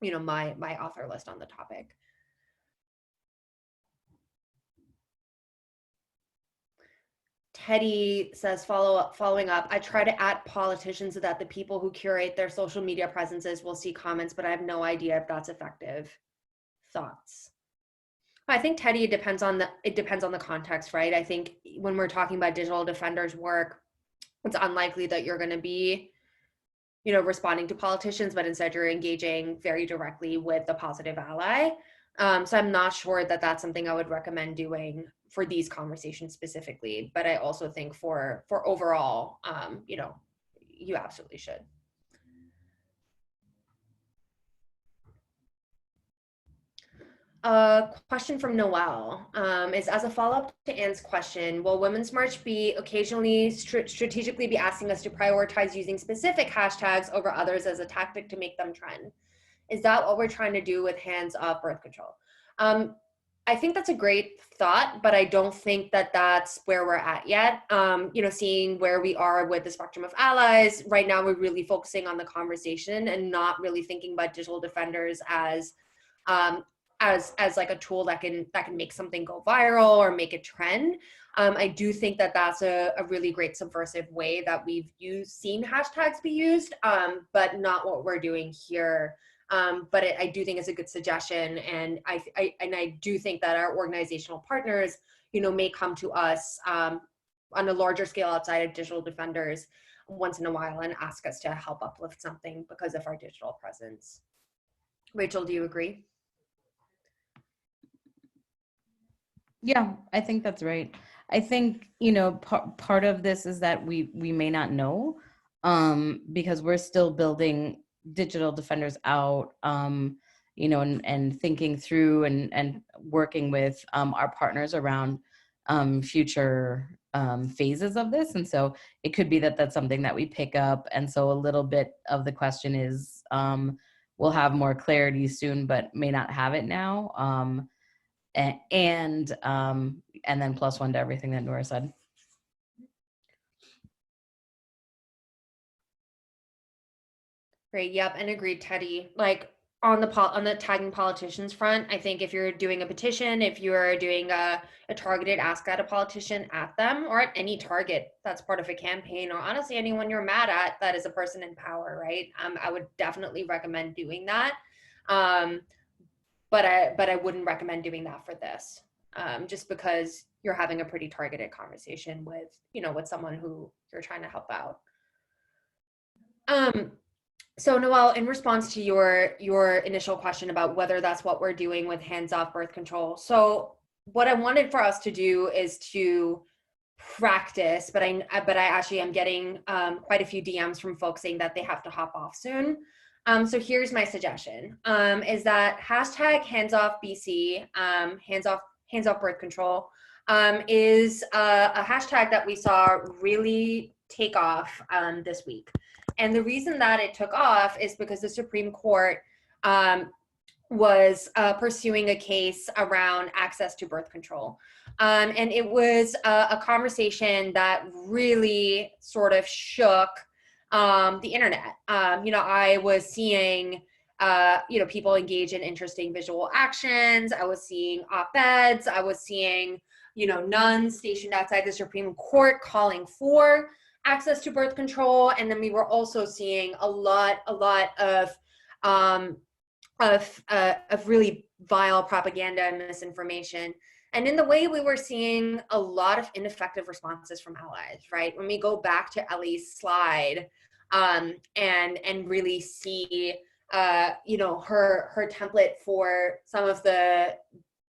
Speaker 2: you know, my author list on the topic. Teddy says, following up, I try to add politicians so that the people who curate their social media presences will see comments, but I have no idea if that's effective. Thoughts? I think, Teddy, it depends on the context, right? I think when we're talking about digital defenders work, it's unlikely that you're going to be, you know, responding to politicians, but instead you're engaging very directly with the positive ally. So I'm not sure that that's something I would recommend doing for these conversations specifically, but I also think for overall, you know, you absolutely should. A question from Noelle is, as a follow-up to Anne's question, will Women's March be occasionally strategically be asking us to prioritize using specific hashtags over others as a tactic to make them trend? Is that what we're trying to do with Hands Up Birth Control? I think that's a great thought, but I don't think that that's where we're at yet. You know, seeing where we are with the spectrum of allies, right now we're really focusing on the conversation and not really thinking about digital defenders as like a tool that can make something go viral or make it trend. I do think that that's a really great subversive way that we've seen hashtags be used, but not what we're doing here. But I do think it's a good suggestion, and I do think that our organizational partners, you know, may come to us on a larger scale outside of digital defenders once in a while and ask us to help uplift something because of our digital presence. Rachel, do you agree?
Speaker 4: Yeah, I think that's right. I think, you know, part of this is that we may not know because we're still building digital defenders out. you know, and thinking through and working with our partners around future phases of this. And so it could be that that's something that we pick up. And so a little bit of the question is, we'll have more clarity soon, but may not have it now. And then plus one to everything that Nora said.
Speaker 2: Great. Yep. And agreed, Teddy. Like on the tagging politicians front, I think if you're doing a petition, if you're doing a targeted ask at a politician at them or at any target that's part of a campaign, or honestly anyone you're mad at that is a person in power, right? I would definitely recommend doing that. But I wouldn't recommend doing that for this, just because you're having a pretty targeted conversation with, you know, with someone who you're trying to help out. So Noelle, in response to your initial question about whether that's what we're doing with hands-off birth control. So what I wanted for us to do is to practice, but I actually am getting quite a few DMs from folks saying that they have to hop off soon. So here's my suggestion, is that hashtag hands-off BC, hands-off birth control, is a hashtag that we saw really take off this week. And the reason that it took off is because the Supreme Court was pursuing a case around access to birth control. And it was a conversation that really sort of shook the internet. You know, I was seeing, you know, people engage in interesting visual actions. I was seeing op-eds. I was seeing, you know, nuns stationed outside the Supreme Court calling for access to birth control. And then we were also seeing a lot of really vile propaganda and misinformation. And in the way we were seeing a lot of ineffective responses from allies, right? When we go back to Ellie's slide and really see, you know, her template for some of the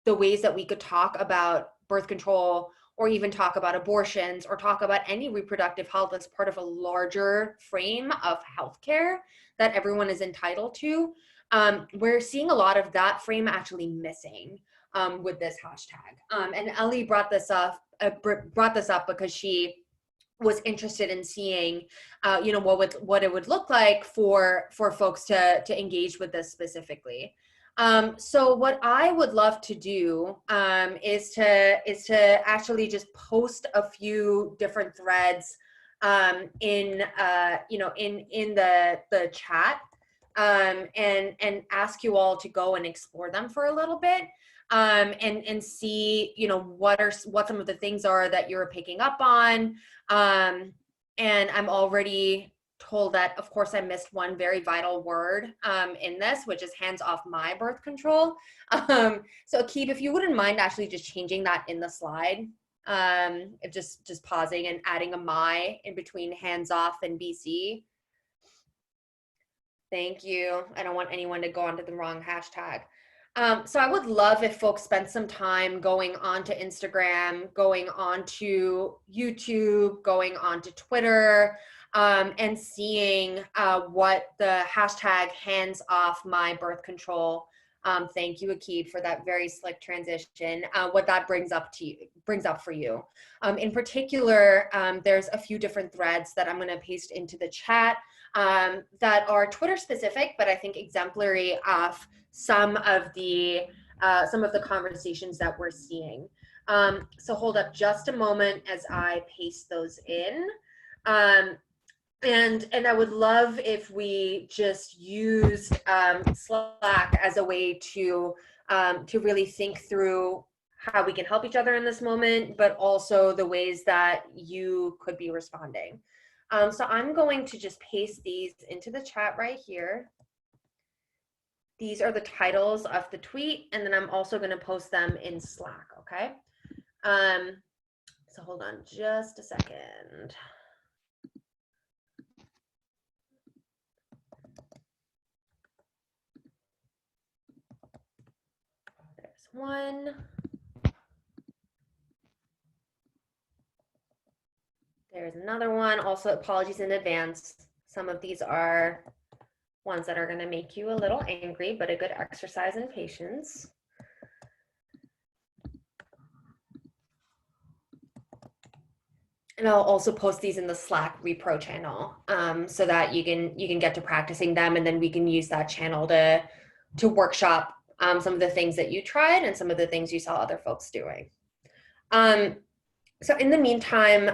Speaker 2: ways that we could talk about birth control, or even talk about abortions, or talk about any reproductive health as part of a larger frame of healthcare that everyone is entitled to. We're seeing a lot of that frame actually missing with this hashtag. And Ellie brought this up because she was interested in seeing, you know, what it would look like for folks to engage with this specifically. So what I would love to do is to actually just post a few different threads in you know, in the chat, and ask you all to go and explore them for a little bit, and see, you know, what some of the things are that you're picking up on. And I'm already told that, of course, I missed one very vital word in this, which is hands off my birth control. So Keeb, if you wouldn't mind actually just changing that in the slide, just pausing and adding a my in between hands off and BC. Thank you. I don't want anyone to go onto the wrong hashtag. So I would love if folks spent some time going onto Instagram, going onto YouTube, going onto Twitter, and seeing what the hashtag hands off my birth control. Thank you, Akeed, for that very slick transition. What that brings up for you. In particular, there's a few different threads that I'm going to paste into the chat that are Twitter specific, but I think exemplary of some of the conversations that we're seeing. So hold up just a moment as I paste those in. And I would love if we just used Slack as a way to really think through how we can help each other in this moment, but also the ways that you could be responding. So I'm going to just paste these into the chat right here. These are the titles of the tweet, and then I'm also going to post them in Slack, okay? So hold on just a second. There's one. There's another one. Also, apologies in advance. Some of these are ones that are going to make you a little angry, but a good exercise in patience. And I'll also post these in the Slack repro channel, so that you can get to practicing them, and then we can use that channel to workshop some of the things that you tried and some of the things you saw other folks doing. So in the meantime,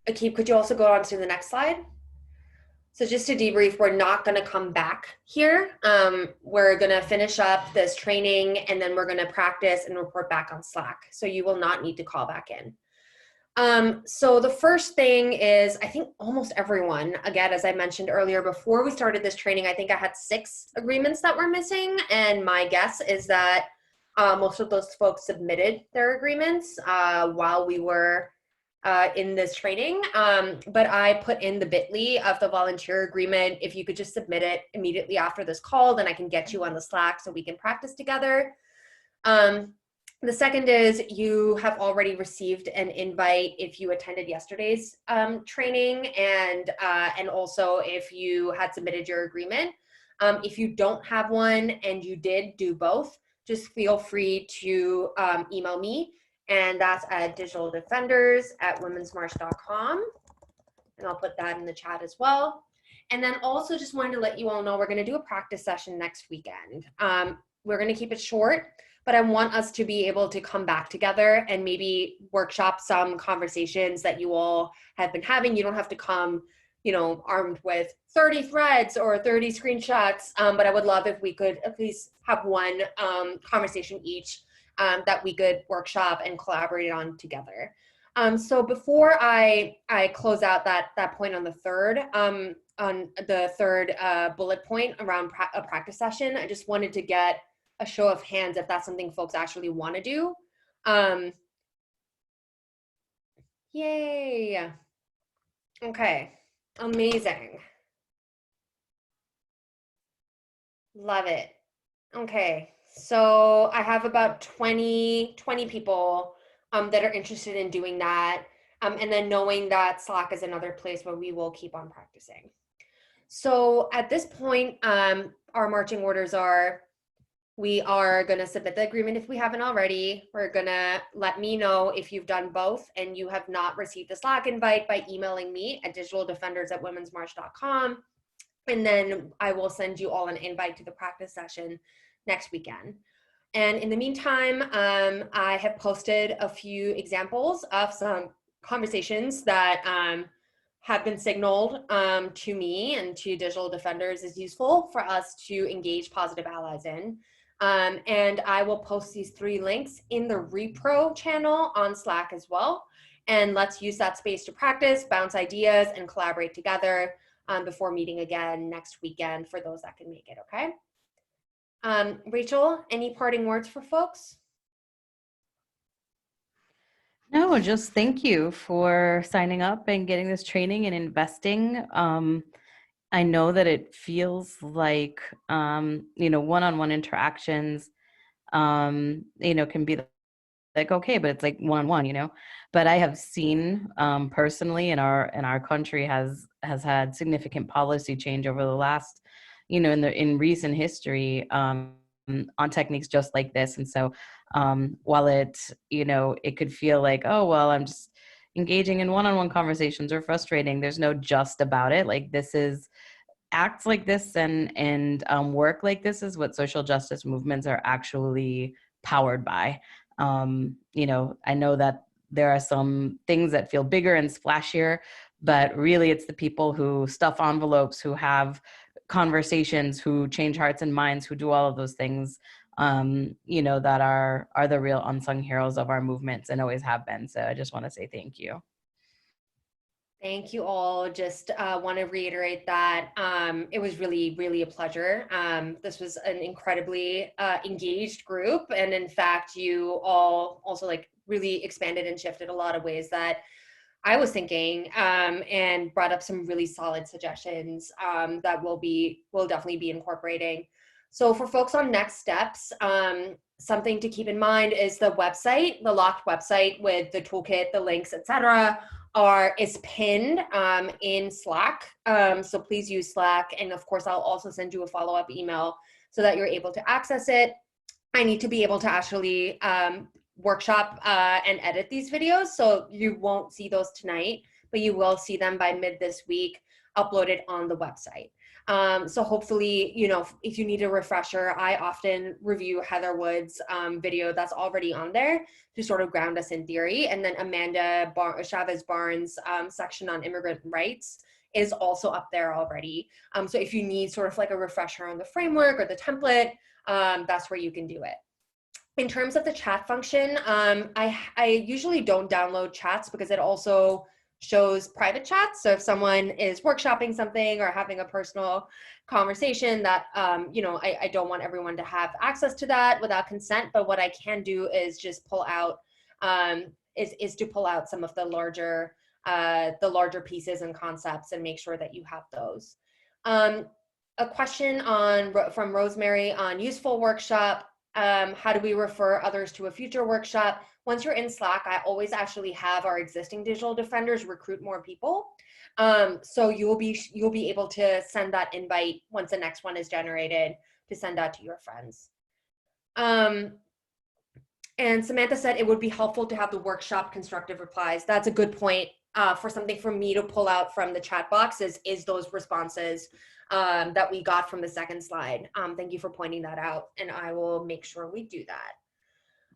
Speaker 2: Akib, could you also go on to the next slide? So just to debrief, we're not going to come back here. We're going to finish up this training, and then we're going to practice and report back on Slack. So you will not need to call back in. So the first thing is, I think almost everyone, again, as I mentioned earlier, before we started this training, I think I had 6 agreements that were missing. And my guess is that most of those folks submitted their agreements while we were in this training. But I put in the bit.ly of the volunteer agreement. If you could just submit it immediately after this call, then I can get you on the Slack so we can practice together. The second is, you have already received an invite if you attended yesterday's training, and also if you had submitted your agreement. If you don't have one and you did do both, just feel free to email me, and that's at digitaldefenders@womensmarch.com, and I'll put that in the chat as well. And then also just wanted to let you all know, we're going to do a practice session next weekend. We're going to keep it short, but I want us to be able to come back together and maybe workshop some conversations that you all have been having. You don't have to come, armed with 30 threads or 30 screenshots, but I would love if we could at least have one conversation each that we could workshop and collaborate on together. So before I close out that point on the third, bullet point around a practice session, I just wanted to get a show of hands if that's something folks actually want to do. Yay. Okay, amazing. Love it. Okay, so I have about 20 people that are interested in doing that, and then knowing that Slack is another place where we will keep on practicing. So at this point, our marching orders are, we are going to submit the agreement if we haven't already. We're going to let me know if you've done both and you have not received a Slack invite by emailing me at digitaldefenders@womensmarch.com. And then I will send you all an invite to the practice session next weekend. And in the meantime, I have posted a few examples of some conversations that have been signaled to me and to Digital Defenders as useful for us to engage positive allies in. And I will post these 3 links in the repro channel on Slack as well. And let's use that space to practice, bounce ideas, and collaborate together before meeting again next weekend for those that can make it, okay? Rachel, any parting words for folks?
Speaker 4: No, just thank you for signing up and getting this training and investing. I know that it feels like, one-on-one interactions, can be like, okay, but it's like one-on-one, but I have seen personally in our country has had significant policy change over the last, in recent history on techniques just like this. And so while it could feel like, oh, well, I'm just engaging in one-on-one conversations or frustrating, there's no just about it. Like, this is acts like this and work like this is what social justice movements are actually powered by. I know that there are some things that feel bigger and splashier, but really it's the people who stuff envelopes, who have conversations, who change hearts and minds, who do all of those things, that are the real unsung heroes of our movements and always have been. So I just want to say thank you.
Speaker 2: Thank you all. Just want to reiterate that it was really, really a pleasure. This was an incredibly engaged group. And in fact, you all also really expanded and shifted a lot of ways that I was thinking, and brought up some really solid suggestions that we'll definitely be incorporating. So for folks on next steps, something to keep in mind is the website, the locked website with the toolkit, the links, etc. is pinned in Slack. So please use Slack. And of course, I'll also send you a follow-up email so that you're able to access it. I need to be able to actually workshop and edit these videos. So you won't see those tonight, but you will see them by mid this week, uploaded on the website. So hopefully, you know, if you need a refresher, I often review Heather Wood's video that's already on there to sort of ground us in theory. And then Amanda Chavez Barnes' section on immigrant rights is also up there already. So if you need sort of like a refresher on the framework or the template, that's where you can do it. In terms of the chat function, I usually don't download chats because it also shows private chats. So if someone is workshopping something or having a personal conversation that, you know, I don't want everyone to have access to that without consent. But what I can do is just pull out, is to pull out some of the larger pieces and concepts and make sure that you have those. A question from Rosemary on useful workshop. How do we refer others to a future workshop? Once you're in Slack, I always actually have our existing digital defenders recruit more people. So you'll be able to send that invite once the next one is generated to send out to your friends. And Samantha said it would be helpful to have the workshop constructive replies. That's a good point. For something for me to pull out from the chat box is those responses that we got from the second slide. Thank you for pointing that out, and I will make sure we do that.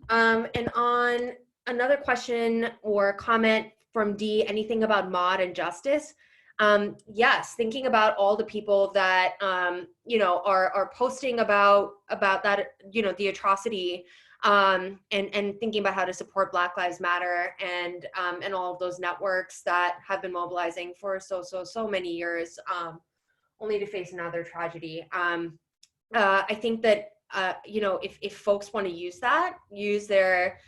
Speaker 2: And on another question or comment from Dee, anything about Maude and Justice? Yes, thinking about all the people that you know, are posting about that, you know, the atrocity, and thinking about how to support Black Lives Matter and all of those networks that have been mobilizing for so many years, only to face another tragedy. I think that you know, if folks want to use their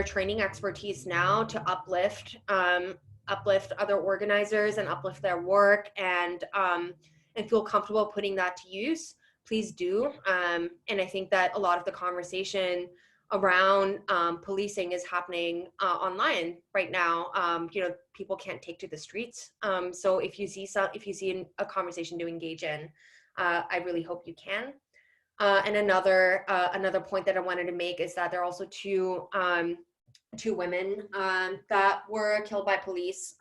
Speaker 2: training expertise now to uplift other organizers and uplift their work and feel comfortable putting that to use, please do. And I think that a lot of the conversation around policing is happening online right now. You know, people can't take to the streets. So if you see a conversation to engage in, I really hope you can. And another point that I wanted to make is that there are also two women that were killed by police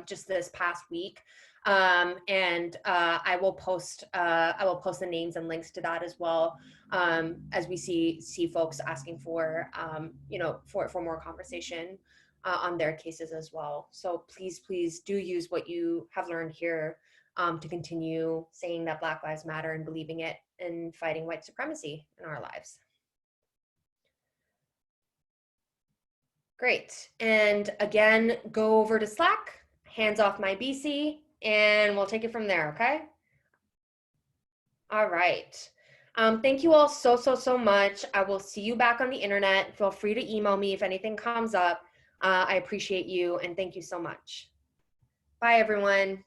Speaker 2: just this past week. And I will post the names and links to that as well, as we see folks asking for you know, for more conversation on their cases as well. So please do use what you have learned here to continue saying that Black Lives Matter and believing it and fighting white supremacy in our lives. Great. And again, go over to Slack, hands off my BC, and we'll take it from there, okay? All right. Thank you all so much. I will see you back on the internet. Feel free to email me if anything comes up. I appreciate you and thank you so much. Bye, everyone.